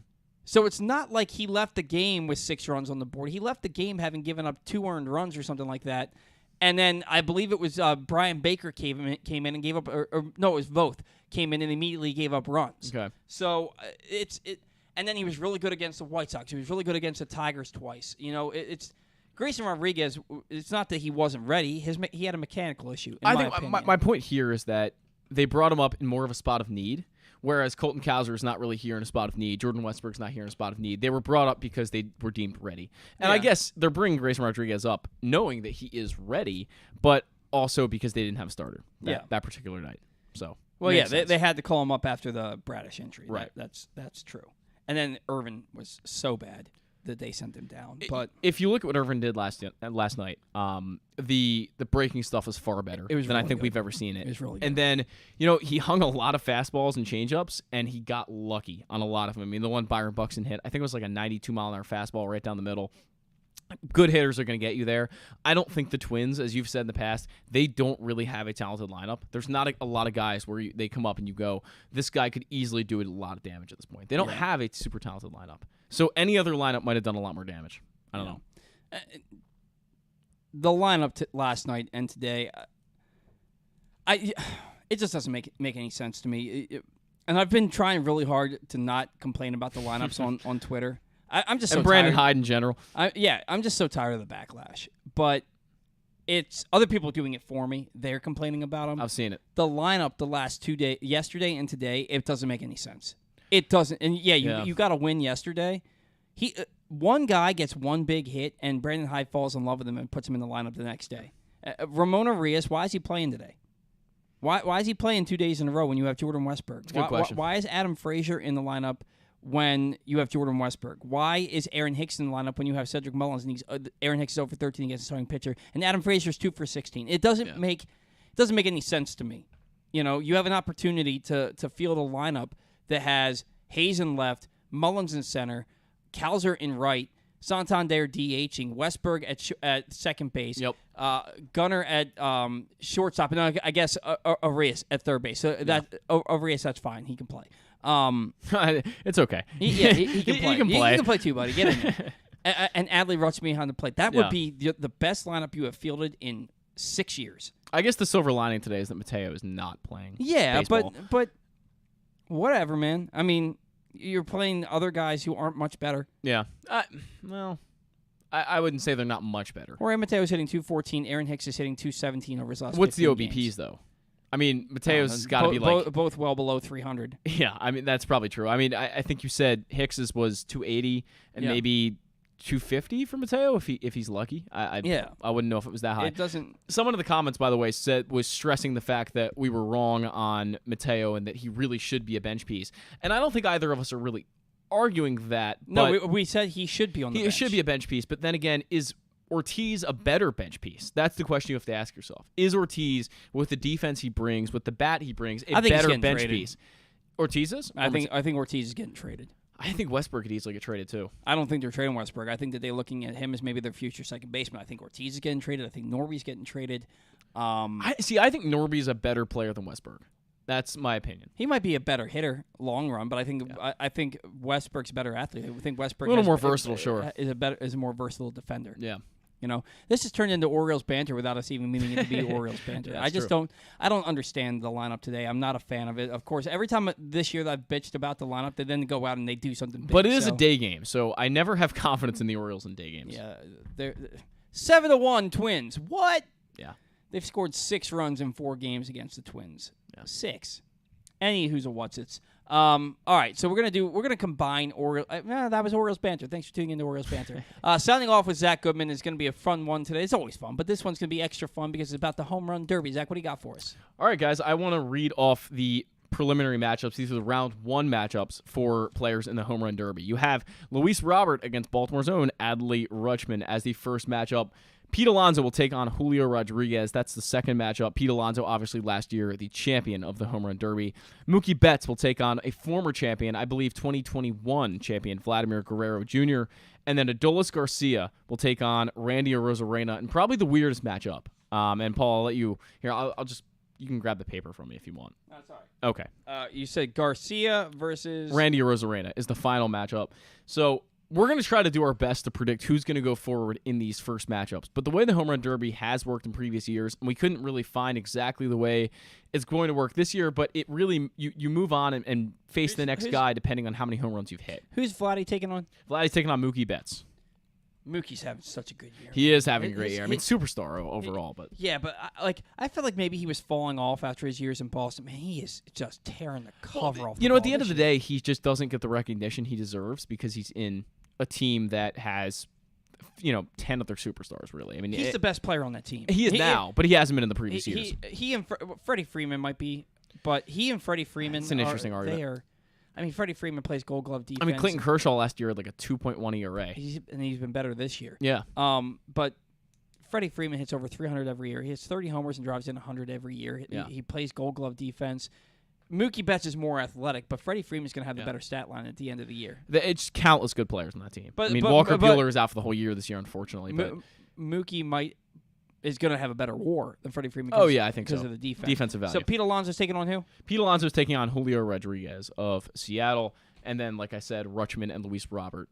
So it's not like he left the game with 6 runs on the board. He left the game having given up 2 earned runs or something like that. And then I believe it was Brian Baker came in and gave up, no, it was Voth came in and immediately gave up runs. Okay. So and then he was really good against the White Sox. He was really good against the Tigers twice. It's Grayson Rodriguez, it's not that he wasn't ready. He had a mechanical issue, I think my point here is that they brought him up in more of a spot of need, whereas Colton Cowser is not really here in a spot of need. Jordan Westbrook's not here in a spot of need. They were brought up because they were deemed ready. And I guess they're bringing Grayson Rodriguez up knowing that he is ready, but also because they didn't have a starter that particular night. So, well, they had to call him up after the Bradish injury. Right. That's true. And then Irvin was so bad that they sent him down. But if you look at what Irvin did last night, the breaking stuff was far better than I think we've ever seen it. It was really good. And then, he hung a lot of fastballs and changeups, and he got lucky on a lot of them. I mean, the one Byron Buxton hit, I think it was like a 92-mile-an-hour fastball right down the middle. Good hitters are going to get you there. I don't think the Twins, as you've said in the past, they don't really have a talented lineup. There's not a lot of guys where they come up and you go, this guy could easily do a lot of damage at this point. They don't have a super talented lineup. So any other lineup might have done a lot more damage. I don't know. The lineup last night and today, it just doesn't make any sense to me. And I've been trying really hard to not complain about the lineups on Twitter. I'm just so Brandon tired. Hyde in general. I'm just so tired of the backlash. But it's other people doing it for me. They're complaining about them. I've seen it. The lineup the last 2 days, yesterday and today, it doesn't make any sense. It doesn't. And you got to win yesterday. One guy gets one big hit, and Brandon Hyde falls in love with him and puts him in the lineup the next day. Ramon Arias, why is he playing today? Why is he playing 2 days in a row when you have Jordan Westburg? That's a good question. Why is Adam Frazier in the lineup when you have Jordan Westburg? Why is Aaron Hicks in the lineup when you have Cedric Mullins and Aaron Hicks is over 13 against a starting pitcher, and Adam Frazier's 2 for 16? It doesn't make any sense to me. You have an opportunity to field a lineup that has Hayes in left, Mullins in center, Cowser in right, Santander DHing, Westburg at second base, Gunnar at shortstop, and I guess Arias at third base. So Arias, that's fine. He can play. It's okay. He can play. He can play. You can play too, buddy. Get in there. And Adley Rutsch behind the plate. That would be the best lineup you have fielded in 6 years. I guess the silver lining today is that Mateo is not playing. Yeah, baseball. but whatever, man. I mean, you're playing other guys who aren't much better. Yeah. I wouldn't say they're not much better. Jorge Mateo's hitting 214. Aaron Hicks is hitting 217 over his last What's the 15 OBPs, games. though? I mean, Mateo's got to be like... Both well below 300. Yeah, I mean, that's probably true. I mean, I think you said Hicks's was 280 and maybe 250 for Mateo if he's lucky. I wouldn't know if it was that high. It doesn't... Someone in the comments, by the way, was stressing the fact that we were wrong on Mateo and that he really should be a bench piece. And I don't think either of us are really arguing that. No, we said he should be on the bench. He should be a bench piece, but then again, is Ortiz a better bench piece? That's the question you have to ask yourself. Is Ortiz, with the defense he brings, with the bat he brings, a better bench piece? Ortiz is? I think Ortiz is getting traded. I think Westbrook could easily get traded too. I don't think they're trading Westbrook. I think that they're looking at him as maybe their future second baseman. I think Ortiz is getting traded. I think Norby's getting traded. I think Norby's a better player than Westbrook. That's my opinion. He might be a better hitter long run, but I think Westbrook's a better athlete. I think Westbrook a little more versatile, sure. Is a more versatile defender. Yeah. This has turned into Orioles banter without us even meaning it to be Orioles banter. Yeah, I just don't understand the lineup today. I'm not a fan of it. Of course, every time this year that I've bitched about the lineup, they then go out and they do something big. But it is a day game, so I never have confidence in the Orioles in day games. Yeah, they're 7-1 Twins. What? Yeah. They've scored 6 runs in 4 games against the Twins. Yeah. 6. Any who's a what's-its. All right, so we're gonna combine Orioles. That was Orioles banter. Thanks for tuning into Orioles banter. Sounding off with Zach Goodman is gonna be a fun one today. It's always fun, but this one's gonna be extra fun because it's about the home run derby. Zach, what do you got for us? All right, guys, I want to read off the preliminary matchups. These are the round 1 matchups for players in the home run derby. You have Luis Robert against Baltimore's own Adley Rutschman as the first matchup. Pete Alonso will take on Julio Rodriguez. That's the second matchup. Pete Alonso, obviously last year, the champion of the home run derby. Mookie Betts will take on a former champion, I believe 2021 champion, Vladimir Guerrero Jr. And then Adolis Garcia will take on Randy Arozarena, and probably the weirdest matchup. And Paul, I'll let you here. You can grab the paper from me if you want. Oh, sorry. Okay. You said Garcia versus Randy Arozarena is the final matchup. So we're going to try to do our best to predict who's going to go forward in these first matchups. But the way the home run derby has worked in previous years, and we couldn't really find exactly the way it's going to work this year, but it really, you move on and face the next guy depending on how many home runs you've hit. Who's Vladdy taking on? Vladdy's taking on Mookie Betts. Mookie's having such a good year. He is having a great year. I mean, superstar overall, but yeah, but I feel like maybe he was falling off after his years in Boston. Man, he is just tearing the cover off. You know, at the end of the day, he just doesn't get the recognition he deserves because he's in a team that has, 10 other superstars. Really, I mean, he's the best player on that team. He is now, but he hasn't been in the previous years. He and Freddie Freeman might be, but he and Freddie Freeman. It's an interesting argument. I mean, Freddie Freeman plays Gold Glove defense. I mean, Clayton Kershaw last year had like a 2.1 ERA. He's been better this year. Yeah. But Freddie Freeman hits over 300 every year. He hits 30 homers and drives in 100 every year. Yeah. He plays Gold Glove defense. Mookie Betts is more athletic, but Freddie Freeman's going to have the better stat line at the end of the year. It's countless good players on that team. But, I mean, but, Walker but, Buehler is out for the whole year this year, unfortunately. But Mookie is going to have a better WAR than Freddie Freeman. Oh, yeah, I think so. Because of the defense. Defensive value. So Pete Alonso's taking on who? Pete Alonso's taking on Julio Rodriguez of Seattle. And then, like I said, Rutschman and Luis Robert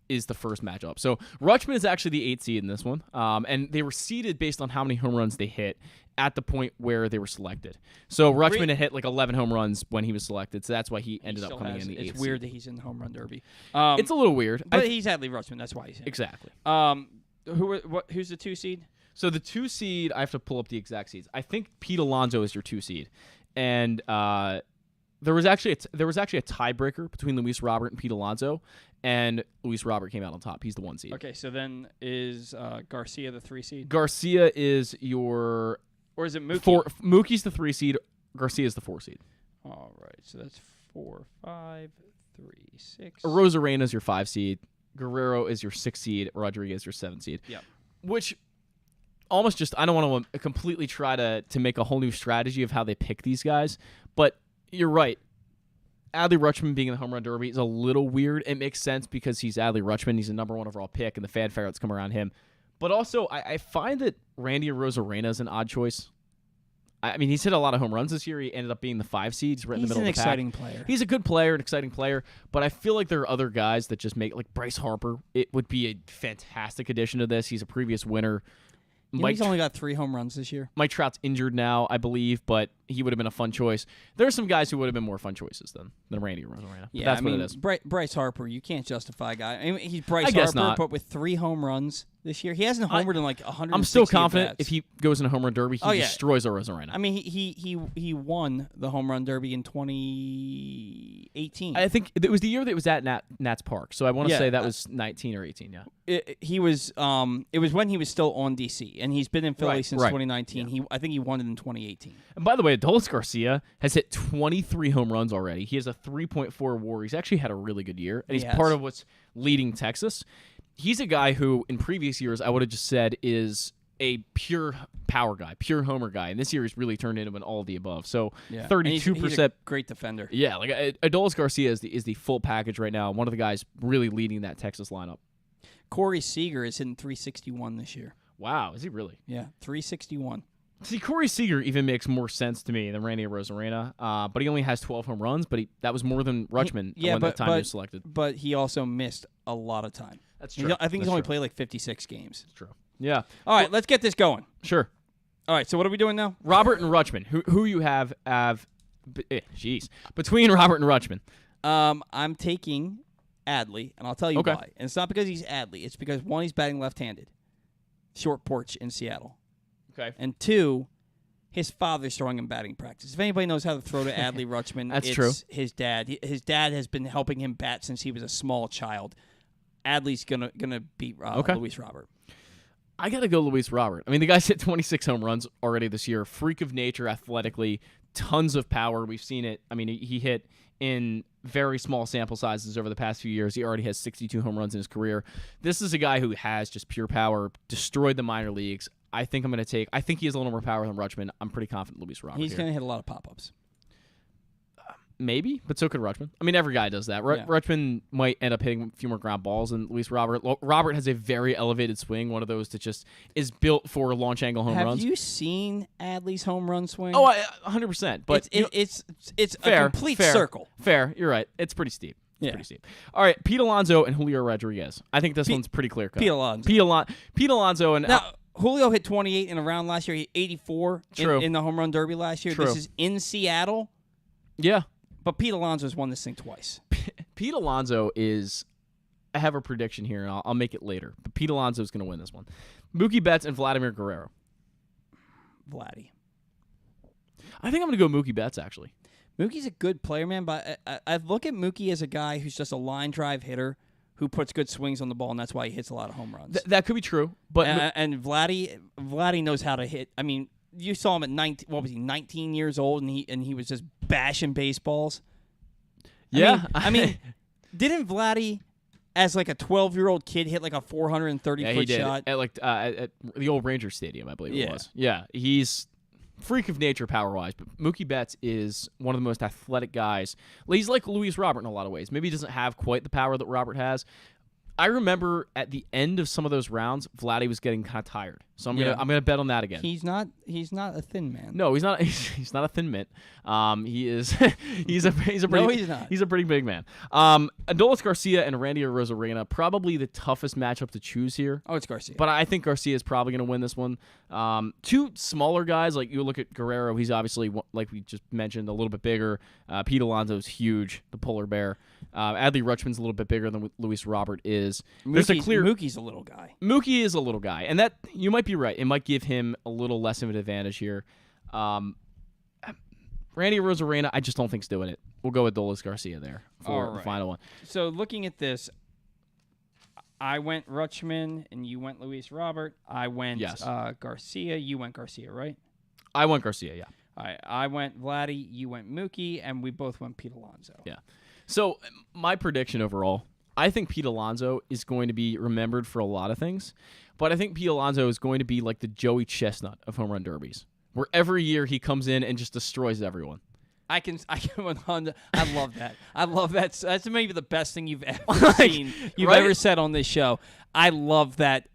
is the first matchup. So Rutschman is actually the 8th seed in this one. And they were seeded based on how many home runs they hit at the point where they were selected. So Rutschman had hit like 11 home runs when he was selected. So that's why he ended up coming in the 8th seed. It's weird that he's in the home run derby. It's a little weird. But he's Adley Rutschman. That's why he's in. Exactly. Who's the 2 seed? So the 2 seed, I have to pull up the exact seeds. I think Pete Alonso is your 2 seed. And there was actually a tiebreaker between Luis Robert and Pete Alonso, and Luis Robert came out on top. He's the 1 seed. Okay, so then is Garcia the 3 seed? Garcia is your... Or is it Mookie? Mookie's the 3 seed. Garcia's the 4 seed. All right, so that's 4, 5, 3, 6. Rosarena's your 5 seed. Guerrero is your 6 seed. Rodriguez your 7 seed. Yeah. Which... almost just, I don't want to completely try to make a whole new strategy of how they pick these guys, but you're right. Adley Rutschman being in the home run derby is a little weird. It makes sense because he's Adley Rutschman. He's a number 1 overall pick, and the fanfare that's come around him. But also, I find that Randy Arozarena is an odd choice. I mean, he's hit a lot of home runs this year. He ended up being the 5 seed. He's right in the middle of the pack. He's an exciting player. He's a good player, an exciting player, but I feel like there are other guys that just make, like Bryce Harper. It would be a fantastic addition to this. He's a previous winner. He's only got 3 home runs this year. Mike Trout's injured now, I believe, but he would have been a fun choice. There are some guys who would have been more fun choices than Randy Arozarena. Yeah, that's what it is. Bryce Harper, you can't justify a guy. I mean, he's Bryce Harper, not. But with 3 home runs this year, he hasn't homered in like 100. I'm still confident if he goes in a home run derby, he destroys Arozarena. I mean, he won the home run derby in 2018. I think it was the year that it was at Nats Park, so I want to say that was 19 or 18. Yeah, it was when he was still on DC, and he's been in Philly since 2019. Yeah. I think he won it in 2018. And by the way, Adolis Garcia has hit 23 home runs already. He has a 3.4 WAR. He's actually had a really good year, and he's part of what's leading Texas. He's a guy who, in previous years, I would have just said is a pure power guy, pure homer guy, and this year he's really turned into an all of the above. So 32%, he's a great defender. Yeah, like Adolis Garcia is the full package right now. One of the guys really leading that Texas lineup. Corey Seager is hitting 361 this year. Wow, is he really? Yeah, 361. See, Corey Seager even makes more sense to me than Randy Arozarena, but he only has 12 home runs, but that was more than Rutschman when that time he was selected. But he also missed a lot of time. That's true. I think he's only played like 56 games. That's true. Yeah. All right, let's get this going. Sure. All right, so what are we doing now? Robert and Rutschman. Who you have between Robert and Rutschman? I'm taking Adley, and I'll tell you why. And it's not because he's Adley. It's because, 1, he's batting left-handed. Short porch in Seattle. Okay. And 2, his father's throwing him batting practice. If anybody knows how to throw to Adley Rutschman, That's it's true. His dad. His dad has been helping him bat since he was a small child. Adley's gonna beat Luis Robert. I gotta go Luis Robert. I mean, the guy's hit 26 home runs already this year. Freak of nature, athletically, tons of power. We've seen it. I mean, he hit in very small sample sizes over the past few years. He already has 62 home runs in his career. This is a guy who has just pure power, destroyed the minor leagues. I think he has a little more power than Rutschman. I'm pretty confident Luis Robert. He's going to hit a lot of pop-ups. Maybe, but so could Rutschman. I mean, every guy does that. Rutschman might end up hitting a few more ground balls than Luis Robert. Robert has a very elevated swing, one of those that just is built for launch angle home runs. Have you seen Adley's home run swing? Oh, 100%. But it's fair, a complete circle. Fair, you're right. It's pretty steep. Yeah. Pretty steep. All right, Pete Alonso and Julio Rodriguez. I think this one's pretty clear cut. Pete Alonso. Pete Alonso and now, Julio hit 28 in a round last year. He hit 84 in the home run derby last year. True. This is in Seattle. Yeah. But Pete Alonso's won this thing twice. Pete Alonso is have a prediction here, and I'll make it later. But Pete Alonso is going to win this one. Mookie Betts and Vladimir Guerrero. Vladdy. I think I'm going to go Mookie Betts, actually. Mookie's a good player, man, but I look at Mookie as a guy who's just a line drive hitter who puts good swings on the ball, and that's why he hits a lot of home runs. That could be true, but and Vladdy knows how to hit. I mean, you saw him at 19. What was he? 19 years old, and he was just bashing baseballs. I mean, didn't Vladdy, as like a 12-year-old kid, hit like a 430-foot shot at the old Rangers Stadium, I believe it was. Yeah, he's freak of nature power-wise, but Mookie Betts is one of the most athletic guys. He's like Luis Robert in a lot of ways. Maybe he doesn't have quite the power that Robert has. I remember at the end of some of those rounds, Vladdy was getting kind of tired. So I'm gonna bet on that again. He's not a thin man. No, he's not. He's not a thin mint. He is. he's a pretty. No, he's not. He's a pretty big man. Adolis Garcia and Randy Arozarena, probably the toughest matchup to choose here. Oh, it's Garcia. But I think Garcia is probably going to win this one. Two smaller guys, like you look at Guerrero, he's obviously, like we just mentioned, a little bit bigger. Pete Alonso's huge, the polar bear. Adley Rutschman's a little bit bigger than Luis Robert is. Mookie's a little guy. Mookie is a little guy, and that you might be right. It might give him a little less of an advantage here. Randy Arozarena, I just don't think's doing it. We'll go with Adolis Garcia there for the final one. So looking at this, I went Rutschman, and you went Luis Robert. I went Garcia. You went Garcia, right? I went Garcia, yeah. All right. I went Vladdy. You went Mookie, and we both went Pete Alonso. Yeah. So my prediction overall, I think Pete Alonso is going to be remembered for a lot of things, but I think Pete Alonso is going to be like the Joey Chestnut of home run derbies, where every year he comes in and just destroys everyone. I can 100. I love that. I love that. That's maybe the best thing you've ever seen. You've ever said on this show. I love that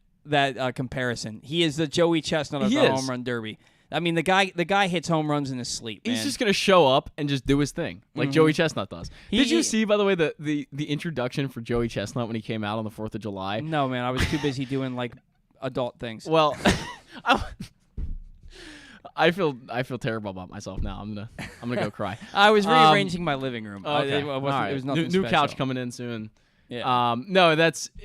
comparison. He is the Joey Chestnut of the home run derby. I mean, the guy hits home runs in his sleep. Man. He's just gonna show up and just do his thing, like Joey Chestnut does. Did you see, by the way, the introduction for Joey Chestnut when he came out on the 4th of July? No, man, I was too busy doing like adult things. Well, I feel terrible about myself now. I'm gonna go cry. I was rearranging my living room. Okay. It was nothing new special. couch coming in soon. Yeah.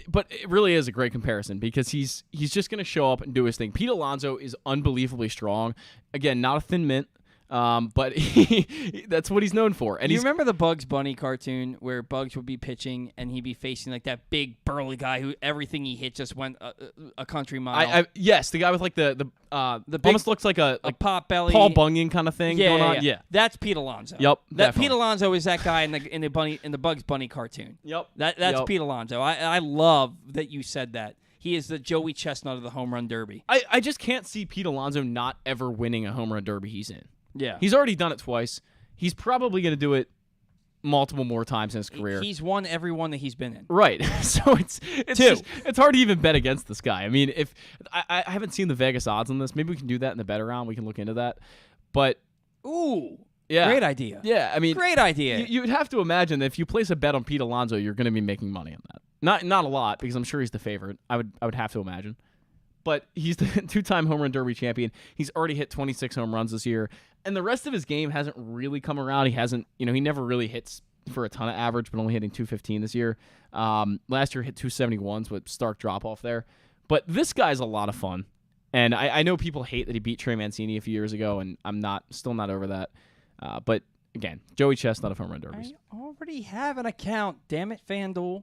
But it really is a great comparison because he's just going to show up and do his thing. Pete Alonso is unbelievably strong. Again, not a thin mint, but that's what he's known for. And you remember the Bugs Bunny cartoon where Bugs would be pitching and he'd be facing like that big burly guy who everything he hit just went a country mile? Yes, the guy with like the big, almost looks like a pot belly, Paul Bunyan kind of thing going on. Yeah, that's Pete Alonso. Yep, Pete Alonso is that guy in the Bugs Bunny cartoon. Yep, that's Pete Alonso. I love that you said that. He is the Joey Chestnut of the home run derby. I just can't see Pete Alonso not ever winning a home run derby he's in. Yeah. He's already done it twice. He's probably going to do it multiple more times in his career. He's won every one that he's been in. Right. So it's hard to even bet against this guy. I mean, if I haven't seen the Vegas odds on this. Maybe we can do that in the better round. We can look into that. But yeah. Great idea. Yeah, I mean, great idea. You would have to imagine that if you place a bet on Pete Alonso, you're going to be making money on that. Not a lot because I'm sure he's the favorite. I would have to imagine. But he's the two-time home run derby champion. He's already hit 26 home runs this year. And the rest of his game hasn't really come around. He hasn't, he never really hits for a ton of average, but only hitting 215 this year. Last year hit 271s with stark drop-off there. But this guy's a lot of fun. And I know people hate that he beat Trey Mancini a few years ago, and I'm still not over that. But, again, Joey Chestnut of home run derbies. I already have an account. Damn it, FanDuel.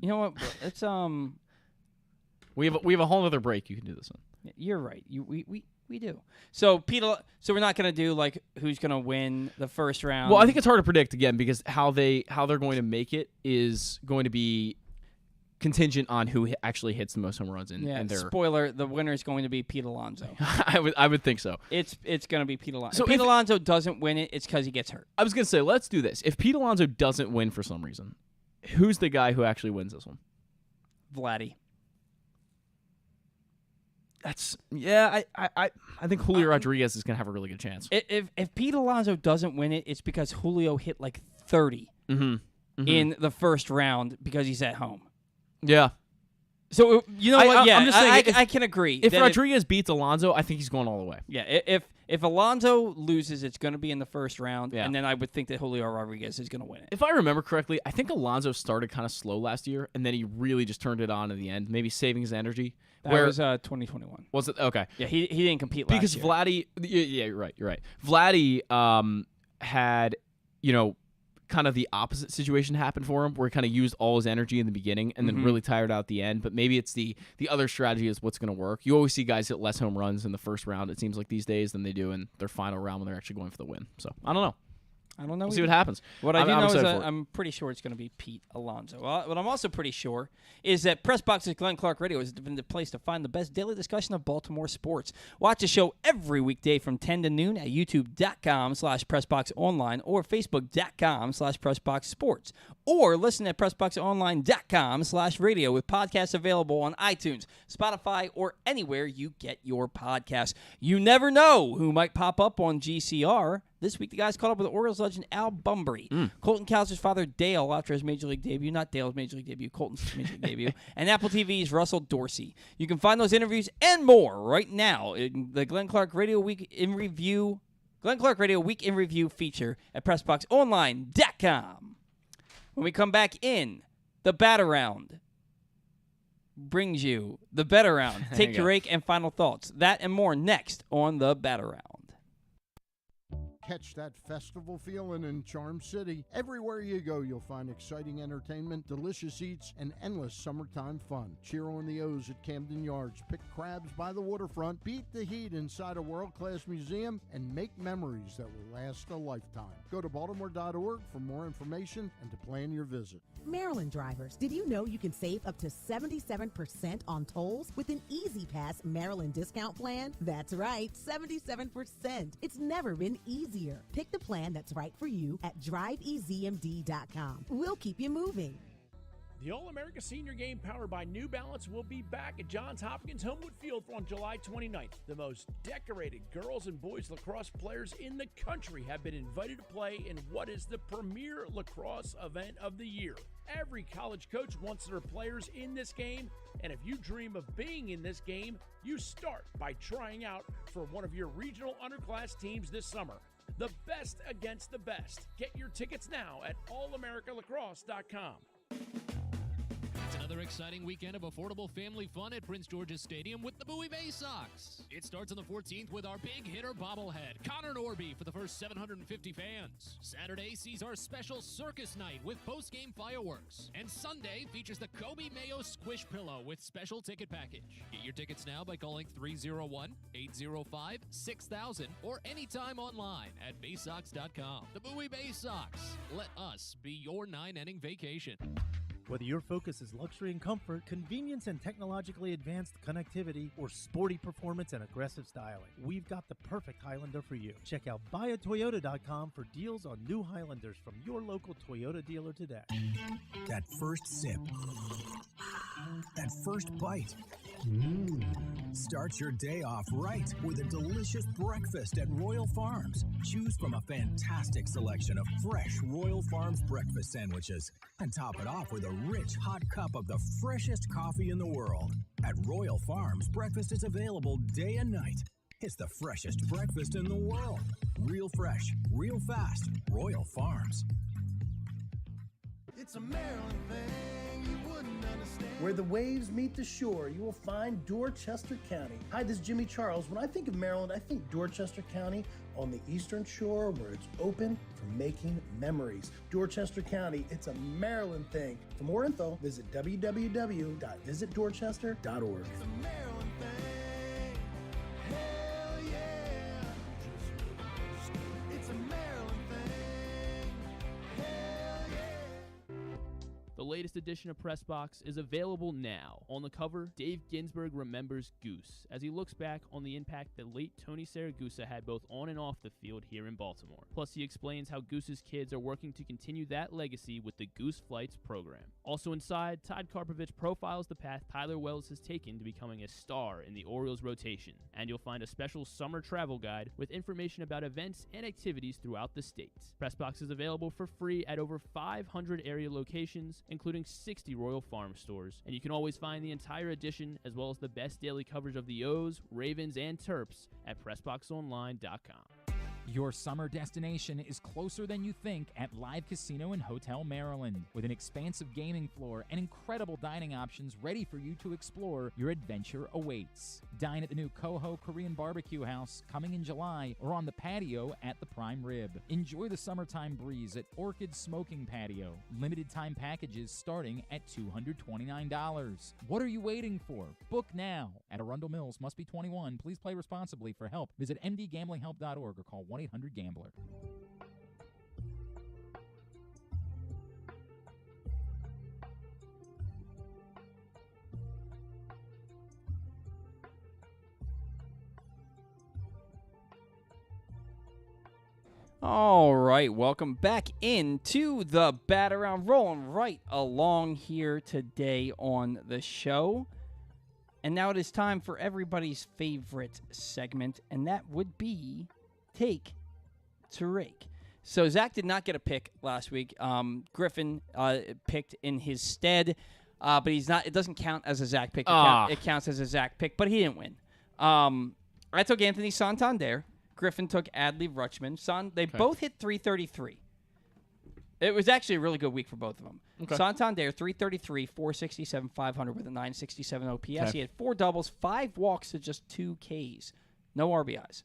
You know what? It's We have a whole other break you can do this on. You're right. We do. So so we're not gonna do like who's gonna win the first round. Well, I think it's hard to predict again because how they're going to make it is going to be contingent on who actually hits the most home runs in. Yeah. Their... Spoiler: the winner is going to be Pete Alonso. I would think so. It's gonna be Pete Alonso. So if Pete Alonso doesn't win it, it's because he gets hurt. I was gonna say let's do this. If Pete Alonso doesn't win for some reason, who's the guy who actually wins this one? Vladdy. I think Julio Rodriguez is gonna have a really good chance. If Pete Alonso doesn't win it, it's because Julio hit like 30 in the first round because he's at home. Yeah. So you know what? Yeah, I'm just saying I can agree. If Rodriguez beats Alonso, I think he's going all the way. Yeah. If If Alonso loses, it's going to be in the first round, and then I would think that Julio Rodriguez is going to win it. If I remember correctly, I think Alonso started kind of slow last year, and then he really just turned it on in the end, maybe saving his energy. That was 2021. Was it? Okay. Yeah, he didn't compete last because year. Vladdy, yeah, you're right. Vladdy had, kind of the opposite situation happen for him, where he kind of used all his energy in the beginning and then really tired out at the end. But maybe it's the other strategy is what's going to work. You always see guys hit less home runs in the first round, it seems like these days, than they do in their final round when they're actually going for the win. So I don't know. We'll see what happens. What I do know is I'm pretty sure it's going to be Pete Alonso. What I'm also pretty sure is that Pressbox's Glenn Clark Radio has been the place to find the best daily discussion of Baltimore sports. Watch the show every weekday from 10 to noon at youtube.com/PressboxOnline or facebook.com/PressboxSports. Or listen at PressboxOnline.com/radio with podcasts available on iTunes, Spotify, or anywhere you get your podcasts. You never know who might pop up on GCR. This week, the guys caught up with Orioles legend Al Bunbury, Colton Cowser's father, Dale, after his Major League debut. Not Dale's Major League debut, Colton's Major League debut. And Apple TV's Russell Dorsey. You can find those interviews and more right now in the Glenn Clark Radio Week in Review feature at PressboxOnline.com. When we come back in, the Batter Round brings you the Better Round. Take your rake and final thoughts. That and more next on the Batter Round. Catch that festival feeling in Charm City. Everywhere you go, you'll find exciting entertainment, delicious eats, and endless summertime fun. Cheer on the O's at Camden Yards, pick crabs by the waterfront, beat the heat inside a world-class museum, and make memories that will last a lifetime. Go to Baltimore.org for more information and to plan your visit. Maryland drivers, did you know you can save up to 77% on tolls with an Easy Pass Maryland discount plan? That's right, 77%. It's never been easier. Pick the plan that's right for you at driveeasymd.com. We'll keep you moving. The All-America Senior Game powered by New Balance will be back at Johns Hopkins Homewood Field on July 29th. The most decorated girls and boys lacrosse players in the country have been invited to play in what is the premier lacrosse event of the year. Every college coach wants their players in this game, and if you dream of being in this game, you start by trying out for one of your regional underclass teams this summer. The best against the best. Get your tickets now at allamericalacrosse.com. It's another exciting weekend of affordable family fun at Prince George's Stadium with the Bowie Bay Sox. It starts on the 14th with our big hitter bobblehead, Connor Norby, for the first 750 fans. Saturday sees our special circus night with post-game fireworks. And Sunday features the Kobe Mayo Squish Pillow with special ticket package. Get your tickets now by calling 301-805-6000 or anytime online at baysox.com. The Bowie Bay Sox. Let us be your 9-inning vacation. Whether your focus is luxury and comfort, convenience and technologically advanced connectivity, or sporty performance and aggressive styling, we've got the perfect Highlander for you. Check out buyatoyota.com for deals on new Highlanders from your local Toyota dealer today. That first sip. That first bite. Start your day off right with a delicious breakfast at Royal Farms. Choose from a fantastic selection of fresh Royal Farms breakfast sandwiches and top it off with a rich hot cup of the freshest coffee in the world. At Royal Farms, breakfast is available day and night. It's the freshest breakfast in the world. Real fresh, real fast. Royal Farms. It's a Maryland thing you wouldn't understand. Where the waves meet the shore, you will find Dorchester County. Hi, this is Jimmy Charles. When I think of Maryland, I think Dorchester County on the eastern shore where it's open for making memories. Dorchester County, it's a Maryland thing. For more info, visit www.visitdorchester.org. It's a Maryland thing. Hell yeah. It's a Maryland thing. Hell yeah. The latest edition of Pressbox is available now. On the cover, Dave Ginsburg remembers Goose as he looks back on the impact that late Tony Saragusa had both on and off the field here in Baltimore. Plus, he explains how Goose's kids are working to continue that legacy with the Goose Flights program. Also inside, Todd Karpovich profiles the path Tyler Wells has taken to becoming a star in the Orioles rotation. And you'll find a special summer travel guide with information about events and activities throughout the state. Pressbox is available for free at over 500 area locations, including including 60 Royal Farm stores. And you can always find the entire edition, as well as the best daily coverage of the O's, Ravens, and Terps at PressBoxOnline.com. Your summer destination is closer than you think at Live Casino and Hotel Maryland. With an expansive gaming floor and incredible dining options ready for you to explore, your adventure awaits. Dine at the new Coho Korean Barbecue House coming in July or on the patio at the Prime Rib. Enjoy the summertime breeze at Orchid Smoking Patio. Limited time packages starting at $229. What are you waiting for? Book now. At Arundel Mills, must be 21. Please play responsibly. For help, visit mdgamblinghelp.org or call 1-800-GAMBLER. All right, welcome back into the Bat Around, rolling right along here today on the show. And now it is time for everybody's favorite segment, and that would be Take to Rake. So Zach did not get a pick last week. Griffin picked in his stead, but he's not. It doesn't count as a Zach pick. It counts as a Zach pick, but he didn't win. I took Anthony Santander. Griffin took Adley Rutschman. They both hit 333. It was actually a really good week for both of them. Okay. Santander, 333, 467, 500 with a 967 OPS. Okay. He had 4 doubles, 5 walks to just 2 Ks. No RBIs.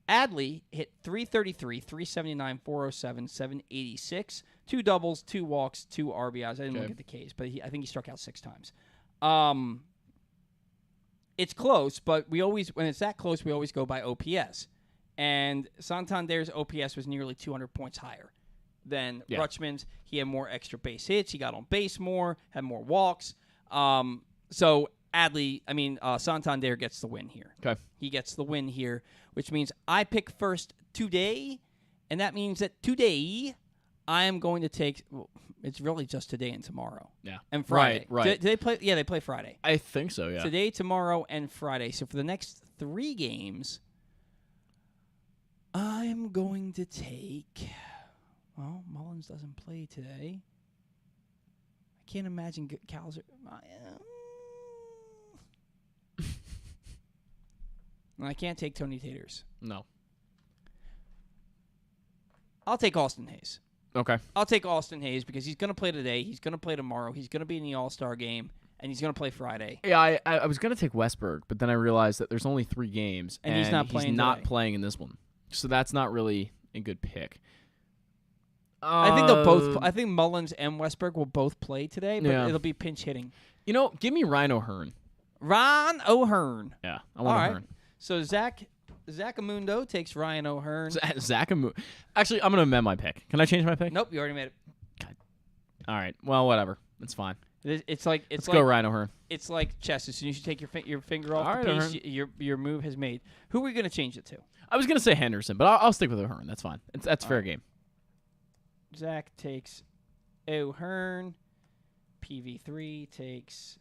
Adley hit 333, 379, 407, 786. 2 doubles, 2 walks, 2 RBIs. I didn't look at the Ks, but I think he struck out 6 times. It's close, but when it's that close, we always go by OPS. And Santander's OPS was nearly 200 points higher than Rutschman's. He had more extra base hits. He got on base more, had more walks. So Santander gets the win here. Okay. He gets the win here, which means I pick first today, and that means that today I am going to take. Well, it's really just today and tomorrow. Yeah. And Friday. Right. Do they play? Yeah, they play Friday. I think so, yeah. Today, tomorrow, and Friday. So for the next 3 games, I am going to take. Well, Mullins doesn't play today. I can't imagine Cowser. I can't take Tony Taters. No. I'll take Austin Hayes. Okay. I'll take Austin Hayes because he's going to play today. He's going to play tomorrow. He's going to be in the All-Star game, and he's going to play Friday. Yeah, I was going to take Westberg, but then I realized that there's only 3 games, and he's not playing in this one. So that's not really a good pick. I think they'll both. I think Mullins and Westberg will both play today, but it'll be pinch hitting. You know, give me Ryan O'Hearn. Ron O'Hearn. Yeah, I want O'Hearn. So Zach Amundo takes Ryan O'Hearn. Zach Amundo. Actually, I'm going to amend my pick. Can I change my pick? Nope, you already made it. God. All right. Well, whatever. It's fine. Let's go Ryan O'Hearn. It's like chess. As soon as you take your finger off All the right, piece, your move has made. Who are we going to change it to? I was going to say Henderson, but I'll stick with O'Hearn. That's fine. That's fair game. Zach takes O'Hearn. PV3 takes...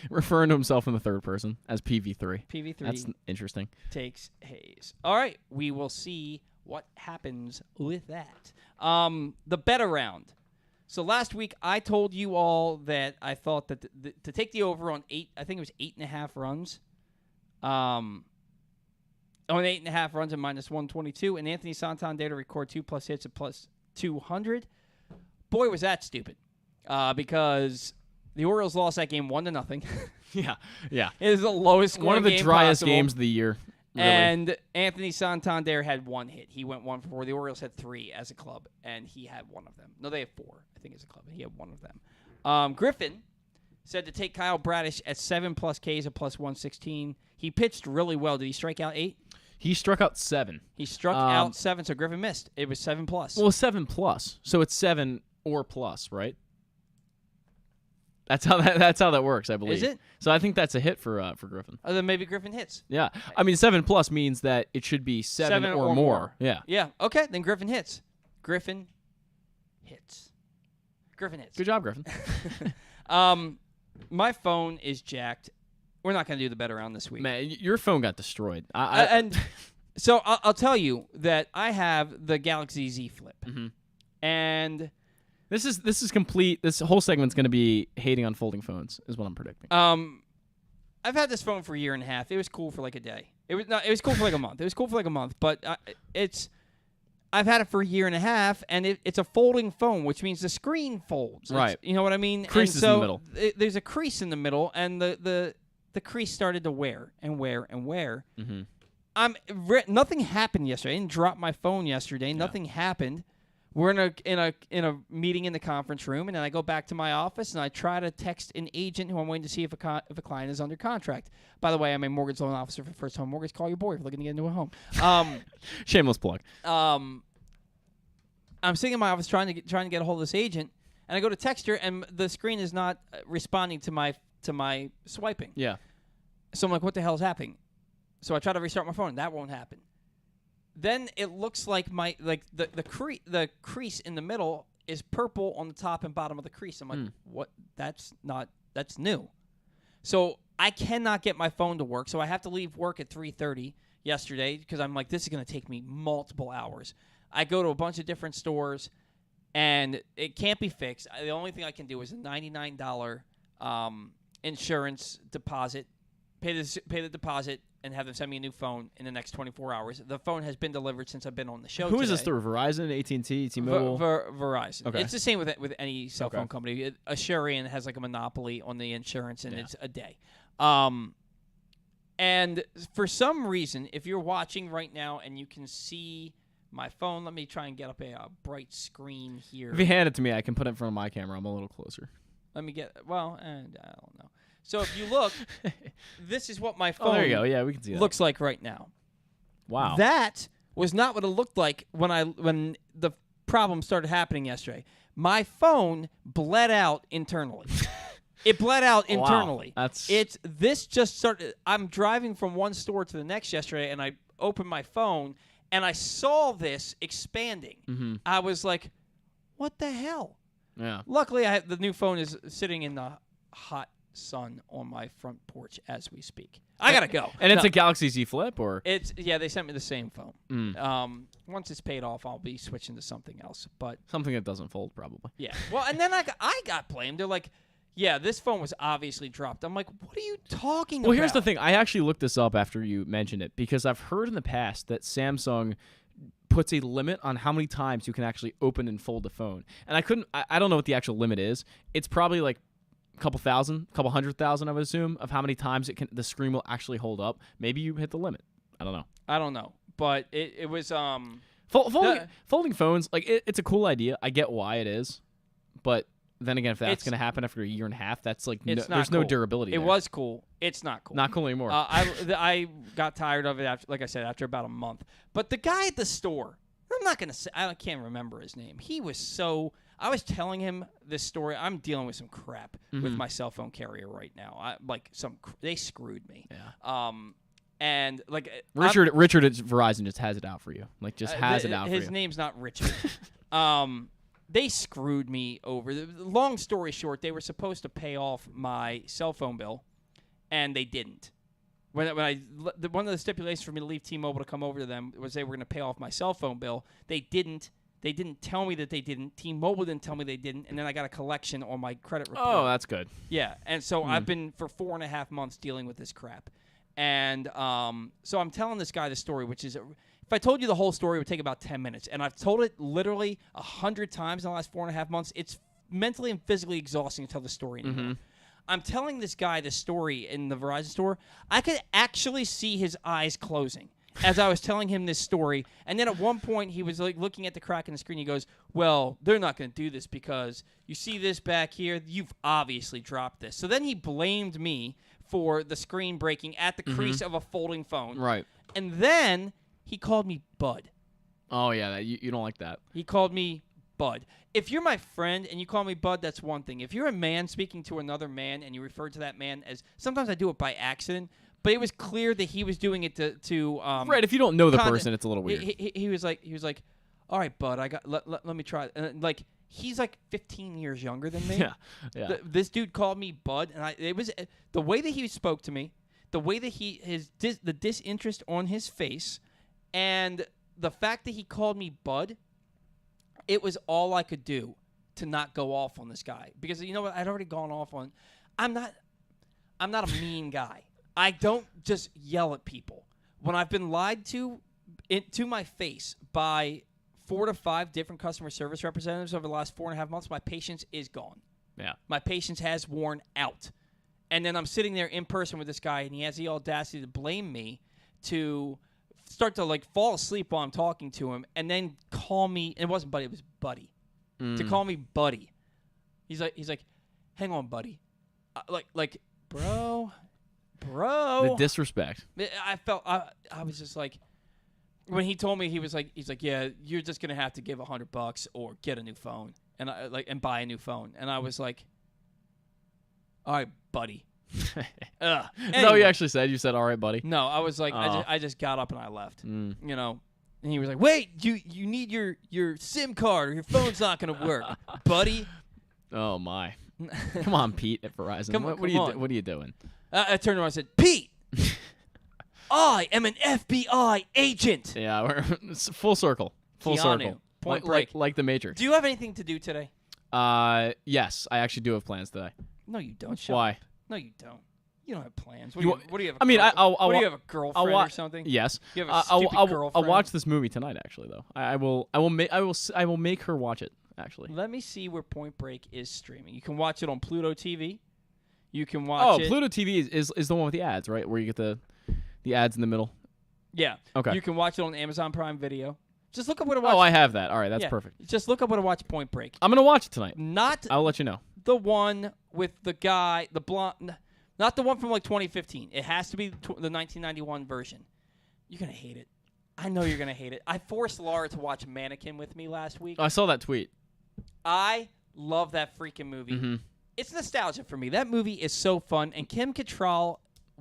Referring to himself in the third person as PV3. PV3. That's interesting. Takes Hayes. All right. We will see what happens with that. The bet around. So last week I told you all that I thought that to take the over on 8, I think it was 8.5 runs. On 8.5 runs and minus 122, and Anthony Santander to record 2+ hits at plus 200. Boy, was that stupid. Because the Orioles lost that game 1-0. Yeah. It is the lowest scoring one of the game driest possible. games of the year. Really. And Anthony Santander had 1 hit. He went 1 for 4. The Orioles had 3 as a club, and he had 1 of them. No, they had 4, I think, as a club, and he had 1 of them. Griffin said to take Kyle Bradish at 7+ Ks at plus 116. He pitched really well. Did he strike out 8? He struck out 7. He struck out 7, so Griffin missed. It was 7+. Well, 7+. So it's 7 or plus, right? That's how that works, I believe. Is it? So I think that's a hit for Griffin. Oh, then maybe Griffin hits. Yeah. I mean, 7+ means that it should be 7 or more. Yeah. Yeah. Okay, then Griffin hits. Griffin hits. Good job, Griffin. My phone is jacked. We're not going to do the bet around this week. Man, your phone got destroyed. And so I'll tell you that I have the Galaxy Z Flip. Mm-hmm. And This is complete. This whole segment's going to be hating on folding phones, is what I'm predicting. I've had this phone for a year and a half. It was cool for like a day. It was cool for like a month. It was cool for like a month, but I've had it for a year and a half, and it's a folding phone, which means the screen folds. Right. You know what I mean? Creases in the middle. There's a crease in the middle, and the crease started to wear and wear and wear. Mm-hmm. Nothing happened yesterday. I didn't drop my phone yesterday. Nothing happened. We're in a meeting in the conference room, and then I go back to my office, and I try to text an agent who I'm waiting to see if a client is under contract. By the way, I'm a mortgage loan officer for First Home Mortgage. Call your boy if you're looking to get into a home. Shameless plug. I'm sitting in my office trying to get a hold of this agent, and I go to text her, and the screen is not responding to my swiping. Yeah. So I'm like, what the hell is happening? So I try to restart my phone, and that won't happen. Then it looks like the crease in the middle is purple on the top and bottom of the crease. I'm like, what? That's new. So I cannot get my phone to work. So I have to leave work at 3:30 yesterday because I'm like, this is going to take me multiple hours. I go to a bunch of different stores, and it can't be fixed. The only thing I can do is a $99 insurance deposit, pay the deposit, and have them send me a new phone in the next 24 hours. The phone has been delivered since I've been on the show Who today. is this through? Verizon, AT&T, T-Mobile? Verizon. Okay. It's the same with any cell phone company. Asurion has like a monopoly on the insurance, and it's a day. And for some reason, if you're watching right now and you can see my phone, let me try and get up a bright screen here. If you hand it to me, I can put it in front of my camera. I'm a little closer. Let me get, and I don't know. So if you look, this is what my phone there you go. Yeah, we can see that. looks like right now. Wow. That was not what it looked like when the problem started happening yesterday. My phone bled out internally. It bled out internally. Wow. This just started. I'm driving from one store to the next yesterday, and I opened my phone, and I saw this expanding. Mm-hmm. I was like, what the hell? Yeah. Luckily, the new phone is sitting in the hot sun on my front porch as we speak. I gotta go. And it's a Galaxy Z Flip, or they sent me the same phone. Once it's paid off, I'll be switching to something else. But something that doesn't fold, probably. Yeah. Well, and then I got blamed. They're like, yeah, this phone was obviously dropped. I'm like, what are you talking about? Well, here's the thing. I actually looked this up after you mentioned it because I've heard in the past that Samsung puts a limit on how many times you can actually open and fold the phone. And I don't know what the actual limit is. It's probably like couple 100,000, I would assume, of how many times the screen will actually hold up. Maybe you hit the limit. I don't know. But it was folding phones, like it's a cool idea. I get why it is, but then again, if that's going to happen after a year and a half, that's like there's no durability. It was cool. It's not cool. Not cool anymore. I got tired of it after, like I said, after about a month. But the guy at the store, I'm not gonna say, I can't remember his name. He was so. I was telling him this story. I'm dealing with some crap with my cell phone carrier right now. They screwed me. Yeah. And like Richard at Verizon just has it out for you. Like just has it out for you. His name's not Richard. They screwed me over. Long story short, they were supposed to pay off my cell phone bill, and they didn't. One of the stipulations for me to leave T-Mobile to come over to them was they were going to pay off my cell phone bill. They didn't. They didn't tell me that they didn't. T-Mobile didn't tell me they didn't, and then I got a collection on my credit report. Oh, that's good. Yeah, and so I've been for 4.5 months dealing with this crap, and so I'm telling this guy the story, which is, if I told you the whole story, it would take about 10 minutes, and I've told it literally 100 times in the last 4.5 months. It's mentally and physically exhausting to tell the story anymore. I'm telling this guy the story in the Verizon store. I could actually see his eyes closing as I was telling him this story. And then at one point, he was like looking at the crack in the screen. He goes, well, they're not going to do this because you see this back here? You've obviously dropped this. So then he blamed me for the screen breaking at the crease of a folding phone. Right. And then he called me Bud. Oh, yeah. You don't like that. He called me Bud. If you're my friend and you call me Bud, that's one thing. If you're a man speaking to another man and you refer to that man as, sometimes I do it by accident, but it was clear that he was doing it to right. If you don't know the person, it's a little weird. He was like, all right, Bud, let me try it. And like, he's like 15 years younger than me. Yeah. This dude called me Bud, and it was the way that he spoke to me, the way that the disinterest on his face, and the fact that he called me Bud. It was all I could do to not go off on this guy because you know what? I'd already gone off on. I'm not a mean guy. I don't just yell at people. When I've been lied to my face by 4 to 5 different customer service representatives over the last 4.5 months, my patience is gone. Yeah. My patience has worn out. And then I'm sitting there in person with this guy, and he has the audacity to blame me to start to, like, fall asleep while I'm talking to him and then call me – and it wasn't Buddy, it was Buddy. To call me Buddy. He's like, hang on, Buddy. Bro. The disrespect. I felt I was just like when he told me he's like yeah, you're just gonna have to give $100 or get a new phone and buy a new phone, and I was like, all right, buddy. Anyway. Is that what you actually said? You said all right, buddy. No, I was like I just got up and I left. You know, and he was like, wait, you need your SIM card or your phone's not gonna work, buddy. Oh my. Come on, Pete at Verizon. What are you doing? I turned around and said, Pete, I am an FBI agent. Yeah, we're full circle. Full Keanu, circle. Point Break. Like the Major. Do you have anything to do today? Yes, I actually do have plans today. No, you don't. Why? No, you don't. You don't have plans. What do you have? Do you have a girlfriend or something? Yes. You have a stupid girlfriend? I'll watch this movie tonight. Actually, though, I will make her watch it. Actually, let me see where Point Break is streaming. You can watch it on Pluto TV. You can watch it. Oh, Pluto TV is the one with the ads, right? Where you get the ads in the middle. Yeah. Okay. You can watch it on Amazon Prime Video. Just look up what to watch. Oh, I have that. All right, that's perfect. Just look up what to watch Point Break. I'm gonna watch it tonight. I'll let you know. The one with the guy, the blonde, not the one from like 2015. It has to be the 1991 version. You're gonna hate it. I know you're gonna hate it. I forced Laura to watch Mannequin with me last week. I saw that tweet. I love that freaking movie. Mm-hmm. It's nostalgia for me. That movie is so fun. And Kim Cattrall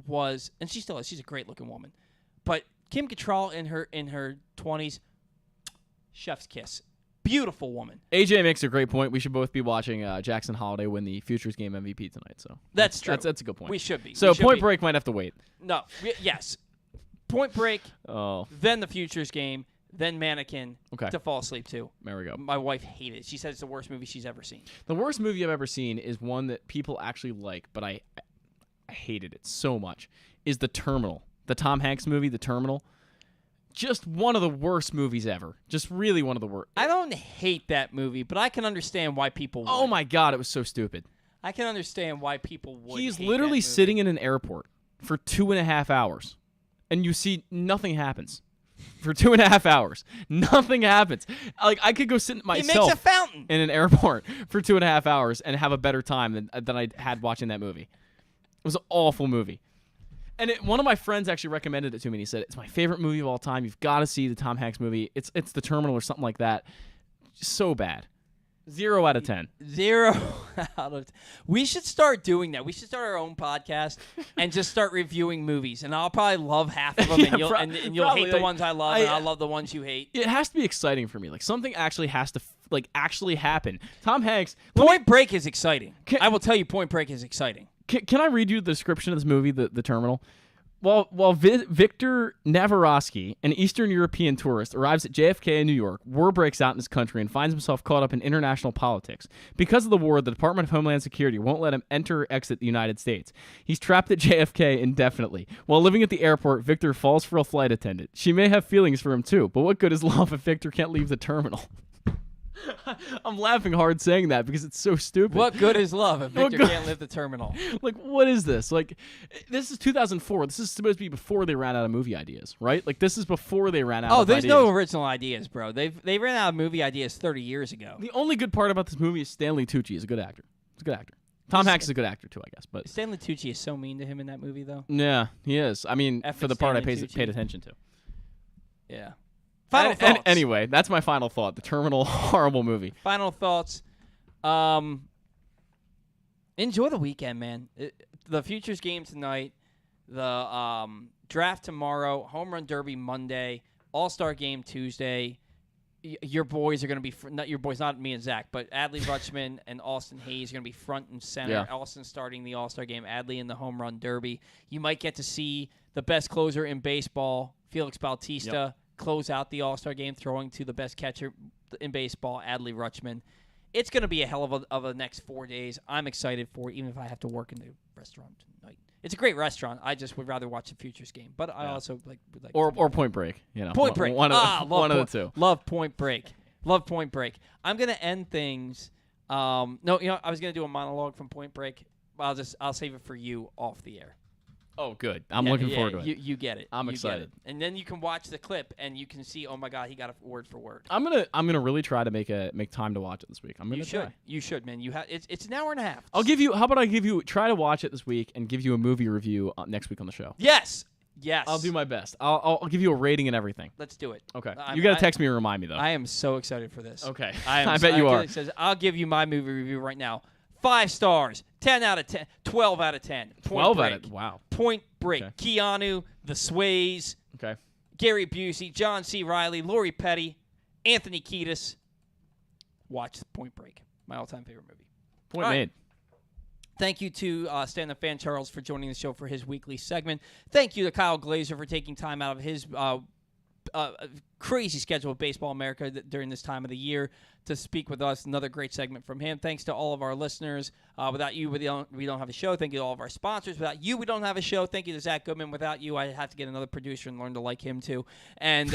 was, and she still is. She's a great looking woman. But Kim Cattrall in her 20s, chef's kiss. Beautiful woman. AJ makes a great point. We should both be watching Jackson Holiday win the Futures Game MVP tonight. So that's true. That's a good point. We should be. So Point Break might have to wait. No. Yes. Point Break. Oh. Then the Futures Game. Then Mannequin to fall asleep to. There we go. My wife hated it. She said it's the worst movie she's ever seen. The worst movie I've ever seen is one that people actually like, but I hated it so much, is The Terminal. The Tom Hanks movie, The Terminal. Just one of the worst movies ever. Just really one of the worst. I don't hate that movie, but I can understand why people would. Oh, my God. It was so stupid. I can understand why people would. He's literally sitting in an airport for 2.5 hours, and you see nothing happens. For 2.5 hours, nothing happens. Like I could go sit myself he makes a fountain in an airport for 2.5 hours and have a better time than I had watching that movie. It was an awful movie. And one of my friends actually recommended it to me. And he said it's my favorite movie of all time. You've got to see the Tom Hanks movie. It's The Terminal or something like that. So bad. 0 out of 10. 0 out of 10. We should start doing that. We should start our own podcast and just start reviewing movies. And I'll probably love half of them, Yeah, and you'll hate the ones I love, and I'll love the ones you hate. It has to be exciting for me. Like something actually has to actually happen. Tom Hanks. Point Break is exciting. I will tell you, Point Break is exciting. Can I read you the description of this movie, The Terminal? While Victor Navarosky, an Eastern European tourist, arrives at JFK in New York, war breaks out in his country and finds himself caught up in international politics. Because of the war, the Department of Homeland Security won't let him enter or exit the United States. He's trapped at JFK indefinitely. While living at the airport, Victor falls for a flight attendant. She may have feelings for him too, but what good is love if Victor can't leave the terminal? I'm laughing hard saying that because it's so stupid. What good is love if Victor can't live the terminal? Like, what is this? Like, this is 2004. This is supposed to be before they ran out of movie ideas, right? Like, this is before they ran out of ideas. Oh, there's no original ideas, bro. They ran out of movie ideas 30 years ago. The only good part about this movie is Stanley Tucci is a good actor. He's a good actor. Tom Hanks is a good actor, too, I guess. But Stanley Tucci is so mean to him in that movie, though. Yeah, he is. I mean, for the part I paid attention to. Yeah. Final thoughts. Anyway, that's my final thought. The Terminal, horrible movie. Final thoughts. Enjoy the weekend, man. The Futures game tonight. The draft tomorrow. Home Run Derby Monday. All-Star game Tuesday. Your boys are going to be not your boys, not me and Zach, but Adley Rutschman and Austin Hayes are going to be front and center. Yeah. Austin starting the All-Star game. Adley in the Home Run Derby. You might get to see the best closer in baseball, Felix Bautista. Yep. Close out the All-Star game, throwing to the best catcher in baseball, Adley Rutschman. It's going to be a hell of a next 4 days. I'm excited for it, even if I have to work in the restaurant tonight. It's a great restaurant. I just would rather watch the Futures game, but I also would like or Point Break. Point Break. One of the two. Love Point Break. Love Point Break. I'm gonna end things. I was gonna do a monologue from Point Break. I'll save it for you off the air. Oh, good. I'm looking forward to it. You get it. I'm excited. And then you can watch the clip and you can see, oh my God, he got it word for word. I'm gonna really try to make time to watch it this week. You should, man. It's an hour and a half. How about I try to watch it this week and give you a movie review next week on the show. Yes. I'll do my best. I'll give you a rating and everything. Let's do it. Okay. You got to text me and remind me, though. I am so excited for this. Okay. I bet you are. I'll give you my movie review right now. 5 stars. 10 out of 10. 12 out of 10. 12 out of wow. Point Break. Okay. Keanu, The Sways. Okay. Gary Busey, John C. Reilly, Lori Petty, Anthony Kiedis. Watch Point Break. My all-time favorite movie. Point made. Thank you to stand-up fan Charles for joining the show for his weekly segment. Thank you to Kyle Glaser for taking time out of his crazy schedule of Baseball America during this time of the year to speak with us. Another great segment from him. Thanks to all of our listeners. Without you, we don't have a show. Thank you to all of our sponsors. Without you, we don't have a show. Thank you to Zach Goodman. Without you, I have to get another producer and learn to like him too. And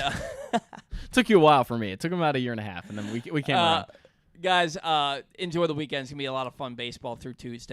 took you a while for me. It took him about a year and a half, and then we came around. Guys, enjoy the weekend. It's going to be a lot of fun baseball through Tuesday.